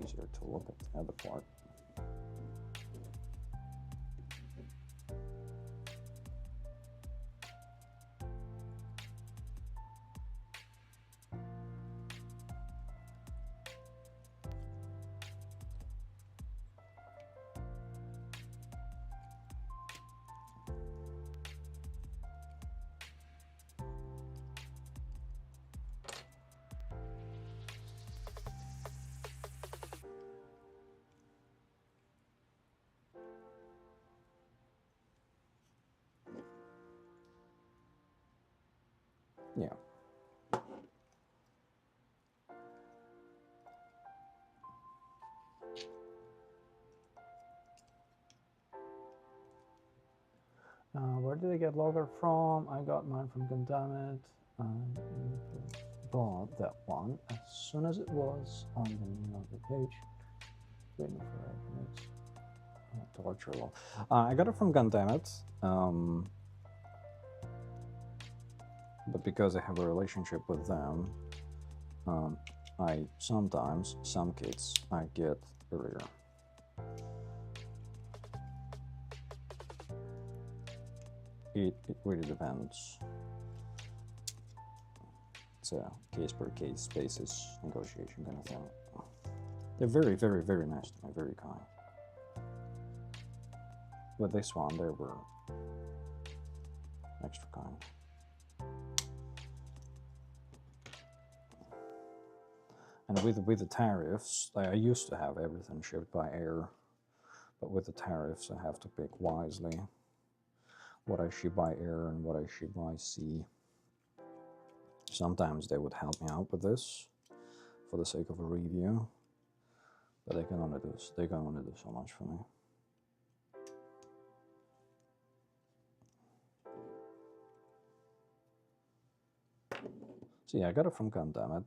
Easier to look at the other part. Yeah. Where did I get Logar from? I got mine from Condemned. I bought that one as soon as it was on the new page. Waiting for 8 minutes. Torture law. I got it from Condemned. But because I have a relationship with them, I sometimes, some kits, I get earlier. It really depends. It's a case-per-case basis negotiation kind of thing. They're very, very, very nice to me, very kind. With this one, they were extra kind. And with the tariffs, I used to have everything shipped by air, but with the tariffs, I have to pick wisely what I ship by air and what I ship by sea. Sometimes they would help me out with this for the sake of a review, but they can only do so much for me. So yeah, I got it from Condemned.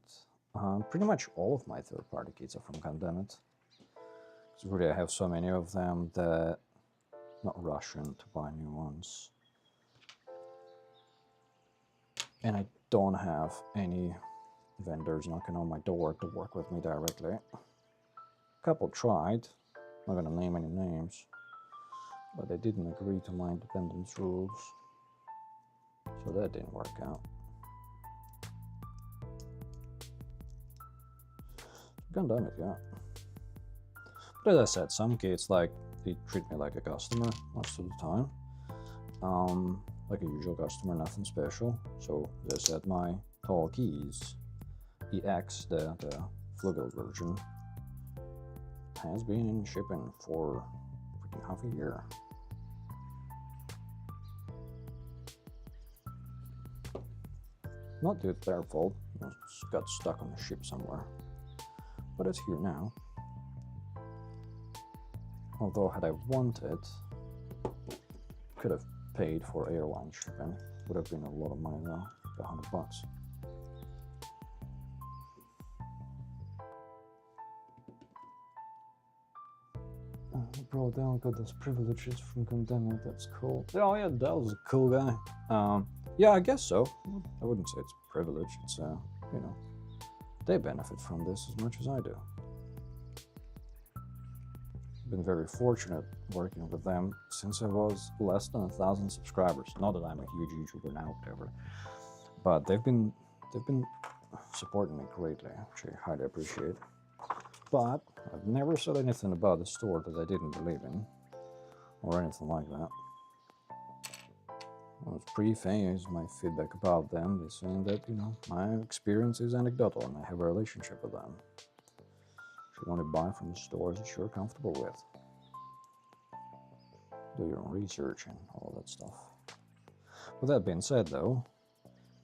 Pretty much all of my third-party kits are from Condemned. Because really I have so many of them that I'm not rushing to buy new ones. And I don't have any vendors knocking on my door to work with me directly. A couple tried, I'm not gonna name any names, but they didn't agree to my independence rules. So that didn't work out. Condemned, yeah. But as I said, some kits, like, they treat me like a customer most of the time. Like a usual customer, nothing special. So, as I said, my tall keys, EX, the Flugel version, has been in shipping for freaking half a year. Not due to their fault, it got stuck on the ship somewhere. But it's here now. Although had I wanted, could have paid for airline shipping. Would have been a lot of money though, $100. Bro, Dale got those privileges from Condemned, that's cool. Oh yeah, Dale's a cool guy. Yeah, I guess so. I wouldn't say it's a privilege, it's, you know, they benefit from this as much as I do. I've been very fortunate working with them since I was less than 1,000 subscribers. Not that I'm a huge YouTuber now, whatever, but they've been supporting me greatly, which I highly appreciate. But I've never said anything about the store that I didn't believe in, or anything like that. I was pretty famous, my feedback about them is saying that, you know, my experience is anecdotal and I have a relationship with them. You should only buy from the stores that you're comfortable with. Do your own research and all that stuff. With that being said though,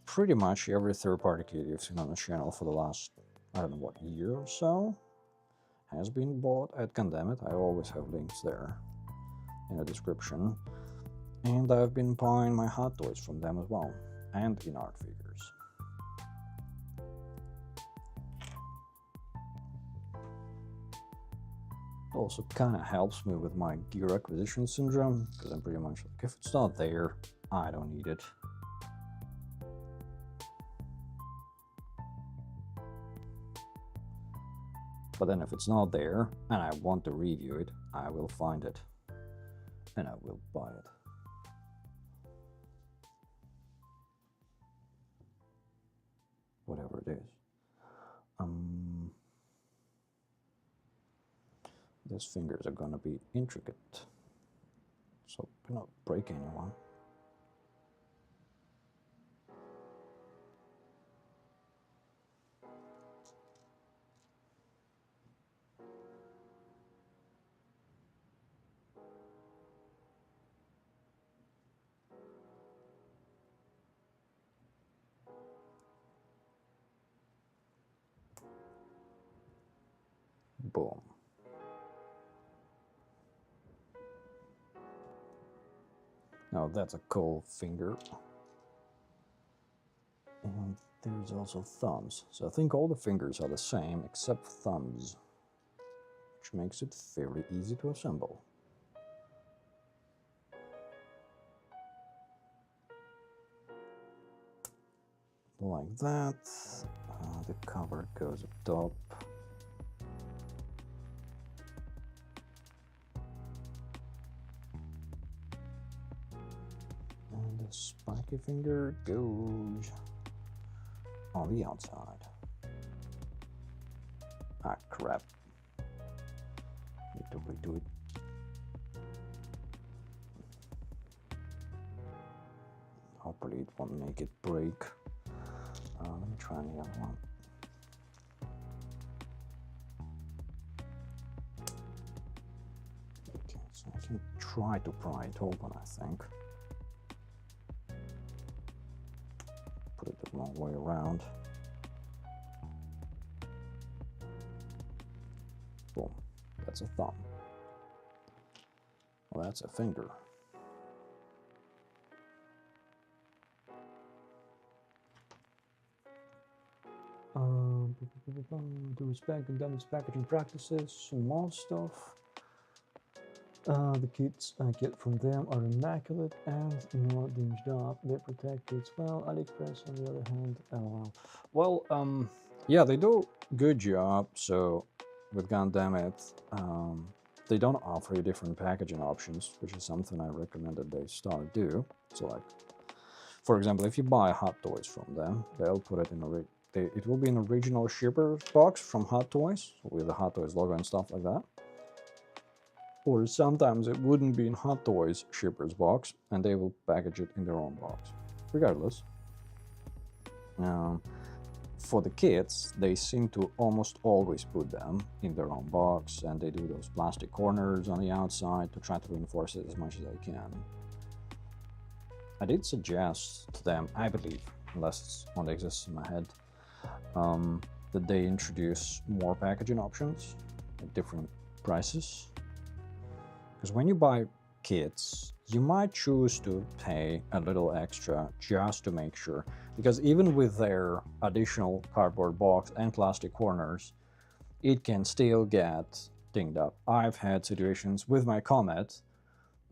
pretty much every third-party kit you've seen on the channel for the last, I don't know what, year or so, has been bought at Condemned. I always have links there in the description. And I've been buying my hot toys from them as well, and in art figures. Also kind of helps me with my gear acquisition syndrome, because I'm pretty much like, if it's not there, I don't need it. But then if it's not there, and I want to review it, I will find it, and I will buy it. Whatever it is. These fingers are gonna be intricate, so do not break anyone. Boom. Now that's a cool finger. And there's also thumbs. So I think all the fingers are the same except thumbs, which makes it very easy to assemble. Like that. The cover goes up top. And the spiky finger goes on the outside. Ah, crap. Need to redo it. Hopefully it won't make it break. Let me try the other one. Okay, so I can try to pry it open, I think. Put it the wrong way around. Boom, that's a thumb. Well, that's a finger. To respect and damage packaging practices, small stuff. The kits I get from them are immaculate and not dinged up. They protect kids well. AliExpress, on the other hand, well, yeah, they do good job. So, with Gundam, they don't offer you different packaging options, which is something I recommend that they start do. So, like, for example, if you buy Hot Toys from them, they'll put it in a it will be an original shipper box from Hot Toys with the Hot Toys logo and stuff like that. Or sometimes it wouldn't be in Hot Toys shipper's box, and they will package it in their own box. Regardless, for the kits, they seem to almost always put them in their own box, and they do those plastic corners on the outside to try to reinforce it as much as they can. I did suggest to them, I believe, unless it's only exists in my head, that they introduce more packaging options at different prices. Because when you buy kits, you might choose to pay a little extra just to make sure. Because even with their additional cardboard box and plastic corners, it can still get dinged up. I've had situations with my Comet.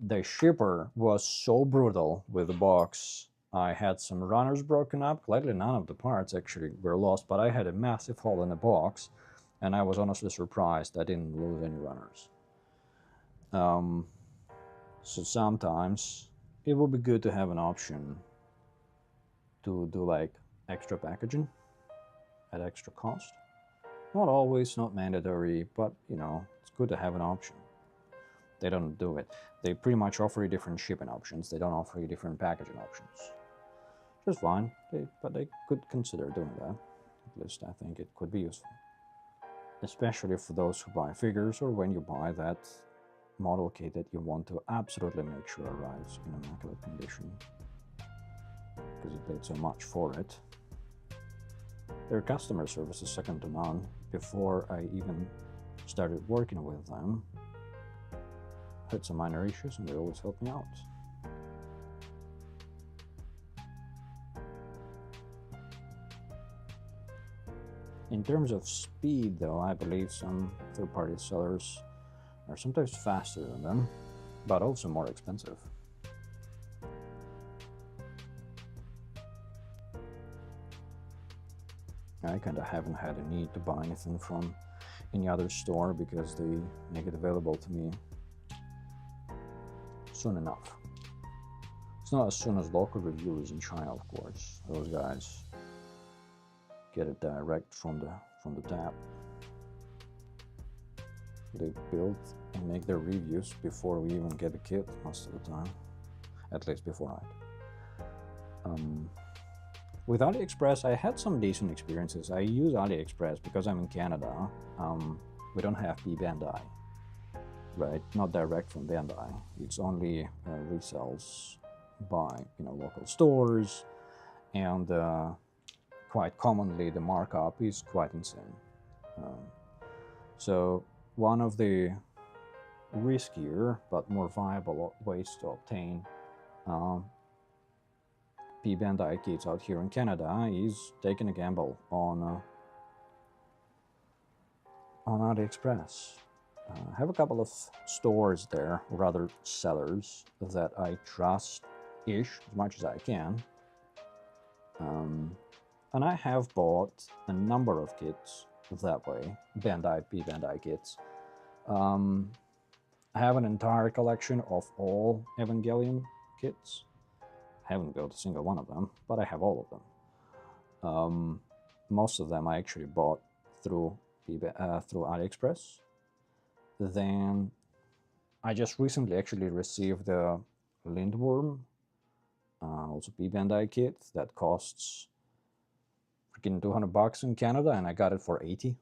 The shipper was so brutal with the box. I had some runners broken up. Luckily, none of the parts actually were lost, but I had a massive hole in the box, and I was honestly surprised I didn't lose any runners. So sometimes it will be good to have an option to do like extra packaging at extra cost. Not always, not mandatory, but you know, it's good to have an option. They don't do it. They pretty much offer you different shipping options. They don't offer you different packaging options. Just fine, but they could consider doing that. At least I think it could be useful. Especially for those who buy figures or when you buy that model kit that you want to absolutely make sure arrives in immaculate condition, because you paid so much for it. Their customer service is second to none. Before I even started working with them, I had some minor issues and they always helped me out. In terms of speed, though, I believe some third-party sellers are sometimes faster than them, but also more expensive. I kind of haven't had a need to buy anything from any other store because they make it available to me soon enough. It's not as soon as local reviewers in China, of course. Those guys get it direct from the tap. They build and make their reviews before we even get the kit most of the time, at least before I. With AliExpress, I had some decent experiences. I use AliExpress because I'm in Canada. We don't have Bandai, right? Not direct from Bandai. It's only resells by local stores, and quite commonly the markup is quite insane. So one of the riskier but more viable ways to obtain Bandai kits out here in Canada is taking a gamble on AliExpress. I have a couple of stores there, or rather sellers, that I trust-ish as much as I can. And I have bought a number of kits that way, Bandai kits. I have an entire collection of all Evangelion kits. I haven't built a single one of them, but I have all of them. Most of them I actually bought through AliExpress. Then I just recently actually received the Lindworm, also Bandai kit that costs freaking $200 in Canada, and I got it for 80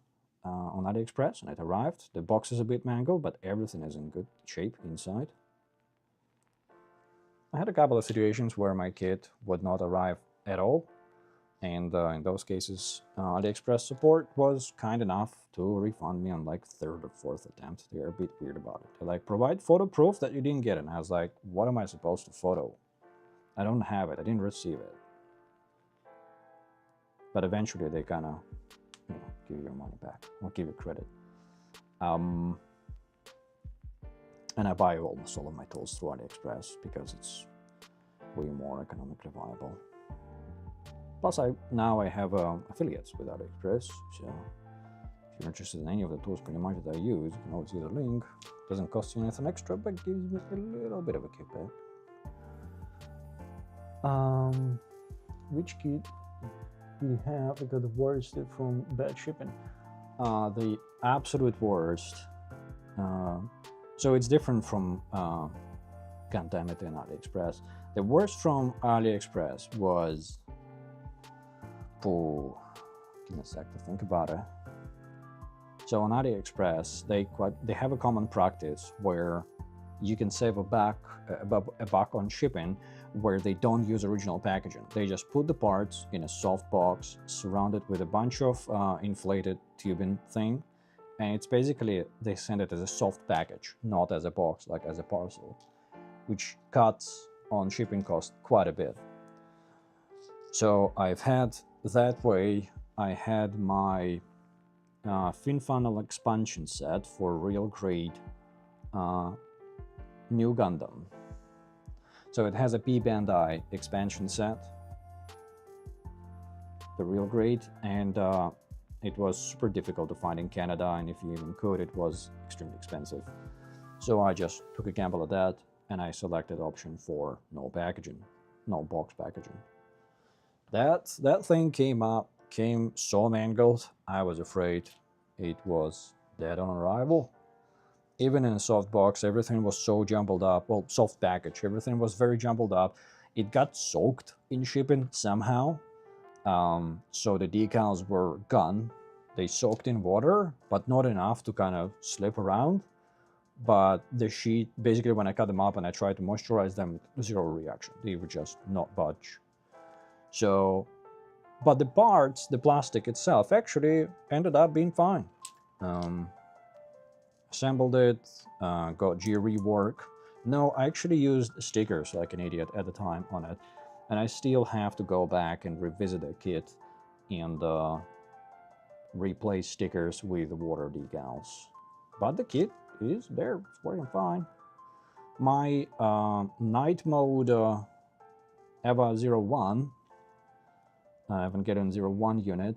on AliExpress, and it arrived. The box is a bit mangled, but everything is in good shape inside. I had a couple of situations where my kit would not arrive at all, and in those cases, AliExpress support was kind enough to refund me on like third or fourth attempt. They're a bit weird about it. They're like, provide photo proof that you didn't get it. And I was like, what am I supposed to photo? I don't have it. I didn't receive it. But eventually they kind of, give you your money back or give you credit. And I buy almost all of my tools through AliExpress because it's way more economically viable. Plus, now I have affiliates with AliExpress, so if you're interested in any of the tools pretty much that I use, you can always use a link. Doesn't cost you anything extra, but gives me a little bit of a kickback. Which kit do you have? I got the worst from bad shipping. The absolute worst. So it's different from Contaminate and AliExpress. The worst from AliExpress was... give me a sec to think about it. So on AliExpress, they have a common practice where you can save a buck on shipping, where they don't use original packaging. They just put the parts in a soft box, surrounded with a bunch of inflated tubing thing, and it's basically they send it as a soft package, not as a box, like as a parcel, which cuts on shipping cost quite a bit. So I've had that way. I had my fin funnel expansion set for real grade New Gundam. So it has a Bandai expansion set, the real grade, and it was super difficult to find in Canada, and if you even could, it was extremely expensive. So I just took a gamble at that, and I selected option for no packaging, no box packaging. That thing came so mangled, I was afraid it was dead on arrival. Even in a soft box, everything was so jumbled up. Well, soft package, everything was very jumbled up. It got soaked in shipping somehow. So the decals were gone. They soaked in water, but not enough to kind of slip around. But the sheet, basically when I cut them up and I tried to moisturize them, zero reaction. They would just not budge. So, but the parts, the plastic itself, actually ended up being fine. Assembled it, got G-rework. No, I actually used stickers like an idiot at the time on it, and I still have to go back and revisit the kit and replace stickers with water decals. But the kit is there, it's working fine. My night mode EVA 01, Evangelion 01 unit,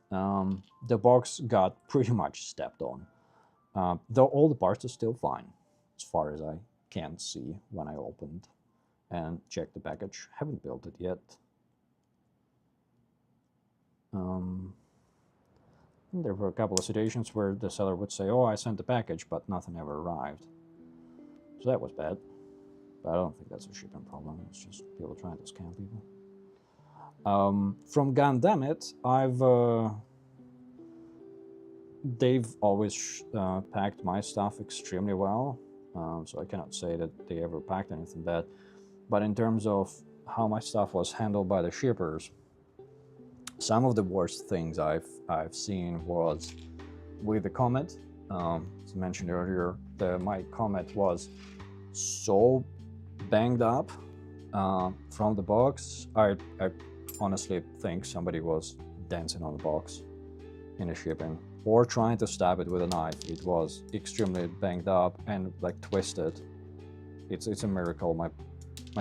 the box got pretty much stepped on. Though all the parts are still fine, as far as I can see when I opened and checked the package. Haven't built it yet. There were a couple of situations where the seller would say, oh, I sent the package, but nothing ever arrived. So that was bad. But I don't think that's a shipping problem. It's just people trying to scam people. From Gundamit, they've always packed my stuff extremely well. So I cannot say that they ever packed anything bad. But in terms of how my stuff was handled by the shippers, some of the worst things I've seen was with the Comet. As mentioned earlier, my Comet was so banged up from the box. I honestly think somebody was dancing on the box in the shipping or trying to stab it with a knife. It was extremely banged up and like twisted. It's a miracle my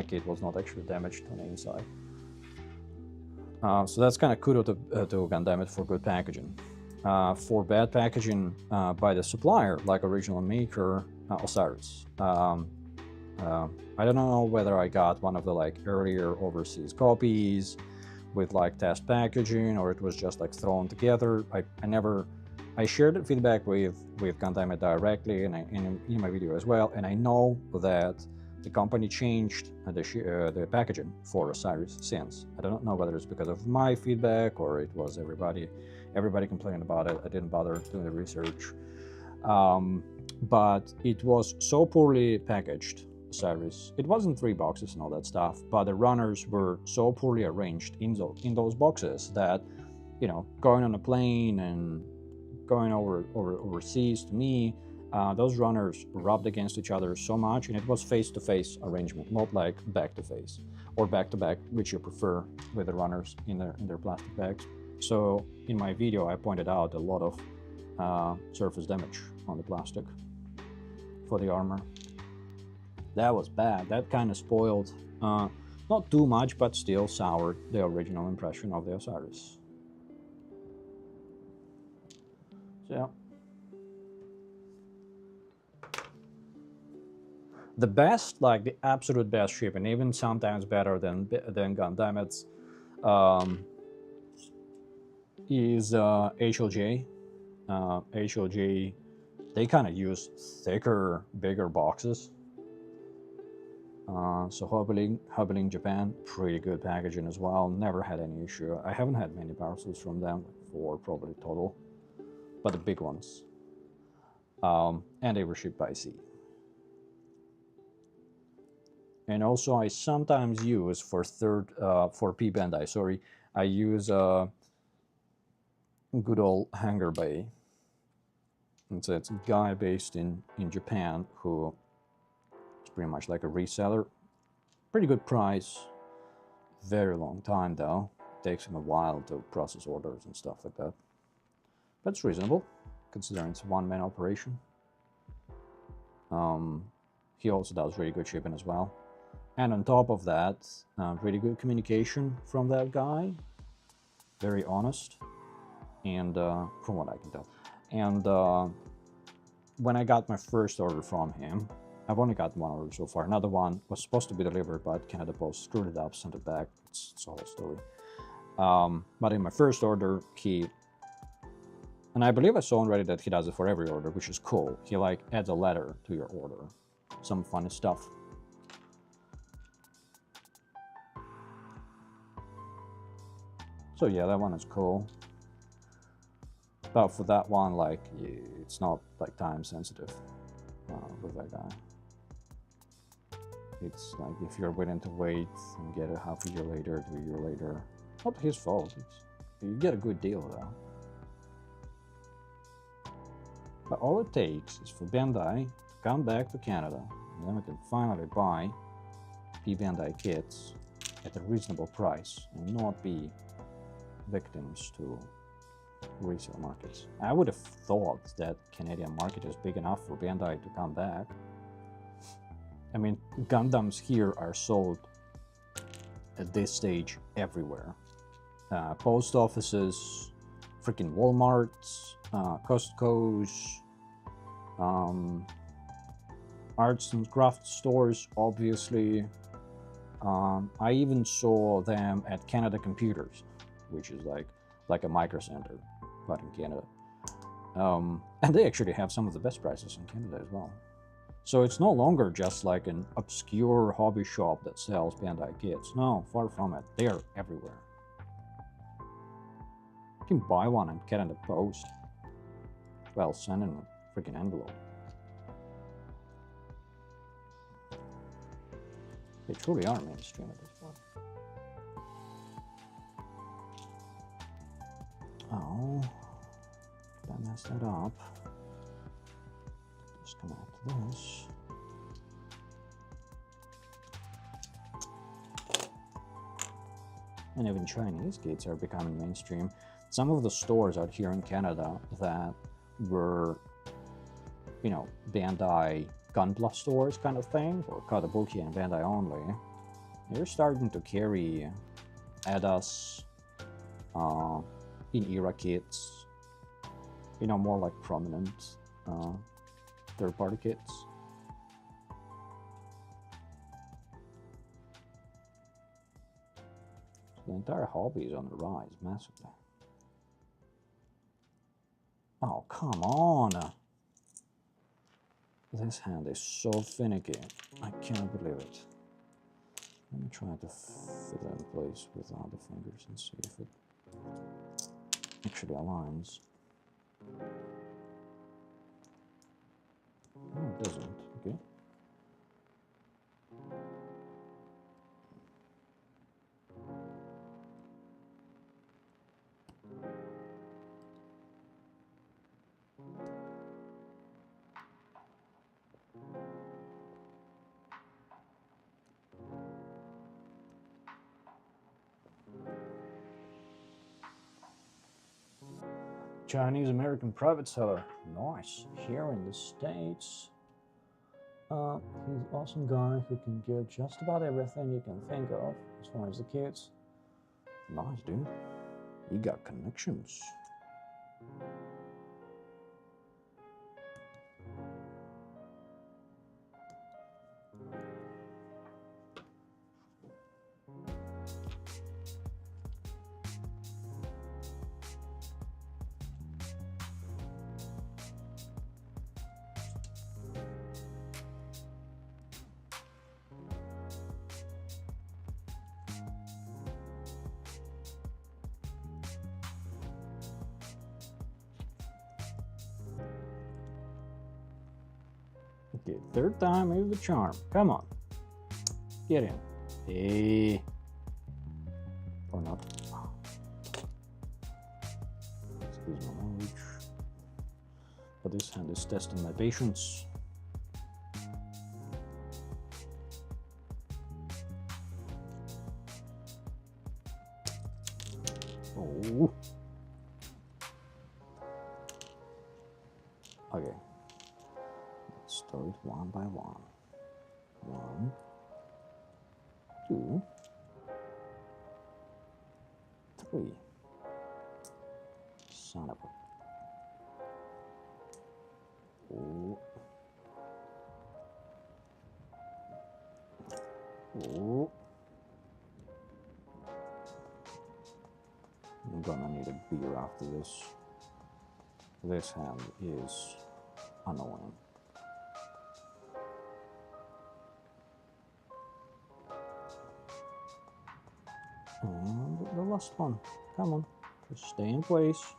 kit was not actually damaged on the inside. So that's kind of kudos to Gundamit for good packaging. For bad packaging by the supplier, like original maker, Osiris. I don't know whether I got one of the like earlier overseas copies with like test packaging, or it was just like thrown together. I shared the feedback with Gundamit directly and in my video as well, and I know that the company changed the packaging for Osiris since. I don't know whether it's because of my feedback or it was everybody complaining about it. I didn't bother doing the research. But it was so poorly packaged, Osiris. It wasn't 3 boxes and all that stuff, but the runners were so poorly arranged in those boxes that, you know, going on a plane and going overseas, to me, those runners rubbed against each other so much, and it was face-to-face arrangement, not like back-to-face or back-to-back, which you prefer with the runners in their plastic bags. So in my video, I pointed out a lot of surface damage on the plastic for the armor. That was bad. That kind of spoiled, not too much, but still soured the original impression of the Osiris. So yeah. The best, like the absolute best ship, and even sometimes better than Gundamits, is HLJ. HLJ, they kind of use thicker, bigger boxes. So Hubling Japan, pretty good packaging as well. Never had any issue. I haven't had many parcels from them, like 4 probably total, but the big ones. And they were shipped by sea. And also I sometimes use for P Bandai, sorry, I use good old Hangar Bay. It's a guy based in Japan who is pretty much like a reseller. Pretty good price. Very long time though. Takes him a while to process orders and stuff like that. But it's reasonable, considering it's a one-man operation. He also does really good shipping as well. And on top of that, really good communication from that guy. Very honest, and from what I can tell. And when I got my first order from him, I've only got 1 order so far. Another one was supposed to be delivered, but Canada Post screwed it up, sent it back. It's a whole story. But in my first order, and I believe I saw already that he does it for every order, which is cool. He like adds a letter to your order. Some funny stuff. So yeah, that one is cool. But for that one, like, it's not like time sensitive with that guy. It's like if you're willing to wait and get it half a year later to a year later, not his fault. You get a good deal though. But all it takes is for Bandai to come back to Canada, and then we can finally buy P Bandai kits at a reasonable price and not be victims to resale markets. I would have thought that Canadian market is big enough for Bandai to come back. I mean, Gundams here are sold at this stage everywhere. Post offices, freaking Walmarts, Costco's, arts and craft stores, obviously. I even saw them at Canada Computers, which is like a micro center, but in Canada. And they actually have some of the best prices in Canada as well. So it's no longer just like an obscure hobby shop that sells Bandai kits. No, far from it. They are everywhere. You can buy one and get in the post. Well, send in a freaking envelope. They truly are mainstream at this point. Oh, did I mess that up? Disconnect this. And even Chinese kits are becoming mainstream. Some of the stores out here in Canada that were, you know, Bandai Gunpla stores kind of thing, or Katabuki and Bandai only, they're starting to carry ADAS, in-era kits, you know, more like prominent third-party kits. The entire hobby is on the rise massively. Oh, come on! This hand is so finicky. I can't believe it. Let me try to fit it in place with the other fingers and see if it actually aligns. No, it doesn't. Okay. Chinese American private seller. Nice. Here in the States. He's an awesome guy who can get just about everything you can think of as far as the kids. Nice, dude. You got connections. Okay, third time is the charm. Come on. Get in. Hey. Or not. Excuse my language. But this hand is testing my patience. Oh. Okay. Let's start one by one. 1, 2, 3. Son of a... Oh. Oh. I'm gonna need a beer after this. This hand is annoying. And the last one. Come on, just stay in place.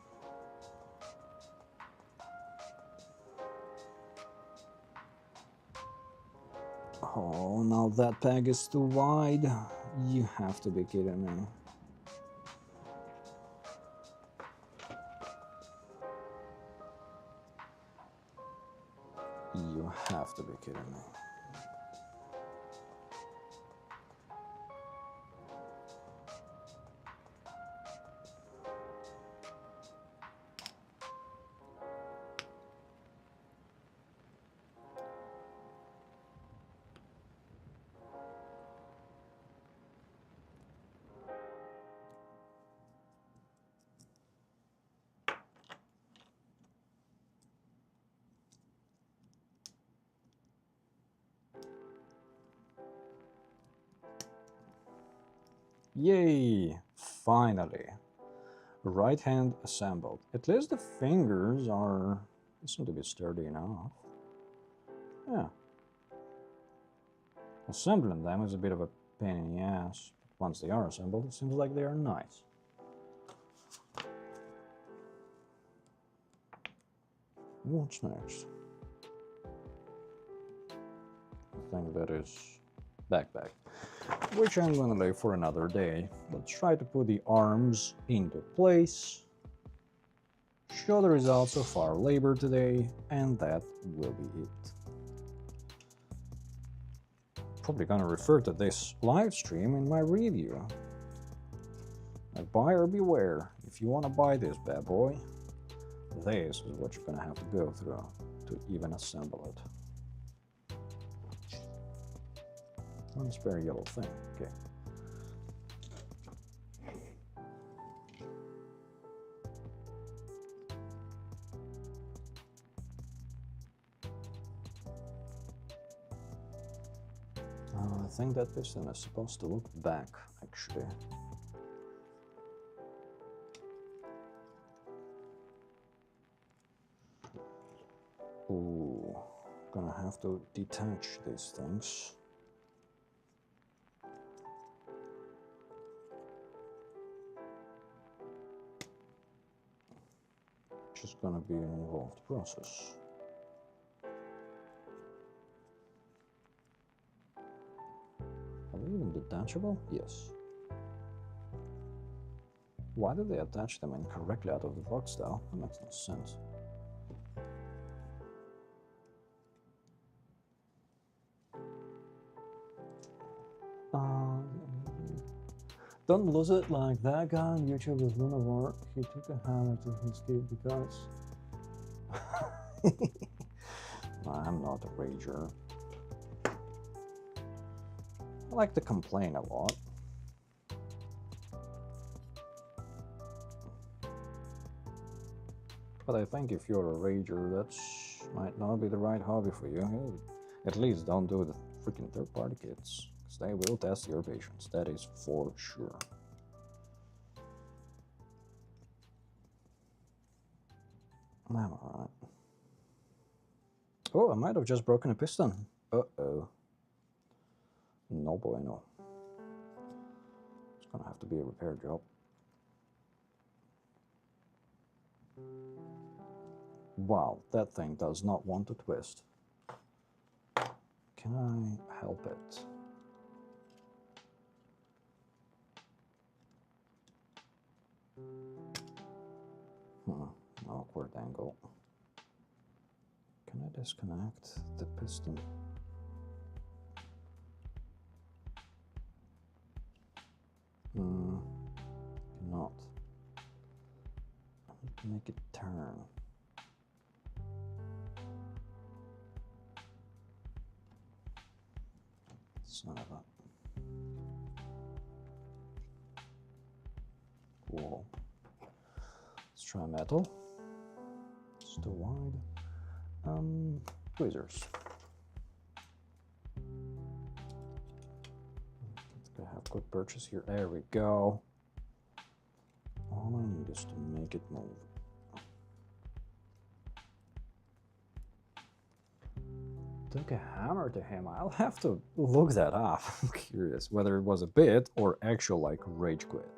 Oh, now that peg is too wide. You have to be kidding me. You have to be kidding me. Yay! Finally. Right hand assembled. At least the fingers seem to be sturdy enough. Yeah. Assembling them is a bit of a pain in the ass. Once they are assembled, it seems like they are nice. What's next? I think that is backpack, which I'm gonna leave for another day. Let's try to put the arms into place, show the results of our labor today, and that will be it. Probably gonna refer to this live stream in my review. Like, buyer beware. If you want to buy this bad boy, this is what you're gonna have to go through to even assemble it. One spare yellow thing. Okay. I think that piston is supposed to look back, actually. Ooh, gonna have to detach these things. Just gonna be an involved process. Are they even detachable? Yes. Why did they attach them incorrectly out of the box though? That makes no sense. Don't lose it like that guy on YouTube with Logar. He took a hammer to his kid because... I'm not a rager. I like to complain a lot. But I think if you're a rager, that might not be the right hobby for you. At least don't do the freaking third-party kits, because they will test your patience. That is for sure. I'm alright. Oh, I might have just broken a piston. Uh-oh. No bueno. It's gonna have to be a repair job. Wow, that thing does not want to twist. Can I help it? Awkward angle. Can I disconnect the piston? Cannot. I need to make it turn. Son of a... Cool. Let's try metal. It's too wide. Tweezers. Let's have good purchase here. There we go. All I need is to make it move. Took a hammer to him. I'll have to look that up. I'm curious whether it was a bit or actual like rage quit.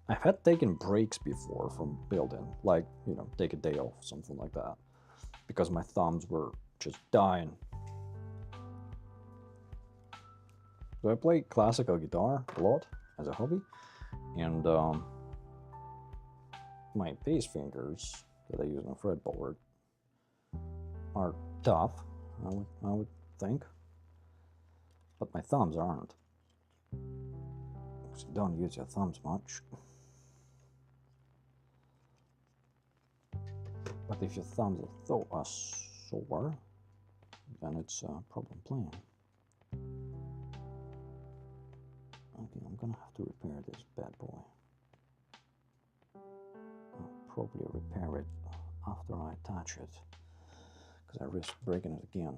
I've had taken breaks before from building, like, you know, take a day off, something like that, because my thumbs were just dying. So I play classical guitar a lot as a hobby, and my bass fingers that I use on a fretboard are tough, I would think, but my thumbs aren't. Because you don't use your thumbs much. But if your thumbs are sore, then it's a problem playing. Okay, I'm gonna have to repair this bad boy. I'll probably repair it after I attach it, because I risk breaking it again.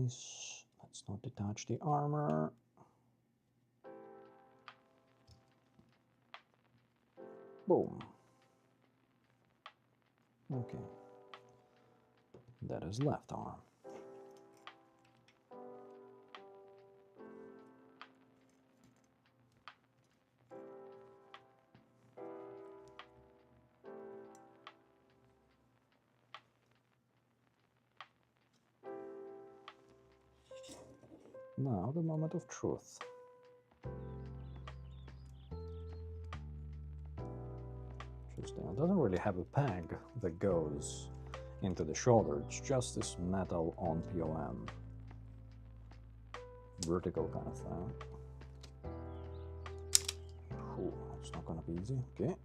case, let's not detach the armor. Boom. Okay. That is left arm. Now the moment of truth. Interesting. It doesn't really have a peg that goes into the shoulder. It's just this metal on POM. Vertical kind of thing. Ooh, it's not gonna be easy. Okay.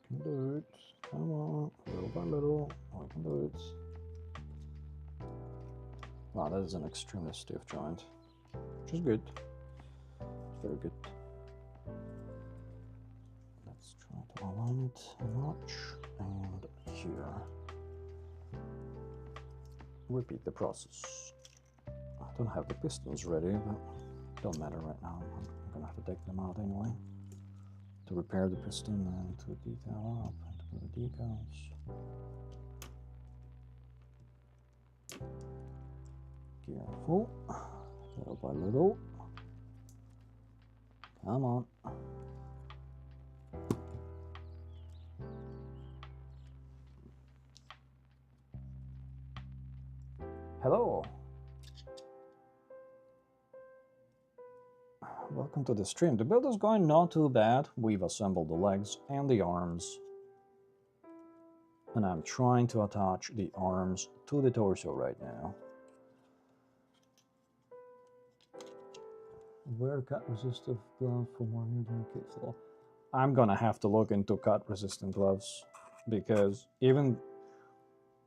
Can do it. Come on. Little by little. I can do it. Wow, that is an extremely stiff joint. Which is good. It's very good. Let's try to align it a notch. And here. Repeat the process. I don't have the pistons ready, but don't matter right now. I'm gonna have to take them out anyway. To repair the piston and to detail up and to put the decals. Careful, little by little. Come on. Hello. Welcome to the stream. The build is going not too bad. We've assembled the legs and the arms. And I'm trying to attach the arms to the torso right now. Wear cut-resistant gloves for more during case. I'm gonna have to look into cut-resistant gloves because even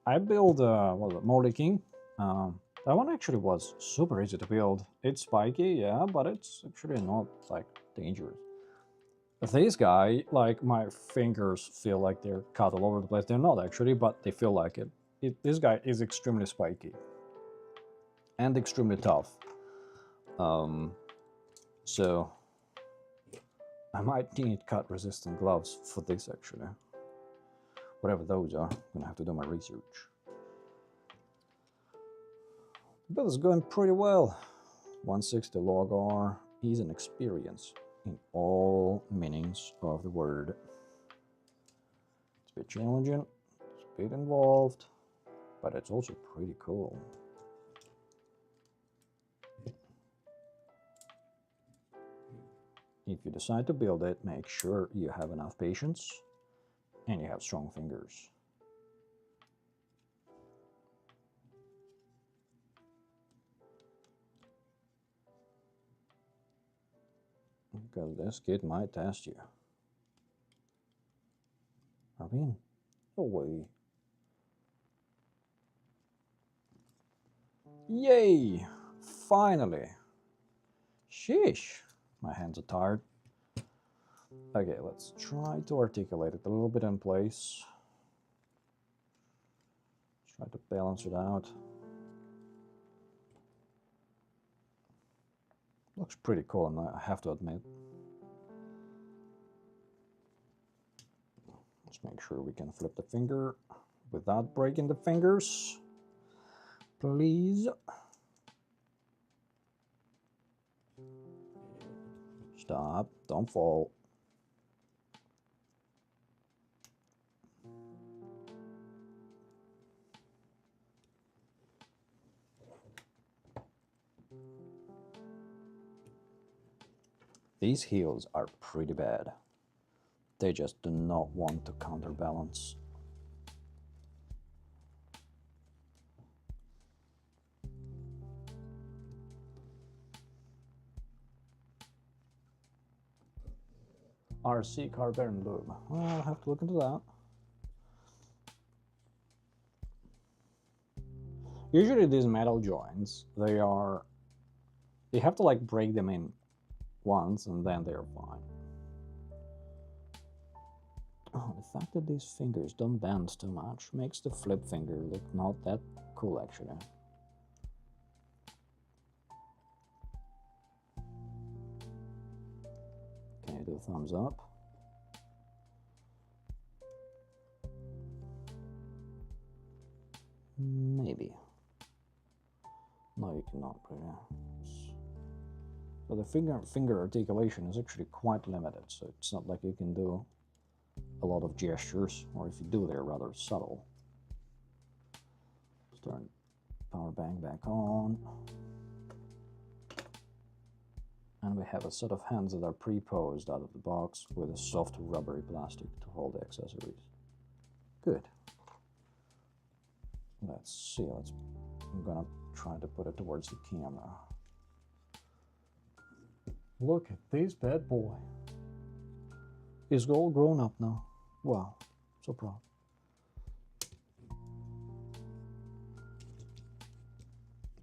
I built modelkit. That one actually was super easy to build. It's spiky, yeah, but it's actually not like dangerous. This guy, like my fingers feel like they're cut all over the place. They're not actually, but they feel like it. This guy is extremely spiky and extremely tough. So I might need cut-resistant gloves for this actually. Whatever those are, I'm gonna have to do my research. The build is going pretty well. 160 Logar is an experience in all meanings of the word. It's a bit challenging, it's a bit involved, but it's also pretty cool. If you decide to build it, make sure you have enough patience and you have strong fingers. Because this kit might test you. Are we in? No way. Yay! Finally! Sheesh! My hands are tired. Okay, let's try to articulate it a little bit in place. Try to balance it out. Looks pretty cool, and I have to admit. Let's make sure we can flip the finger without breaking the fingers. Please. Stop, don't fall. These heels are pretty bad. They just do not want to counterbalance. RC carbon lube. Well, I'll have to look into that. Usually these metal joints, they have to like break them in once and then they're fine. Oh, the fact that these fingers don't bend too much makes the flip finger look not that cool, actually. Can you do thumbs up? Maybe. No, you cannot, really. But the finger articulation is actually quite limited, so it's not like you can do a lot of gestures, or if you do, they're rather subtle. Let's turn power bank back on. And we have a set of hands that are pre-posed out of the box with a soft rubbery plastic to hold the accessories. Good. Let's see, I'm gonna try to put it towards the camera. Look at this bad boy. He's all grown up now. Wow, so proud.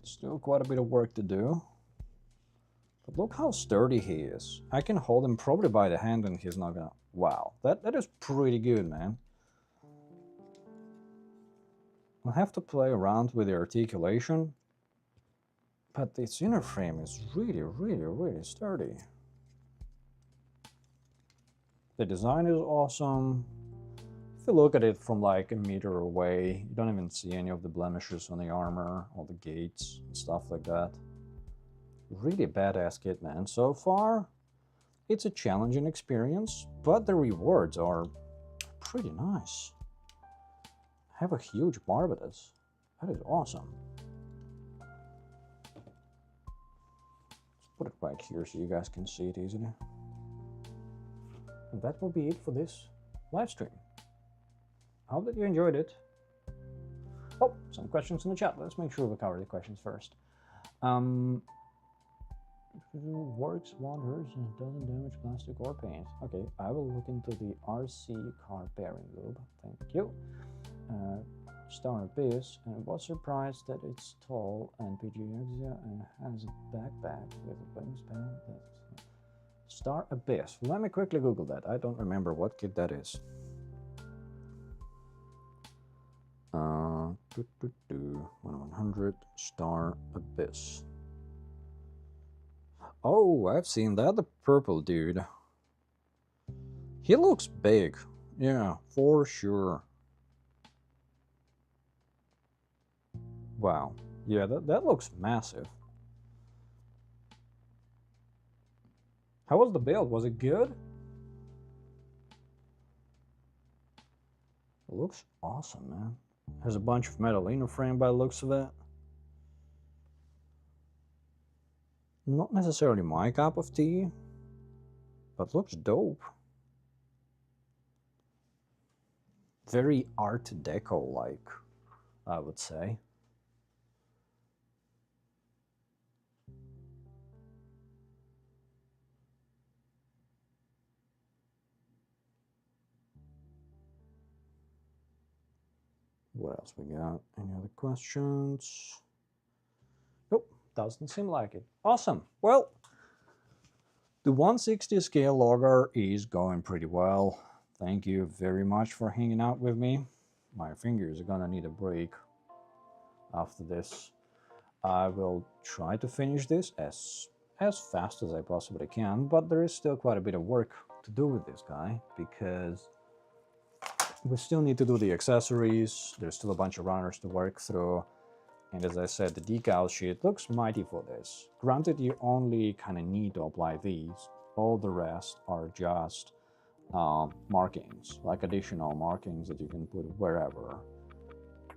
Still quite a bit of work to do. But look how sturdy he is. I can hold him probably by the hand and he's not gonna... Wow, that is pretty good, man. I'll have to play around with the articulation, but its inner frame is really sturdy. The design is awesome. If you look at it from like a meter away, you don't even see any of the blemishes on the armor, all the gates and stuff like that. Really badass kit, man. So far, it's a challenging experience, but the rewards are pretty nice. I have a huge barbatos. That is awesome. Let's put it right here so you guys can see it easily. And that will be it for this live stream. I hope that you enjoyed it. Oh, some questions in the chat. Let's make sure we cover the questions first. Works wonders and doesn't damage plastic or paint. Okay, I will look into the RC car bearing lube. Thank you. Star Abyss, and was surprised that it's tall and PGXia and has a backpack with a wingspan. That's Star Abyss. Let me quickly Google that. I don't remember what kit that is. 100 Star Abyss. Oh, I've seen that. The purple dude. He looks big. Yeah, for sure. Wow. Yeah, that looks massive. How was the build? Was it good? It looks awesome, man. Has a bunch of metal inner frame by the looks of it. Not necessarily my cup of tea, but looks dope. Very Art Deco-like, I would say. What else we got? Any other questions? Nope, doesn't seem like it. Awesome. Well, the 160 scale Logar is going pretty well. Thank you very much for hanging out with me. My fingers are gonna need a break after this. I will try to finish this as fast as I possibly can, but there is still quite a bit of work to do with this guy because we still need to do the accessories. There's still a bunch of runners to work through. And as I said, the decal sheet looks mighty for this. Granted, you only kind of need to apply these. All the rest are just markings, like additional markings that you can put wherever.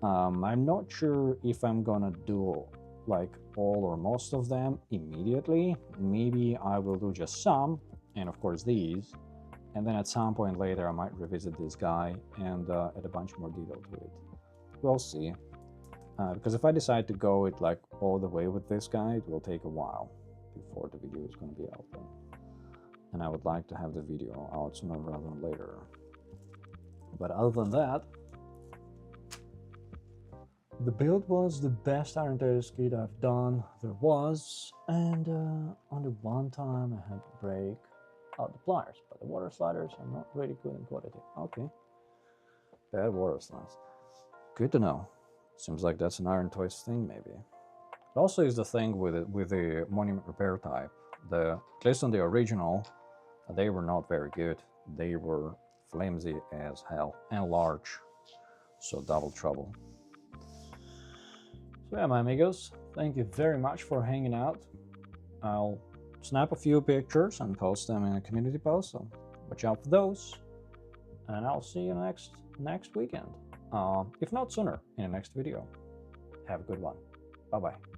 I'm not sure if I'm gonna do like all or most of them immediately. Maybe I will do just some, and of course these. And then at some point later, I might revisit this guy and add a bunch more detail to it. We'll see. Because if I decide to go it like all the way with this guy, it will take a while before the video is going to be out then. And I would like to have the video out sooner rather than later. But other than that, the build was the best Iron Tails kit I've done there was, and only one time I had to break out the pliers, but the water sliders are not really good in quality. Okay, Bad water slides. Good to know. Seems like that's an Iron Toys thing, maybe. It also is the thing with the monument repair type. At least on the original, they were not very good. They were flimsy as hell and large, so double trouble. So yeah, my amigos, thank you very much for hanging out. I'll snap a few pictures and post them in a community post, so watch out for those. And I'll see you next weekend, if not sooner, in the next video. Have a good one. Bye bye.